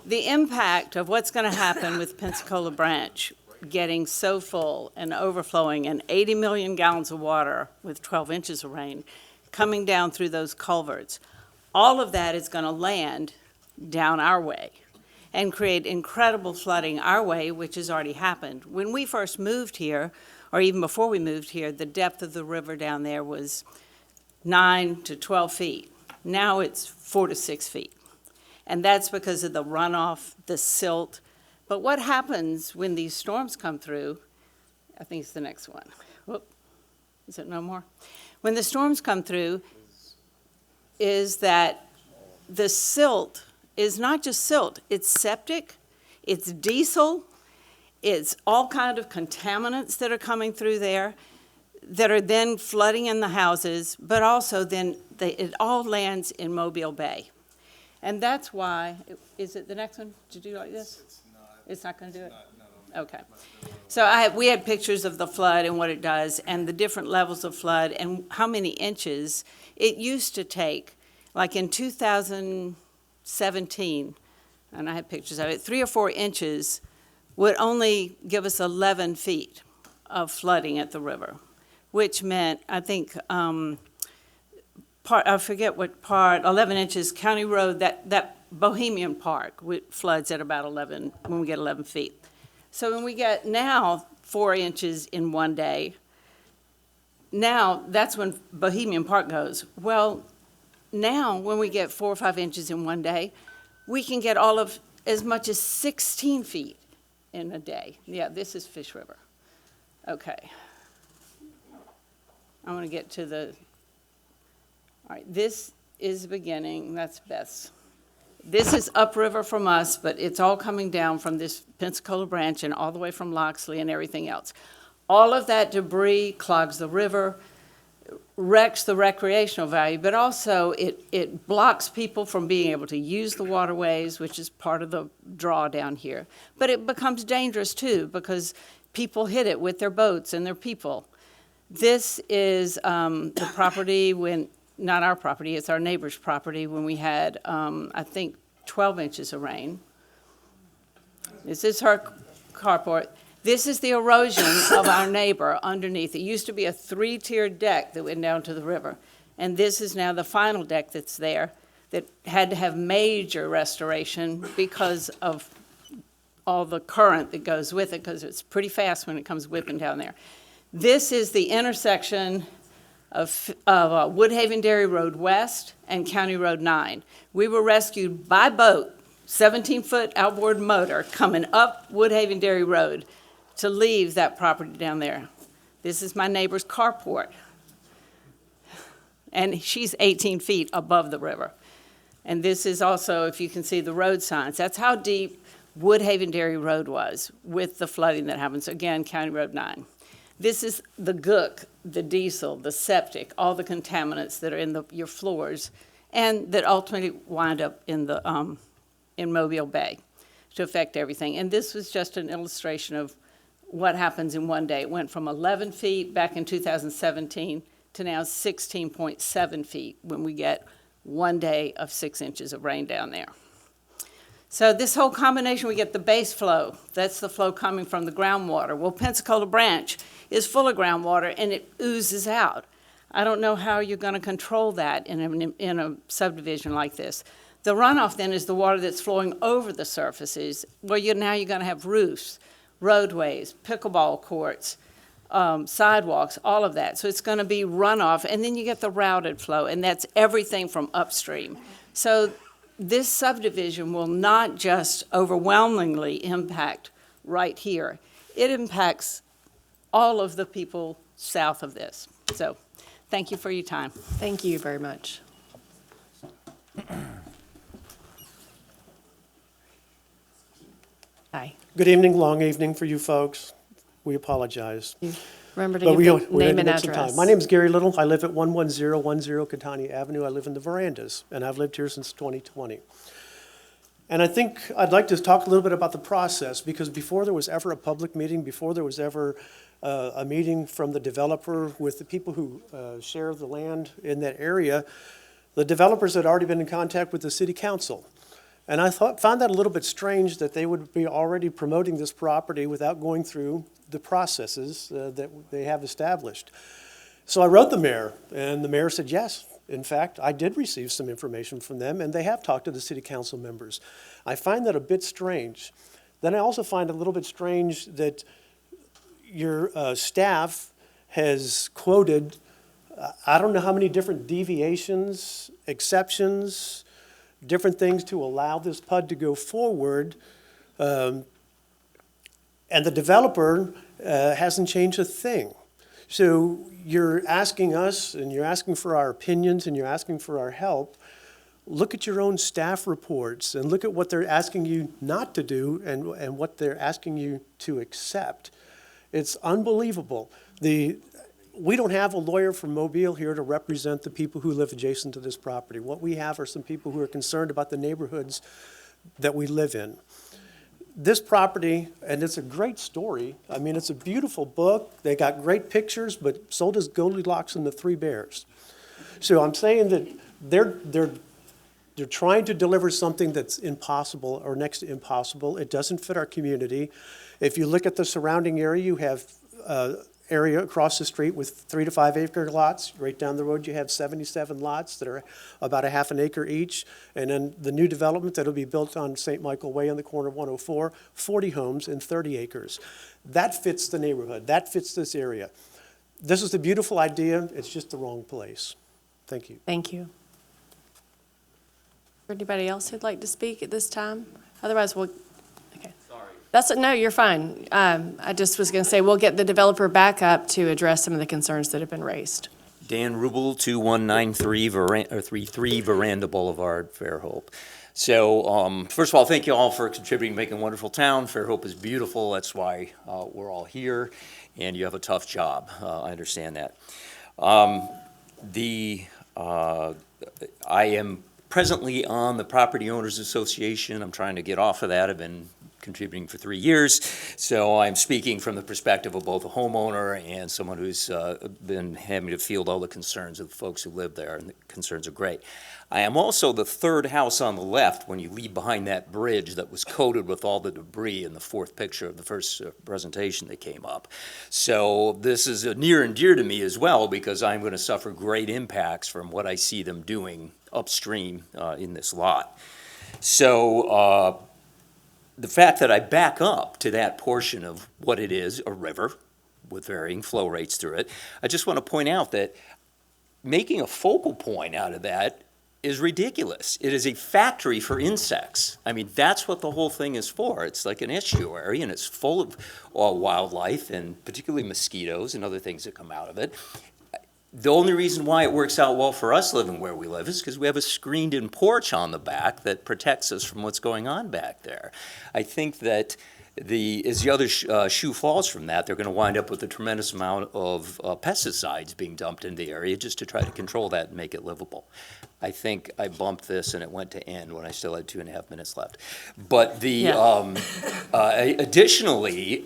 the impact of what's going to happen with Pensacola Branch getting so full and overflowing, and 80 million gallons of water with 12 inches of rain coming down through those culverts, all of that is going to land down our way and create incredible flooding our way, which has already happened. When we first moved here, or even before we moved here, the depth of the river down there was 9 to 12 feet. Now it's 4 to 6 feet. And that's because of the runoff, the silt. But what happens when these storms come through? I think it's the next one. Whoop. Is it no more? When the storms come through, is that the silt is not just silt, it's septic, it's diesel, it's all kind of contaminants that are coming through there that are then flooding in the houses, but also then it all lands in Mobile Bay. And that's why, is it the next one to do like this? It's not going to do it? Okay. So we had pictures of the flood and what it does and the different levels of flood and how many inches. It used to take, like in 2017, and I had pictures of it, 3 or 4 inches would only give us 11 feet of flooding at the river, which meant, I think, part, I forget what part, 11 inches, County Road, that Bohemian Park floods at about 11, when we get 11 feet. So when we get now 4 inches in one day, now that's when Bohemian Park goes. Well, now when we get 4 or 5 inches in one day, we can get all of as much as 16 feet in a day. Yeah, this is Fish River. Okay. I'm going to get to the, all right, this is the beginning, that's Beth's. This is upriver from us, but it's all coming down from this Pensacola branch and all the way from Loxley and everything else. All of that debris clogs the river, wrecks the recreational value, but also it blocks people from being able to use the waterways, which is part of the draw down here. But it becomes dangerous too, because people hit it with their boats and their people. This is the property when, not our property, it's our neighbor's property when we had, I think, 12 inches of rain. This is her carport. This is the erosion of our neighbor underneath. It used to be a 3-tiered deck that went down to the river. And this is now the final deck that's there that had to have major restoration because of all the current that goes with it, because it's pretty fast when it comes whipping down there. This is the intersection of Woodhaven Dairy Road West and County Road 9. We were rescued by boat, 17-foot outboard motor, coming up Woodhaven Dairy Road to leave that property down there. This is my neighbor's carport. And she's 18 feet above the river. And this is also, if you can see the road signs, that's how deep Woodhaven Dairy Road was with the flooding that happens. Again, County Road 9. This is the gook, the diesel, the septic, all the contaminants that are in your floors, and that ultimately wind up in the in Mobile Bay to affect everything. And this was just an illustration of what happens in one day. It went from 11 feet back in 2017 to now 16.7 feet when we get one day of 6 inches of rain down there. So this whole combination, we get the base flow. That's the flow coming from the groundwater. Well, Pensacola Branch is full of groundwater, and it oozes out. I don't know how you're going to control that in a subdivision like this. The runoff then is the water that's flowing over the surfaces, where now you're going to have roofs, roadways, pickleball courts, sidewalks, all of that. So it's going to be runoff, and then you get the routed flow, and that's everything from upstream. So this subdivision will not just overwhelmingly impact right here. It impacts all of the people south of this. So thank you for your time. Thank you very much. Hi. Good evening, long evening for you folks. We apologize. Remember to But give your we had name to and make some address. time. My name is Gary Little. I live at 11010 Catania Avenue. I live in the Verandas, and I've lived here since 2020. And I think I'd like to talk a little bit about the process, because before there was ever a public meeting, before there was ever a meeting from the developer with the people who share the land in that area, the developers had already been in contact with the city council. And I found that a little bit strange that they would be already promoting this property without going through the processes that they have established. So I wrote the mayor, and the mayor said, yes, in fact, I did receive some information from them, and they have talked to the city council members. I find that a bit strange. Then I also find it a little bit strange that your staff has quoted, I don't know how many different deviations, exceptions, different things to allow this PUD to go forward. And the developer hasn't changed a thing. So you're asking us, and you're asking for our opinions, and you're asking for our help. Look at your own staff reports and look at what they're asking you not to do and what they're asking you to accept. It's unbelievable. We don't have a lawyer from Mobile here to represent the people who live adjacent to this property. What we have are some people who are concerned about the neighborhoods that we live in. This property, and it's a great story. I mean, it's a beautiful book. They got great pictures, but so does Goldilocks and the Three Bears. So I'm saying that they're trying to deliver something that's impossible or next to impossible. It doesn't fit our community. If you look at the surrounding area, you have area across the street with 3 to 5 acre lots. Right down the road, you have 77 lots that are about a half an acre each. And then the new development that'll be built on St. Michael Way on the corner of 104, 40 homes and 30 acres. That fits the neighborhood. That fits this area. This is a beautiful idea. It's just the wrong place. Thank you. Thank you. Anybody else who'd like to speak at this time? Otherwise, we'll, okay. Sorry. No, you're fine. I just was going to say, we'll get the developer back up to address some of the concerns that have been raised. Dan Rubel, 2193 Veranda Boulevard, Fairhope. So, first of all, thank you all for contributing, making a wonderful town. Fairhope is beautiful. That's why we're all here, and you have a tough job. I understand that. I am presently on the Property Owners Association. I'm trying to get off of that. I've been contributing for 3 years, so I'm speaking from the perspective of both a homeowner and someone who's been having to field all the concerns of the folks who live there, and the concerns are great. I am also the third house on the left when you leave behind that bridge that was coated with all the debris in the fourth picture of the first presentation that came up. So this is near and dear to me as well, because I'm going to suffer great impacts from what I see them doing upstream in this lot. So the fact that I back up to that portion of what it is, a river with varying flow rates through it, I just want to point out that making a focal point out of that is ridiculous. It is a factory for insects. I mean, that's what the whole thing is for. It's like an estuary, and it's full of wildlife, and particularly mosquitoes and other things that come out of it. The only reason why it works out well for us living where we live is because we have a screened-in porch on the back that protects us from what's going on back there. I think that as the other shoe falls from that, they're going to wind up with a tremendous amount of pesticides being dumped into the area just to try to control that and make it livable. I think I bumped this and it went to end when I still had 2.5 minutes left. But additionally,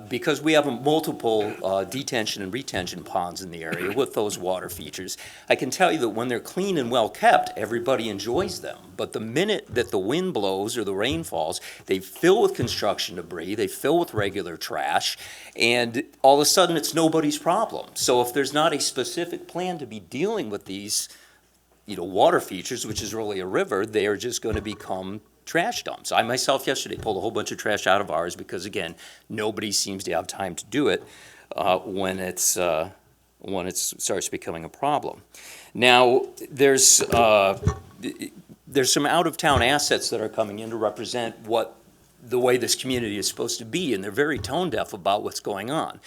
because we have multiple detention and retention ponds in the area with those water features, I can tell you that when they're clean and well kept, everybody enjoys them. But the minute that the wind blows or the rain falls, they fill with construction debris, they fill with regular trash, and all of a sudden it's nobody's problem. So if there's not a specific plan to be dealing with these water features, which is really a river, they are just going to become trash dumps. I myself yesterday pulled a whole bunch of trash out of ours because, again, nobody seems to have time to do it when it starts becoming a problem. Now, there's some out-of-town assets that are coming in to represent the way this community is supposed to be, and they're very tone-deaf about what's going on.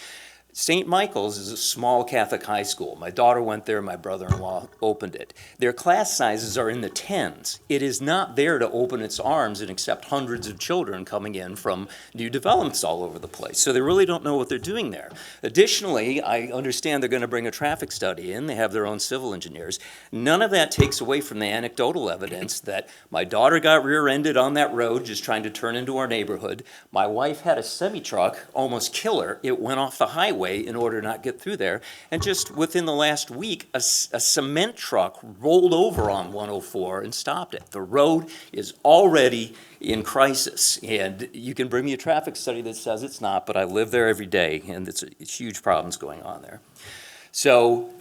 St. Michael's is a small Catholic high school. My daughter went there, my brother-in-law opened it. Their class sizes are in the 10s. It is not there to open its arms and accept hundreds of children coming in from new developments all over the place. So they really don't know what they're doing there. Additionally, I understand they're going to bring a traffic study in. They have their own civil engineers. None of that takes away from the anecdotal evidence that my daughter got rear-ended on that road just trying to turn into our neighborhood. My wife had a semi-truck almost kill her. It went off the highway in order to not get through there. And just within the last week, a cement truck rolled over on 104 and stopped it. The road is already in crisis. And you can bring me a traffic study that says it's not, but I live there every day, and it's huge problems going on there. So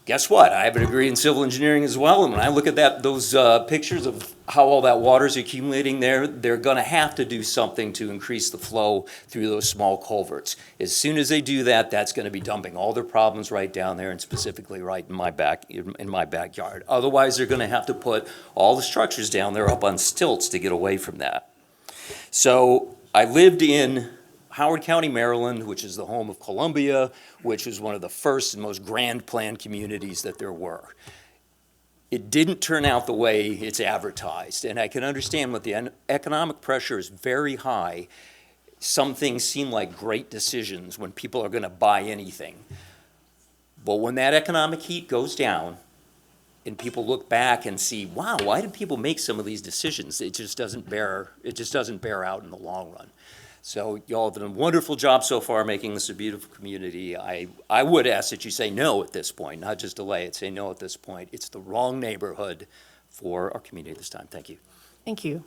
guess what? I have a degree in civil engineering as well, and when I look at those pictures of how all that water is accumulating there, they're going to have to do something to increase the flow through those small culverts. As soon as they do that, that's going to be dumping all their problems right down there, and specifically right in my backyard. Otherwise, they're going to have to put all the structures down there up on stilts to get away from that. So I lived in Howard County, Maryland, which is the home of Columbia, which was one of the first and most grand planned communities that there were. It didn't turn out the way it's advertised, and I can understand what the economic pressure is very high. Some things seem like great decisions when people are going to buy anything. But when that economic heat goes down and people look back and see, wow, why did people make some of these decisions? It just doesn't bear out in the long run. So y'all have done a wonderful job so far making this a beautiful community. I would ask that you say no at this point, not just delay it, say no at this point. It's the wrong neighborhood for our community this time. Thank you. Thank you.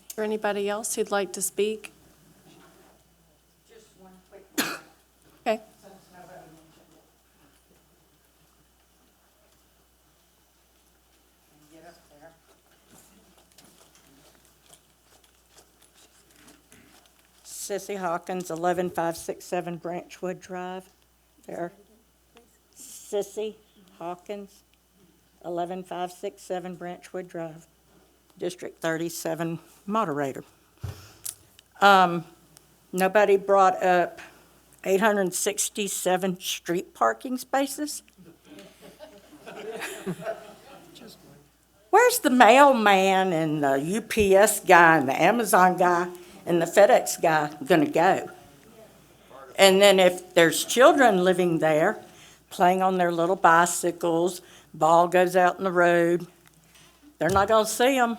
Is there anybody else who'd like to speak? Just one Sissy Hawkins, 11567 Branchwood Drive. There. Sissy Hawkins, 11567 Branchwood Drive, District 37 moderator. Nobody brought up 867 street parking spaces. Where's the mailman and the UPS guy and the Amazon guy and the FedEx guy gonna go? And then if there's children living there, playing on their little bicycles, ball goes out in the road, they're not gonna see them.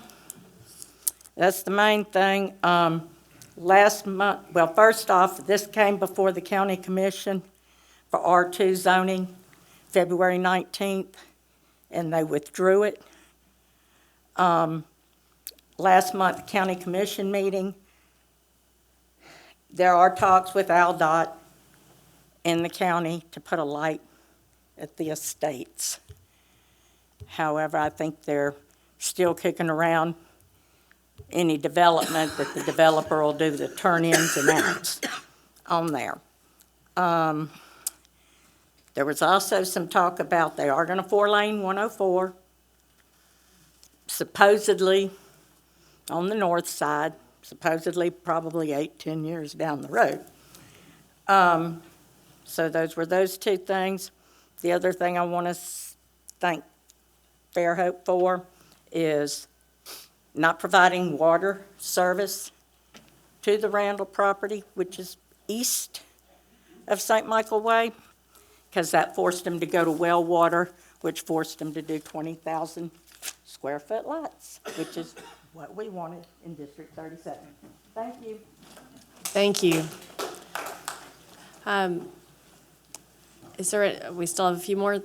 That's the main thing. Last month, well, first off, this came before the county commission for R2 zoning, February 19th, and they withdrew it. Last month, county commission meeting, there are talks with AlDOT in the county to put a light at the estates. However, I think they're still kicking around any development that the developer will do the turn-ins and outs on there. There was also some talk about they are going to 4-lane 104, supposedly on the north side, supposedly probably 8-10 years down the road. So those were those two things. The other thing I want to thank Fairhope for is not providing water service to the Randall property, which is east of St. Michael Way, because that forced them to go to well water, which forced them to do 20,000 square foot lots, which is what we wanted in District 37. Thank you. Thank you. We still have a few more?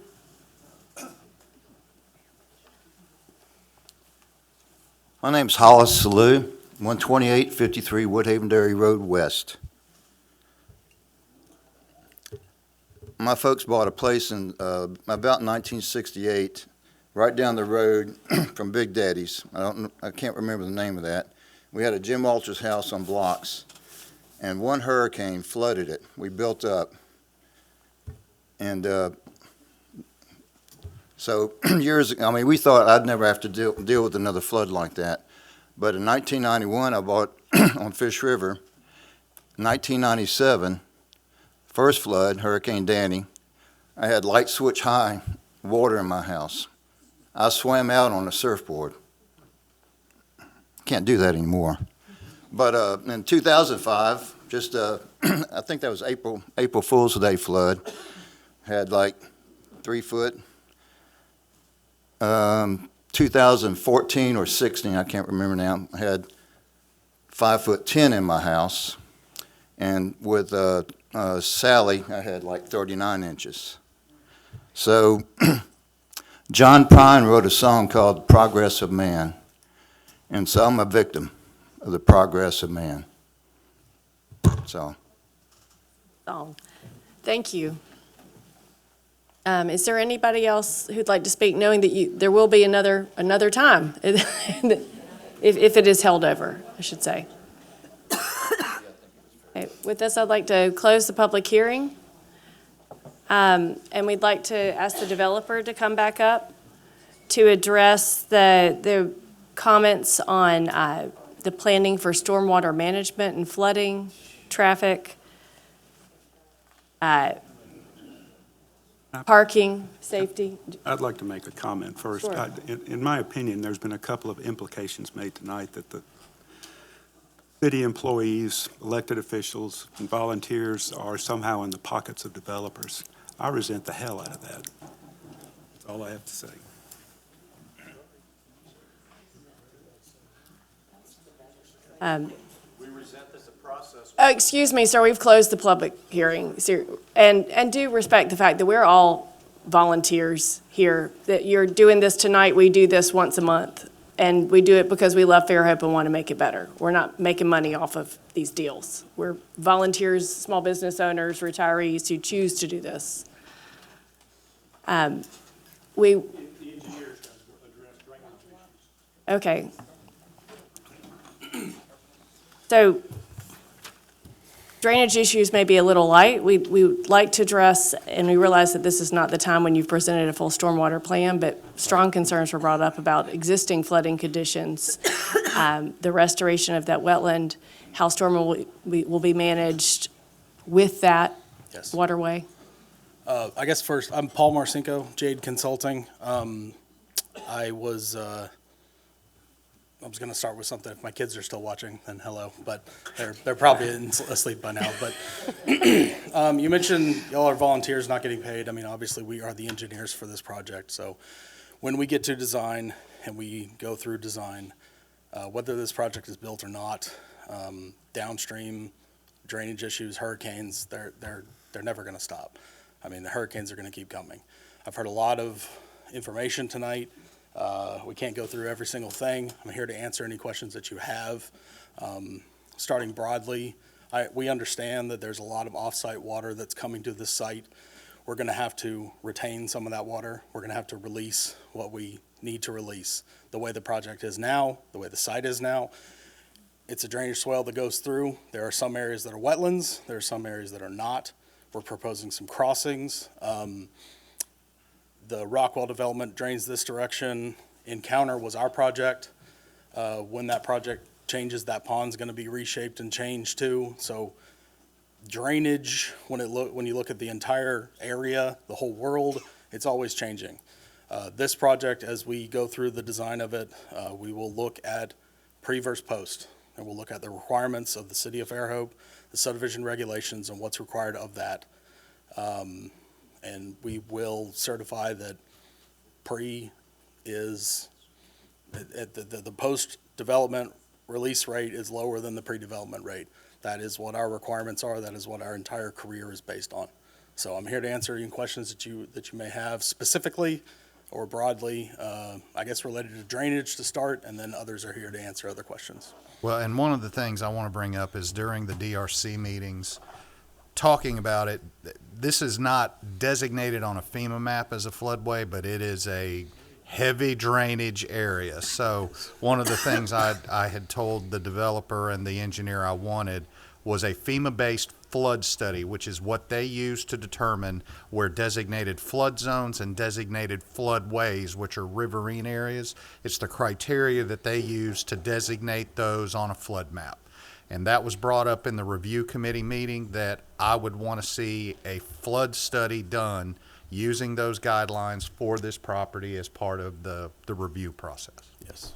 My name's Hollis Salou, 12853 Woodhaven Dairy Road West. My folks bought a place in about 1968, right down the road from Big Daddy's. I can't remember the name of that. We had a Jim Walter's house on blocks, and one hurricane flooded it. We built up, and so years ago, I mean, we thought I'd never have to deal with another flood like that. But in 1991, I bought on Fish River. 1997, first flood, Hurricane Danny, I had light switch high water in my house. I swam out on a surfboard. Can't do that anymore. But in 2005, just I think that was April Fool's Day flood, had like 3 foot. 2014 or 16, I can't remember now, I had 5'10" in my house. And with Sally, I had like 39 inches. So John Prine wrote a song called Progress of Man. And so I'm a victim of the progress of man. So. Thank you. Is there anybody else who'd like to speak, knowing that there will be another time, if it is held over, I should say? Okay, with this, I'd like to close the public hearing. And we'd like to ask the developer to come back up to address the comments on the planning for stormwater management and flooding, traffic, parking, safety. I'd like to make a comment first. Sure. In my opinion, there's been a couple of implications made tonight that the city employees, elected officials, and volunteers are somehow in the pockets of developers. I resent the hell out of that. That's all I have to say. We resent this process. Oh, excuse me, sir, we've closed the public hearing. And do respect the fact that we're all volunteers here, that you're doing this tonight. We do this once a month, and we do it because we love Fairhope and want to make it better. We're not making money off of these deals. We're volunteers, small business owners, retirees who choose to do this. Okay. So drainage issues may be a little light. We would like to address, and we realize that this is not the time when you've presented a full stormwater plan, but strong concerns were brought up about existing flooding conditions, the restoration of that wetland, how storm will be managed with that Yes. waterway. I guess first, I'm Paul Marcinko, Jade Consulting. I was going to start with something. If my kids are still watching, then hello, but they're probably asleep by now. But you mentioned y'all are volunteers not getting paid. I mean, obviously, we are the engineers for this project. So when we get to design and we go through design, whether this project is built or not, downstream drainage issues, hurricanes, they're never going to stop. I mean, the hurricanes are going to keep coming. I've heard a lot of information tonight. We can't go through every single thing. I'm here to answer any questions that you have. Starting broadly, we understand that there's a lot of off-site water that's coming to this site. We're going to have to retain some of that water. We're going to have to release what we need to release. The way the project is now, the way the site is now, it's a drainage swale that goes through. There are some areas that are wetlands. There are some areas that are not. We're proposing some crossings. The Rockwell development drains this direction. Encounter was our project. When that project changes, that pond's going to be reshaped and changed too. So drainage, when you look at the entire area, the whole world, it's always changing. This project, as we go through the design of it, we will look at pre versus post, and we'll look at the requirements of the city of Fairhope, the subdivision regulations, and what's required of that. And we will certify that pre is, the post-development release rate is lower than the pre-development rate. That is what our requirements are. That is what our entire career is based on. So I'm here to answer any questions that you may have specifically or broadly, I guess related to drainage to start, and then others are here to answer other questions. Well, and one of the things I want to bring up is during the DRC meetings, talking about it, this is not designated on a FEMA map as a floodway, but it is a heavy drainage area. So one of the things I had told the developer and the engineer I wanted was a FEMA-based flood study, which is what they use to determine where designated flood zones and designated floodways, which are riverine areas, it's the criteria that they use to designate those on a flood map. And that was brought up in the review committee meeting, that I would want to see a flood study done using those guidelines for this property as part of the review process. Yes.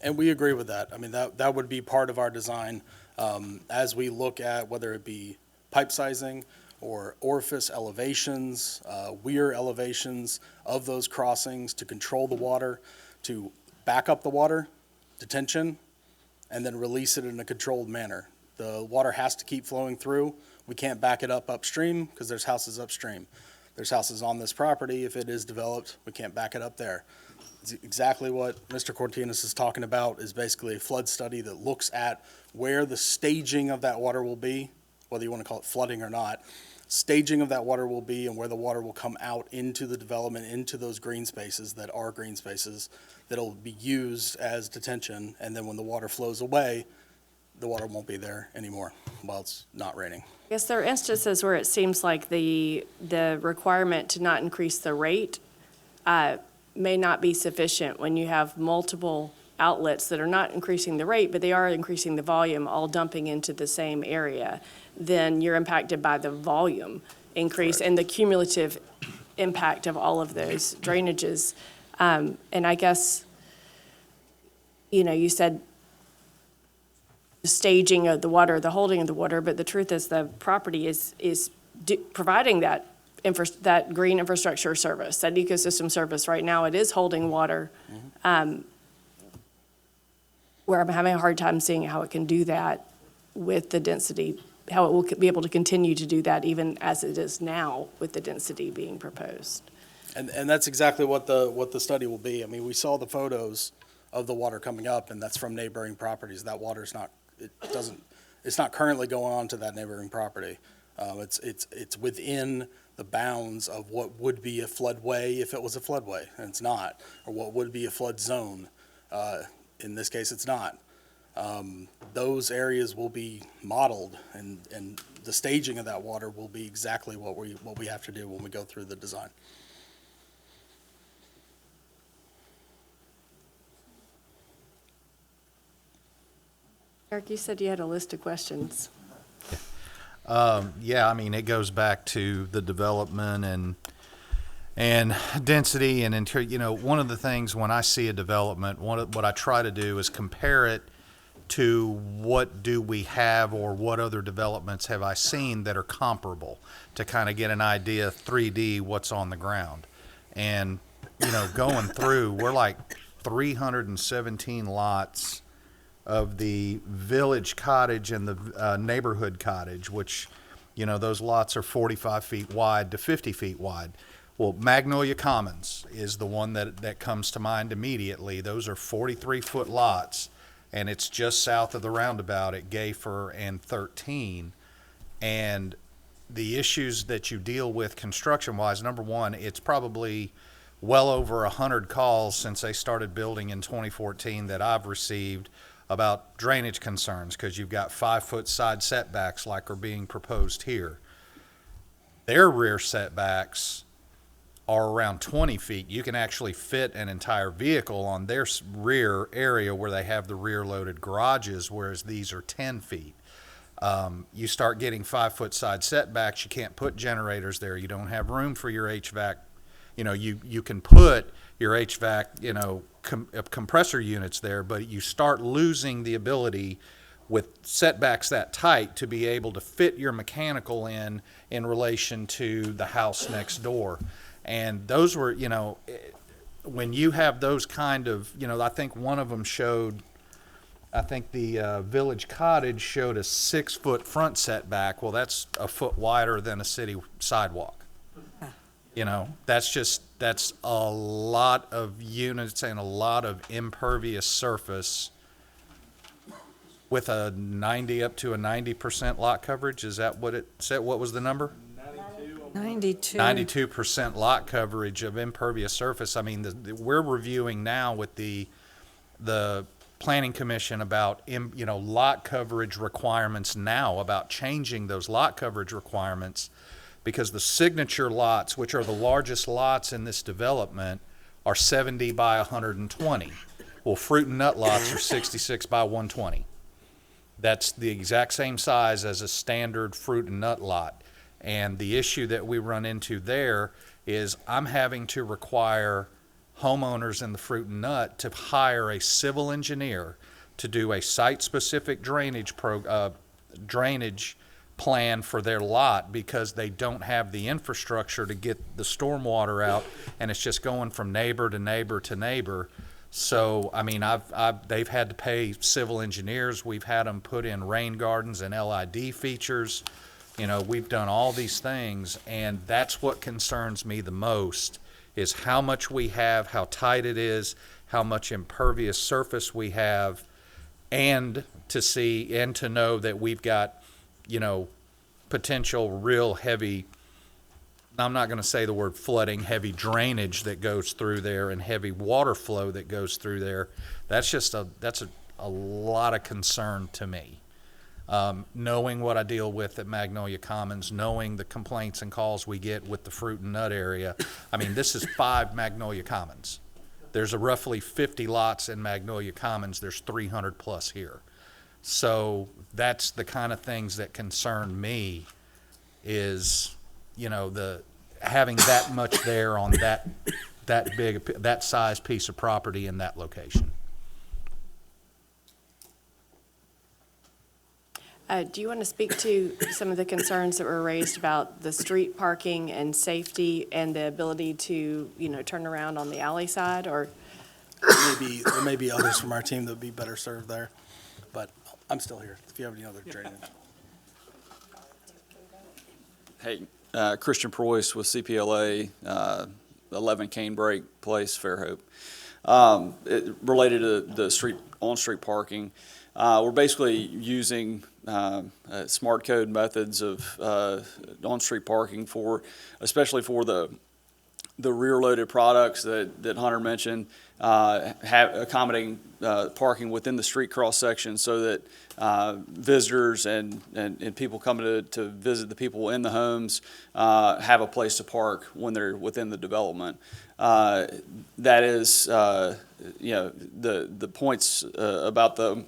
And we agree with that. I mean, that would be part of our design as we look at whether it be pipe sizing or orifice elevations, weir elevations of those crossings to control the water, to back up the water, detention, and then release it in a controlled manner. The water has to keep flowing through. We can't back it up upstream because there's houses upstream. There's houses on this property. If it is developed, we can't back it up there. It's exactly what Mr. Cortinas is talking about, is basically a flood study that looks at where the staging of that water will be, whether you want to call it flooding or not, staging of that water will be, and where the water will come out into the development, into those green spaces that are green spaces that'll be used as detention. And then when the water flows away, the water won't be there anymore while it's not raining. I guess there are instances where it seems like the requirement to not increase the rate may not be sufficient when you have multiple outlets that are not increasing the rate, but they are increasing the volume, all dumping into the same area. Then you're impacted by the volume increase and the cumulative impact of all of those drainages. And I guess, you said the staging of the water, the holding of the water, but the truth is the property is providing that green infrastructure service, that ecosystem service. Right now, it is holding water, where I'm having a hard time seeing how it can do that with the density, how it will be able to continue to do that even as it is now with the density being proposed. And that's exactly what the study will be. I mean, we saw the photos of the water coming up, and that's from neighboring properties. That water's it's not currently going on to that neighboring property. It's within the bounds of what would be a floodway if it was a floodway, and it's not, or what would be a flood zone. In this case, it's not. those areas will be modeled, and the staging of that water will be exactly what we have to do when we go through the design. Eric, you said you had a list of questions. Yeah, I mean, it goes back to the development and density and interior. You know, one of the things when I see a development, what I try to do is compare it to what do we have or what other developments have I seen that are comparable to kind of get an idea 3D what's on the ground. And, you know, going through, we're like 317 lots of the village cottage and the neighborhood cottage, which, you know, those lots are 45 feet wide to 50 feet wide. Well, Magnolia Commons is the one that comes to mind immediately. Those are 43-foot lots, and it's just south of the roundabout at Gayfer and 13. And the issues that you deal with construction-wise, number one, it's probably well over 100 calls since they started building in 2014 that I've received about drainage concerns, because you've got 5-foot side setbacks like are being proposed here. Their rear setbacks are around 20 feet. You can actually fit an entire vehicle on their rear area where they have the rear loaded garages, whereas these are 10 feet. You start getting 5-foot side setbacks, you can't put generators there. You don't have room for your HVAC. You know, you can put your HVAC, you know, compressor units there, but you start losing the ability with setbacks that tight to be able to fit your mechanical in relation to the house next door. And those were, you know, when you have those kind of, you know, I think one of them showed, I think the village cottage showed a 6-foot front setback. Well, that's a foot wider than a city sidewalk. You know, that's a lot of units and a lot of impervious surface with a 90 up to a 90% lot coverage. Is that what it said? What was the number? 92. 92% lot coverage of impervious surface. I mean, we're reviewing now with the Planning Commission about, you know, lot coverage requirements now, about changing those lot coverage requirements, because the signature lots, which are the largest lots in this development, are 70 by 120. Well, fruit and nut lots are 66 by 120. That's the exact same size as a standard fruit and nut lot. And the issue that we run into there is I'm having to require homeowners in the fruit and nut to hire a civil engineer to do a site-specific drainage plan for their lot, because they don't have the infrastructure to get the stormwater out, and it's just going from neighbor to neighbor to neighbor. So, I mean, they've had to pay civil engineers. We've had them put in rain gardens and LID features. You know, we've done all these things, and that's what concerns me the most, is how much we have, how tight it is, how much impervious surface we have, and to see and to know that we've got, you know, potential real heavy, I'm not going to say the word flooding, heavy drainage that goes through there and heavy water flow that goes through there. That's a lot of concern to me. Knowing what I deal with at Magnolia Commons, knowing the complaints and calls we get with the fruit and nut area. I mean, this is 5 Magnolia Commons. There's roughly 50 lots in Magnolia Commons. There's 300 plus here. So that's the kind of things that concern me, is, you know, having that much there on that big, that size piece of property in that location. Do you want to speak to some of the concerns that were raised about the street parking and safety and the ability to, you know, turn around on the alley side, or? There may be others from our team that would be better served there, but I'm still here if you have any other drainage. Hey, Christian Preuss with CPLA, 11 Canebrake Place, Fairhope. Related to the on-street parking, we're basically using smart code methods of on-street parking especially for the the rear-loaded products that Hunter mentioned, accommodating parking within the street cross-section so that visitors and people coming to visit the people in the homes have a place to park when they're within the development. That is, the points about the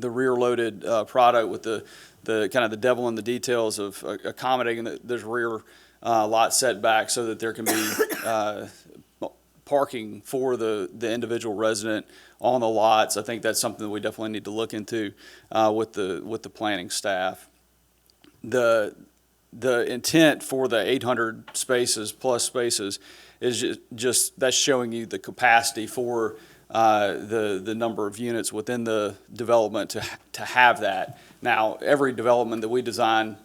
rear-loaded product with the kind of the devil in the details of accommodating those rear lot setbacks so that there can be parking for the individual resident on the lots. I think that's something that we definitely need to look into with the planning staff. The intent for the 800 spaces plus spaces is just that's showing you the capacity for the number of units within the development to have that. Now, every development that we design,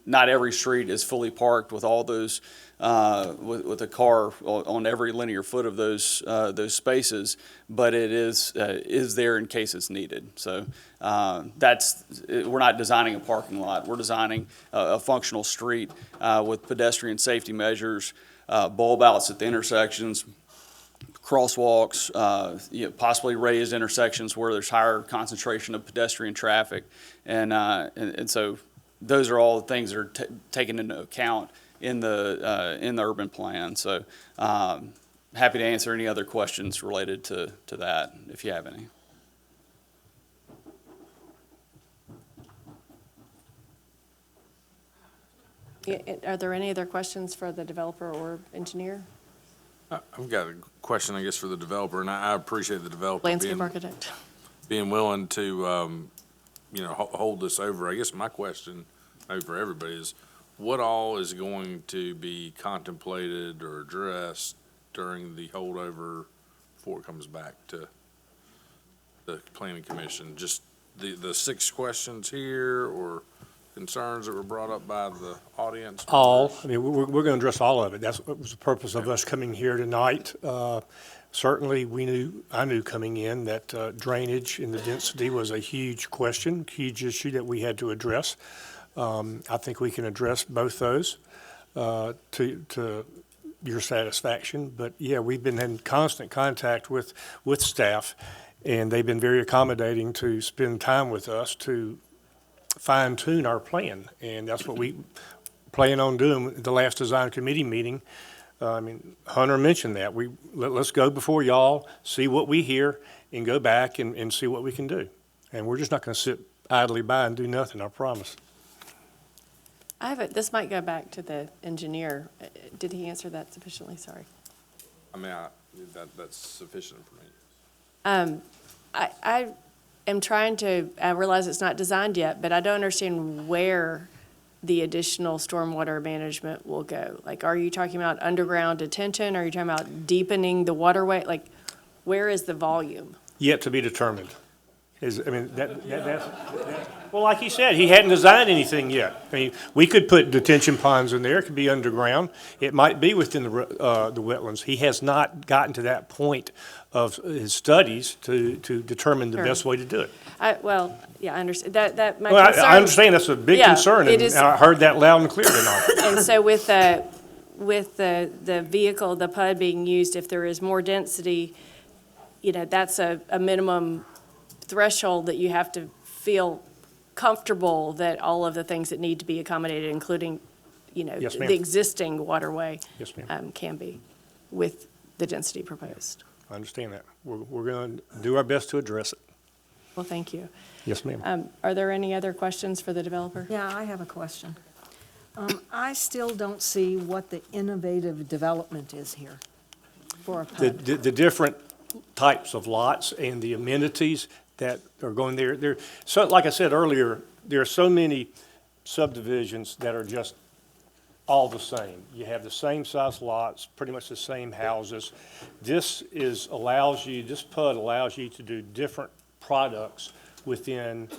not every street is fully parked with all those with a car on every linear foot of those spaces, but it is there in case it's needed. So we're not designing a parking lot. We're designing a functional street with pedestrian safety measures, bulb outs at the intersections, crosswalks, possibly raised intersections where there's higher concentration of pedestrian traffic, and so those are all the things that are taken into account in the urban plan. So happy to answer any other questions related to that if you have any. Are there any other questions for the developer or engineer? I've got a question, I guess, for the developer, and I appreciate the developer Landscape architect. being willing to, hold this over. I guess my question, maybe for everybody, is what all is going to be contemplated or addressed during the holdover before it comes back to the planning commission? Just the 6 questions here, or concerns that were brought up by the audience? All. I mean, we're going to address all of it. That was the purpose of us coming here tonight. Certainly, I knew coming in that drainage and the density was a huge question, huge issue that we had to address. I think we can address both those to your satisfaction. But yeah, we've been in constant contact with staff, and they've been very accommodating to spend time with us to fine-tune our plan, and that's what we plan on doing at the last design committee meeting. Hunter mentioned that. Let's go before y'all, see what we hear, and go back and see what we can do. And we're just not going to sit idly by and do nothing, I promise. This might go back to the engineer. Did he answer that sufficiently? Sorry. I mean, that's sufficient for me. I am trying to, I realize it's not designed yet, but I don't understand where the additional stormwater management will go. Like, are you talking about underground detention? Are you talking about deepening the waterway? Like, where is the volume? Yet to be determined. Well, like he said, he hadn't designed anything yet. I mean, we could put detention ponds in there. It could be underground. It might be within the wetlands. He has not gotten to that point of his studies to determine the best way to do it. I understand that. My Well, concern, I understand that's a big concern, it and is. I heard that loud and clear tonight. And so with the vehicle, the PUD being used, if there is more density, that's a minimum threshold that you have to feel comfortable that all of the things that need to be accommodated, including, Yes, ma'am. the existing waterway, Yes, ma'am. can be with the density proposed. I understand that. We're going to do our best to address it. Well, thank you. Yes, ma'am. Are there any other questions for the developer? Yeah, I have a question. I still don't see what the innovative development is here for a PUD. The different types of lots and the amenities that are going there. So, like I said earlier, there are so many subdivisions that are just all the same. You have the same size lots, pretty much the same houses. This PUD allows you to do different products within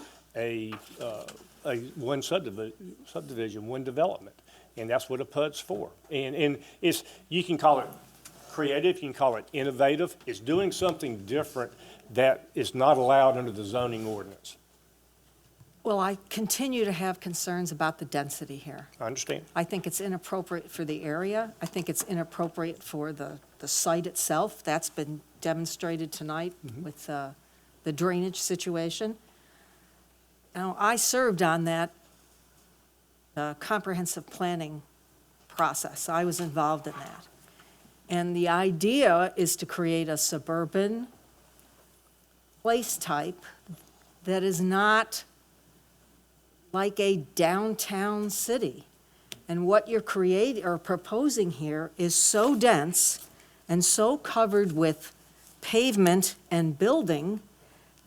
one subdivision, one development, and that's what a PUD's for. And you can call it creative, you can call it innovative. It's doing something different that is not allowed under the zoning ordinance. Well, I continue to have concerns about the density here. I understand. I think it's inappropriate for the area. I think it's inappropriate for the site itself. That's been demonstrated tonight with the drainage situation. Now, I served on that comprehensive planning process. I was involved in that. And the idea is to create a suburban place type that is not like a downtown city. And what you're creating or proposing here is so dense and so covered with pavement and building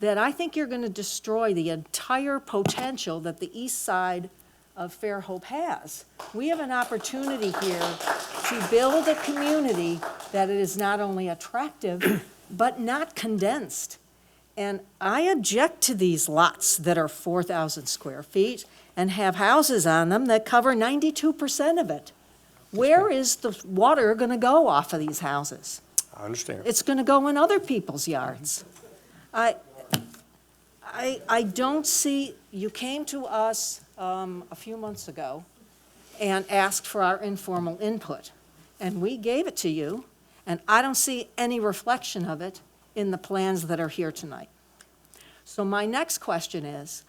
that I think you're going to destroy the entire potential that the east side of Fairhope has. We have an opportunity here to build a community that is not only attractive, but not condensed. And I object to these lots that are 4,000 square feet and have houses on them that cover 92% of it. Where is the water going to go off of these houses? I understand. It's going to go in other people's yards. I don't see, you came to us a few months ago and asked for our informal input, and we gave it to you, and I don't see any reflection of it in the plans that are here tonight. So my next question is,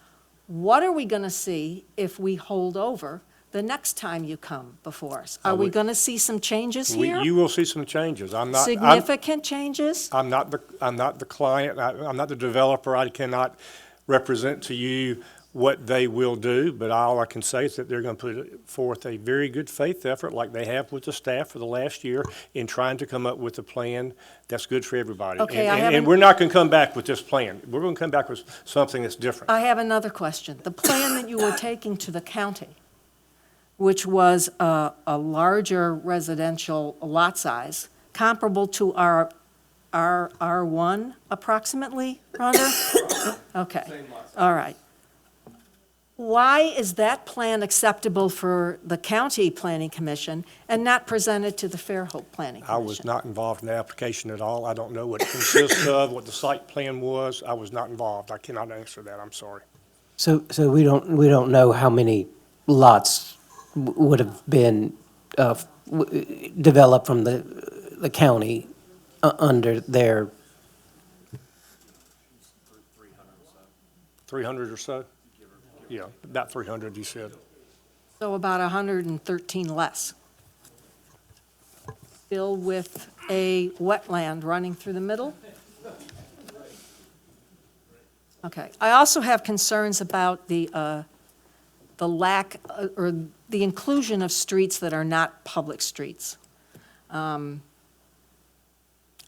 what are we going to see if we hold over the next time you come before us? Are we going to see some changes here? You will see some changes. Significant changes? I'm not the client, I'm not the developer, I cannot represent to you what they will do, but all I can say is that they're going to put forth a very good faith effort, like they have with the staff for the last year, in trying to come up with a plan that's good for everybody. Okay, and we're not going to come back with this plan. We're going to come back with something that's different. I have another question. The plan that you were taking to the county, which was a larger residential lot size, comparable to our R1 approximately, Rhonda? Okay, all right. Why is that plan acceptable for the county planning commission and not presented to the Fairhope planning commission? I was not involved in the application at all. I don't know what it consists of, what the site plan was. I was not involved. I cannot answer that. I'm sorry. So we don't know how many lots would have been developed from the county under their. 300 or so? Yeah, about 300, you said. So about 113 less. Still with a wetland running through the middle? Okay. I also have concerns about the lack or the inclusion of streets that are not public streets. I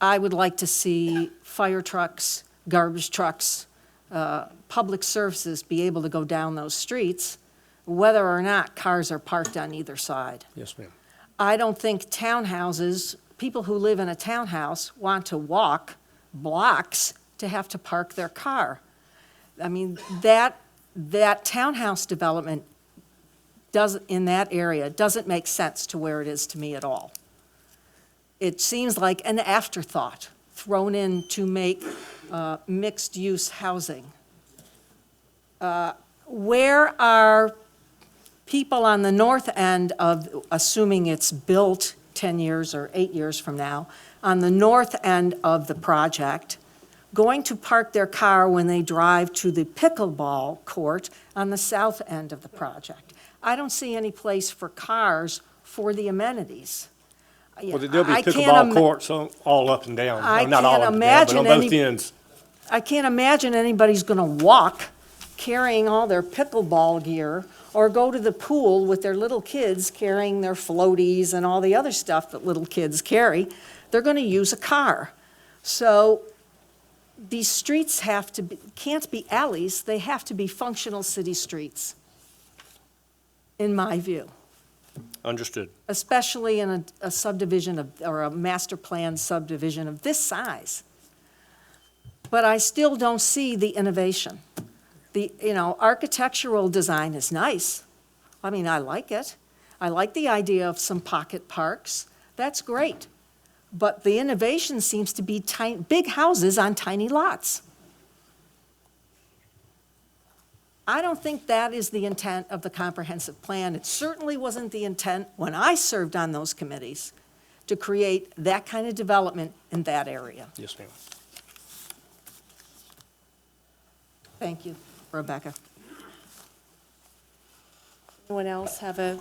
would like to see fire trucks, garbage trucks, public services be able to go down those streets, whether or not cars are parked on either side. Yes, ma'am. I don't think townhouses, people who live in a townhouse want to walk blocks to have to park their car. I mean, that townhouse development in that area doesn't make sense to where it is to me at all. It seems like an afterthought thrown in to make mixed-use housing. Where are people on the north end of, assuming it's built 10 years or 8 years from now, on the north end of the project, going to park their car when they drive to the pickleball court on the south end of the project? I don't see any place for cars for the amenities. Well, there'll be I can't pickleball courts all up and down. I Not all can't up and down, but on imagine both ends. I can't imagine anybody's going to walk carrying all their pickleball gear or go to the pool with their little kids carrying their floaties and all the other stuff that little kids carry. They're going to use a car. So these streets can't be alleys, they have to be functional city streets, in my view. Understood. Especially in a subdivision or a master plan subdivision of this size. But I still don't see the innovation. The, architectural design is nice. I mean, I like it. I like the idea of some pocket parks. That's great. But the innovation seems to be big houses on tiny lots. I don't think that is the intent of the comprehensive plan. It certainly wasn't the intent when I served on those committees to create that kind of development in that area. Yes, ma'am. Thank you, Rebecca. Anyone else have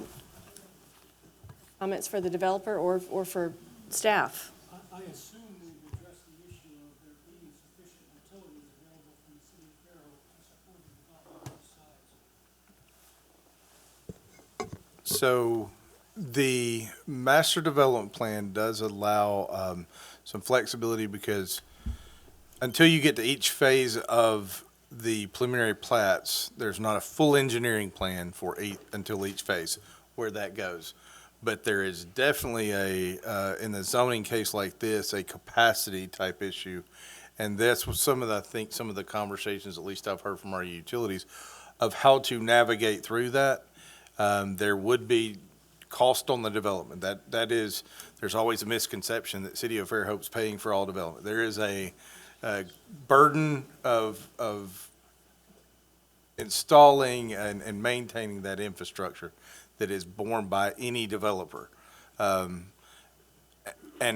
comments for the developer or for staff? I assume we've addressed the issue of there being sufficient utilities available from the city of Fairhope to support the development of both sides. So the master development plan does allow some flexibility because until you get to each phase of the preliminary plats, there's not a full engineering plan for until each phase where that goes. But there is definitely in the zoning case like this, a capacity type issue. And that's what some of the conversations, at least I've heard from our utilities, of how to navigate through that. There would be cost on the development. There's always a misconception that City of Fairhope's paying for all development. There is a burden of installing and maintaining that infrastructure that is borne by any developer. And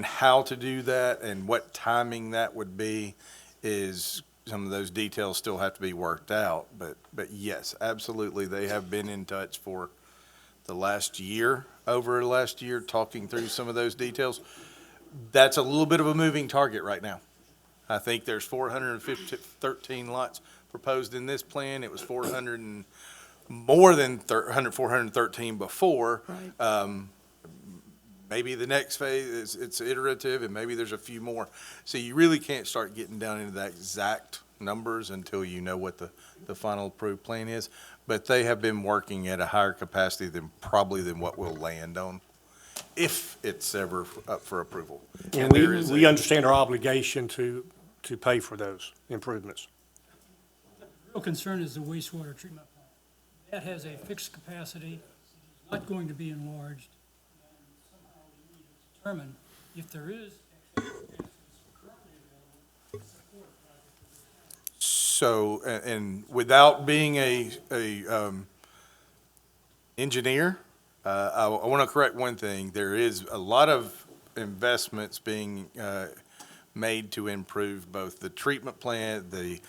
how to do that and what timing that would be is some of those details still have to be worked out. But yes, absolutely, they have been in touch for over the last year, talking through some of those details. That's a little bit of a moving target right now. I think there's 413 lots proposed in this plan. It was 413 before. Right. Maybe the next phase it's iterative, and maybe there's a few more. So you really can't start getting down into the exact numbers until you know what the final approved plan is. But they have been working at a higher capacity than what we'll land on, if it's ever up for approval. And we understand our obligation to pay for those improvements. The real concern is the wastewater treatment plant. That has a fixed capacity, not going to be enlarged. And somehow we need to determine if there is extra capacity currently available to support a project of this kind. So, and without being a engineer, I want to correct one thing. There is a lot of investments being made to improve both the treatment plant, the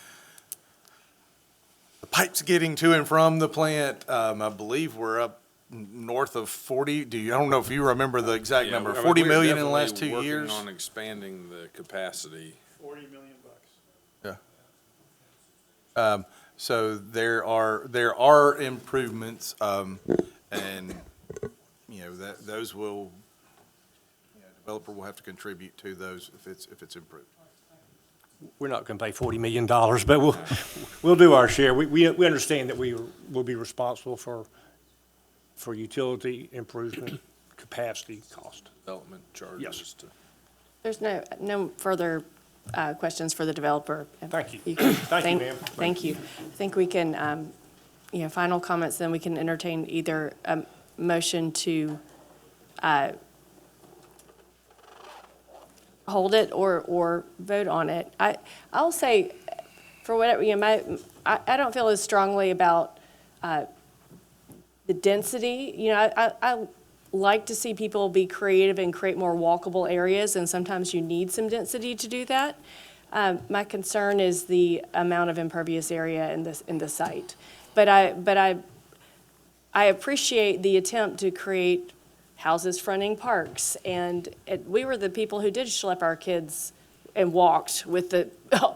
pipes getting to and from the plant. I believe we're up north of 40. I don't know if you remember the exact number. 40 million in the last 2 years. Working on expanding the capacity. 40 million bucks. So there are improvements, and those will, developer will have to contribute to those if it's improved. We're not going to pay $40 million, but we'll do our share. We understand that we will be responsible for utility improvement, capacity, cost. Development charges. Yes. There's no further questions for the developer. Thank you. Thank you, ma'am. Thank you. I think we can, final comments, then we can entertain either a motion to hold it or vote on it. I'll say, for whatever, I don't feel as strongly about the density. I like to see people be creative and create more walkable areas, and sometimes you need some density to do that. My concern is the amount of impervious area in the site. But I appreciate the attempt to create houses fronting parks, and we were the people who did schlep our kids and walked with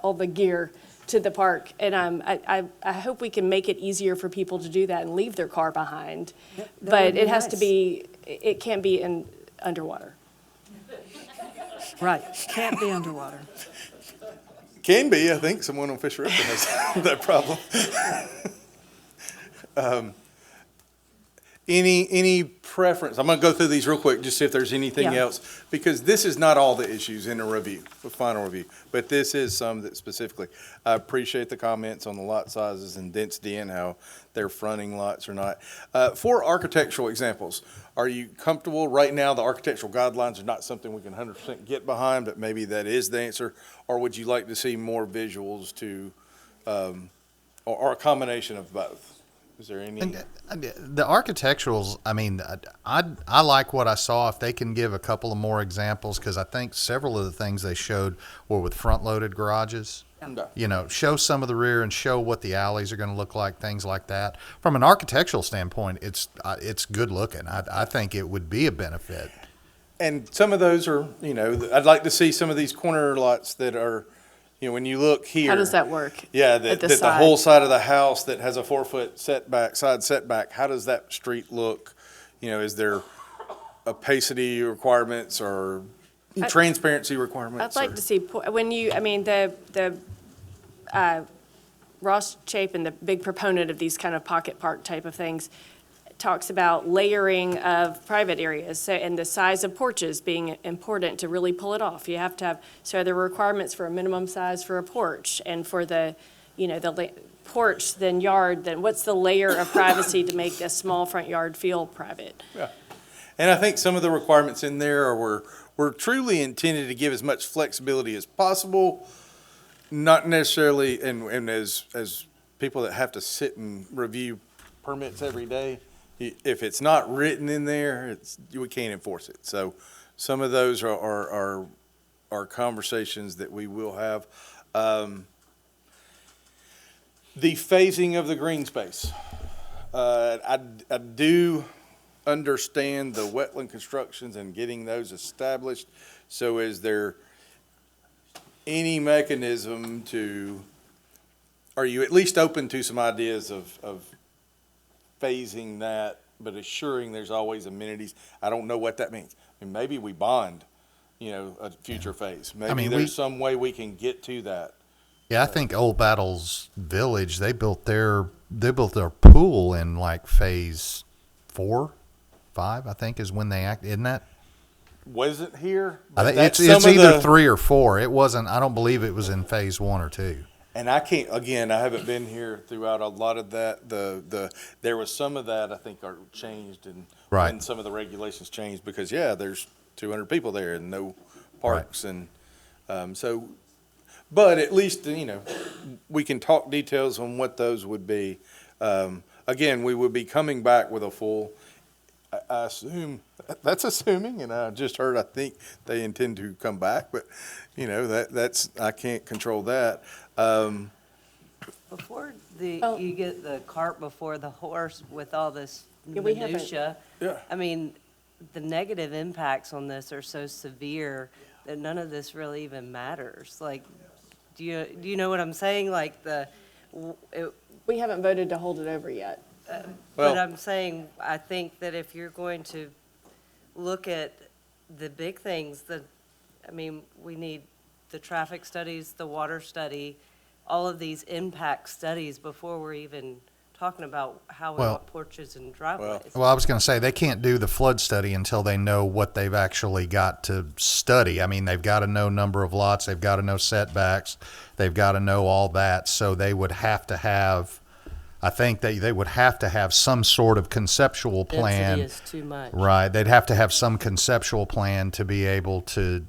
all the gear to the park. And I hope we can make it easier for people to do that and leave their car behind. But it has to be, it can't be underwater. Right, can't be underwater. Can be. I think someone on Fisher River has that problem. Any preference? I'm going to go through these real quick, just see if there's anything else, because this is not all the issues in the final review, but this is some that specifically. I appreciate the comments on the lot sizes and density and how they're fronting lots or not. For architectural examples, are you comfortable right now? The architectural guidelines are not something we can 100% get behind, but maybe that is the answer. Or would you like to see more visuals to or a combination of both? Is there any? The architecturals, I mean, I like what I saw. If they can give a couple of more examples, because I think several of the things they showed were with front-loaded garages. Okay. You know, show some of the rear and show what the alleys are going to look like, things like that. From an architectural standpoint, it's good looking. I think it would be a benefit. And some of those are, you know, I'd like to see some of these corner lots that are, you know, when you look here. How does that work? Yeah, at that the the side? whole side of the house that has a 4-foot setback, side setback, how does that street look? You know, is there opacity requirements or transparency requirements? I'd like to see, when you, I mean, Ross Chapin, the big proponent of these kind of pocket park type of things, talks about layering of private areas, so, and the size of porches being important to really pull it off. You have to have, so there are requirements for a minimum size for a porch, and for the, you know, the porch, then yard, then what's the layer of privacy to make a small front yard feel private? Yeah. And I think some of the requirements in there were truly intended to give as much flexibility as possible, not necessarily, and as people that have to sit and review permits every day, if it's not written in there, we can't enforce it. So some of those are conversations that we will have. The phasing of the green space. I do understand the wetland constructions and getting those established. So is there any mechanism are you at least open to some ideas of phasing that, but assuring there's always amenities? I don't know what that means. I mean, maybe we bond, you know, a future phase. Maybe there's some way we can get to that. Yeah, I think Old Battles Village, they built their pool in like phase 4, 5, I think is when they isn't that? Was it here? I think it's either 3 or 4. It wasn't, I don't believe it was in phase 1 or 2. And I haven't been here throughout a lot of that. There was some of that I think are changed and right. when some of the regulations changed because there's 200 people there and no parks right. and so. But at least, you know, we can talk details on what those would be. Again, we would be coming back with a full, I assume, that's assuming, and I just heard, I think they intend to come back, but, you know, that's I can't control that. Before you get the cart before the horse with all this minutia, I mean, the negative impacts on this are so severe that none of this really even matters. Like, do you know what I'm saying? Like we haven't voted to hold it over yet. But I'm saying, I think that if you're going to look at the big things, we need the traffic studies, the water study, all of these impact studies before we're even talking about how we want porches and driveways. Well, I was going to say, they can't do the flood study until they know what they've actually got to study. I mean, they've got to know number of lots, they've got to know setbacks, they've got to know all that. So they would have to have, I think they would have to have some sort of conceptual plan. Density is too much. Right. They'd have to have some conceptual plan to be able to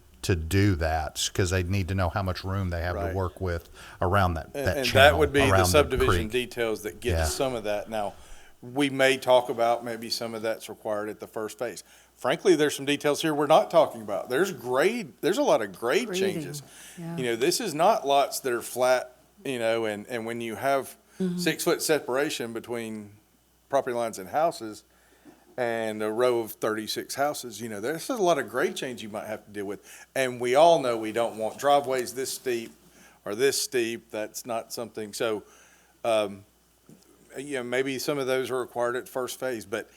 do that, because they'd need to know how much room they have to work with around that and channel, that would be the subdivision creek. details that get some of that. Now, we may talk about maybe some of that's required at the first phase. Frankly, there's some details here we're not talking about. There's a lot of grade changes. Yeah. You know, this is not lots that are flat, you know, and when you have 6-foot separation between property lines and houses, and a row of 36 houses, you know, there's a lot of grade change you might have to deal with. And we all know we don't want driveways this steep or this steep. That's not something. So, you know, maybe some of those are required at first phase. But,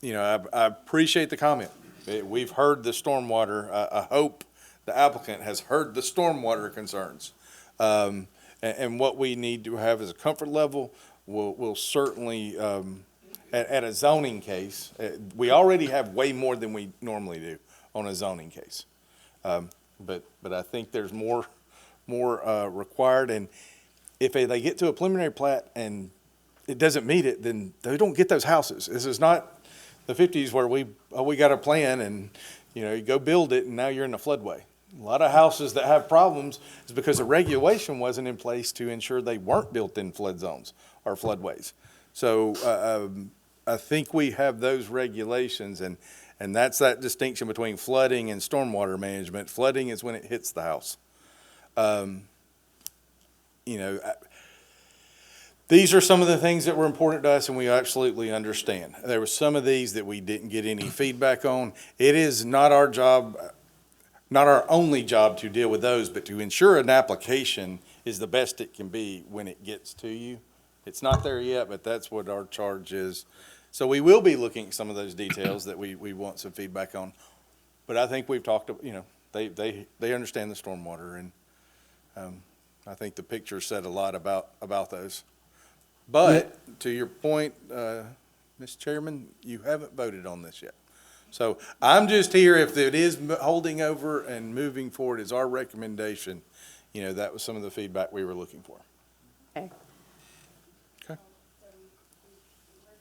you know, I appreciate the comment. We've heard the stormwater. I hope the applicant has heard the stormwater concerns. And what we need to have as a comfort level will certainly at a zoning case, we already have way more than we normally do on a zoning case. But I think there's more required. And if they get to a preliminary plat and it doesn't meet it, then they don't get those houses. This is not the 50s where we got a plan and, you know, you go build it and now you're in the floodway. A lot of houses that have problems is because the regulation wasn't in place to ensure they weren't built in flood zones or floodways. So I think we have those regulations, and that's that distinction between flooding and stormwater management. Flooding is when it hits the house. These are some of the things that were important to us, and we absolutely understand. There were some of these that we didn't get any feedback on. It is not our job, not our only job to deal with those, but to ensure an application is the best it can be when it gets to you. It's not there yet, but that's what our charge is. So we will be looking at some of those details that we want some feedback on. But I think we've talked, they understand the stormwater, and I think the picture said a lot about those. But to your point, Mr. Chairman, you haven't voted on this yet. So I'm just here, if it is holding over and moving forward is our recommendation, that was some of the feedback we were looking for. Okay. Okay.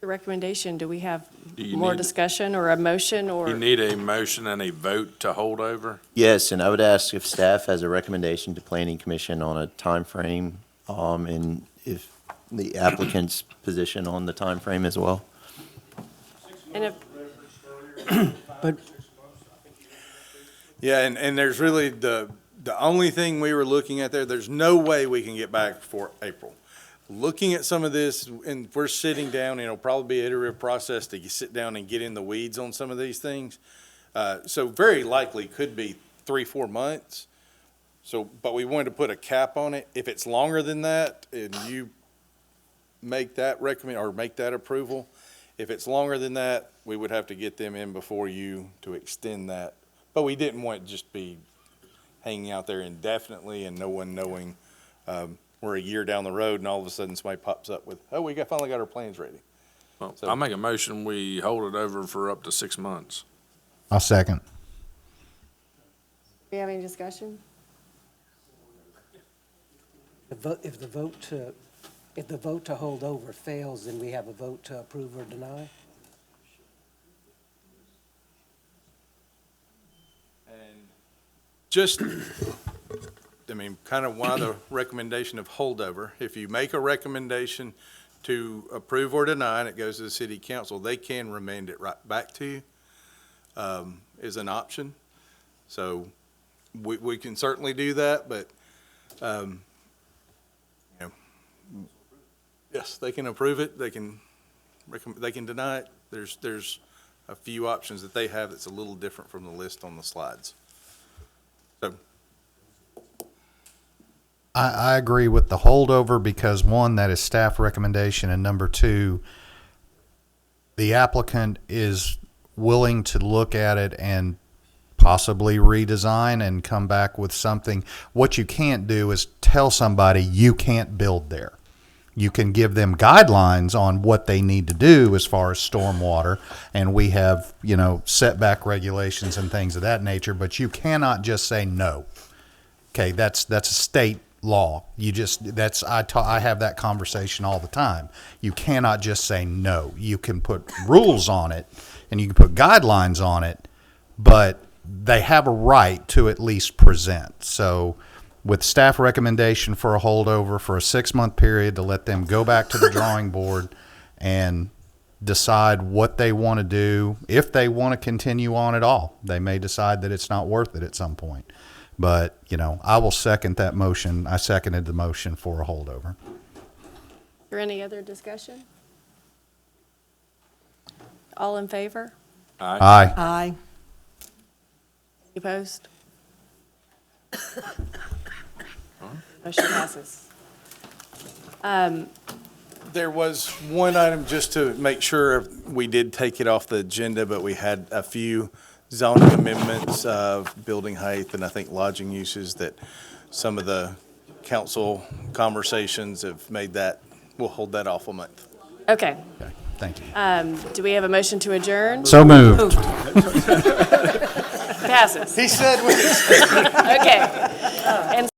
The recommendation, do we have Do you more need- discussion or a motion or? You need a motion and a vote to hold over? Yes, and I would ask if staff has a recommendation to Planning Commission on a timeframe, and if the applicant's position on the timeframe as well. And if, Yeah, and there's really the only thing we were looking at there's no way we can get back before April. Looking at some of this, and we're sitting down, it'll probably be an iterative process to sit down and get in the weeds on some of these things. So very likely could be 3-4 months. So, but we wanted to put a cap on it. If it's longer than that, and you make that make that approval, if it's longer than that, we would have to get them in before you to extend that. But we didn't want it to just be hanging out there indefinitely and no one knowing, we're a year down the road and all of a sudden somebody pops up with, oh, we finally got our plans ready. Well, I'll make a motion, we hold it over for up to 6 months. I'll second. do we have any discussion? If the vote to hold over fails, then we have a vote to approve or deny? Just, kind of why the recommendation of holdover. If you make a recommendation to approve or deny and it goes to the city council, they can remand it right back to you, is an option. So we can certainly do that, but, yes, they can approve it, they can deny it. There's a few options that they have that's a little different from the list on the slides. So I agree with the holdover because, one, that is staff recommendation, and number two, the applicant is willing to look at it and possibly redesign and come back with something. What you can't do is tell somebody you can't build there. You can give them guidelines on what they need to do as far as stormwater, and we have, setback regulations and things of that nature, but you cannot just say no. Okay, that's a state law. I have that conversation all the time. You cannot just say no. You can put rules on it and you can put guidelines on it, but they have a right to at least present. So with staff recommendation for a holdover for a 6-month period to let them go back to the drawing board and decide what they want to do, if they want to continue on at all. They may decide that it's not worth it at some point. But, I will second that motion. I seconded the motion for a holdover. Is there any other discussion? All in favor? Aye. Aye. Opposed? Motion passes. There was one item just to make sure we did take it off the agenda, but we had a few zoning amendments of building height and I think lodging uses that some of the council conversations have made that, we'll hold that off a month. Okay. Okay, thank you. Do we have a motion to adjourn? So moved. Passes. He said we. Okay. And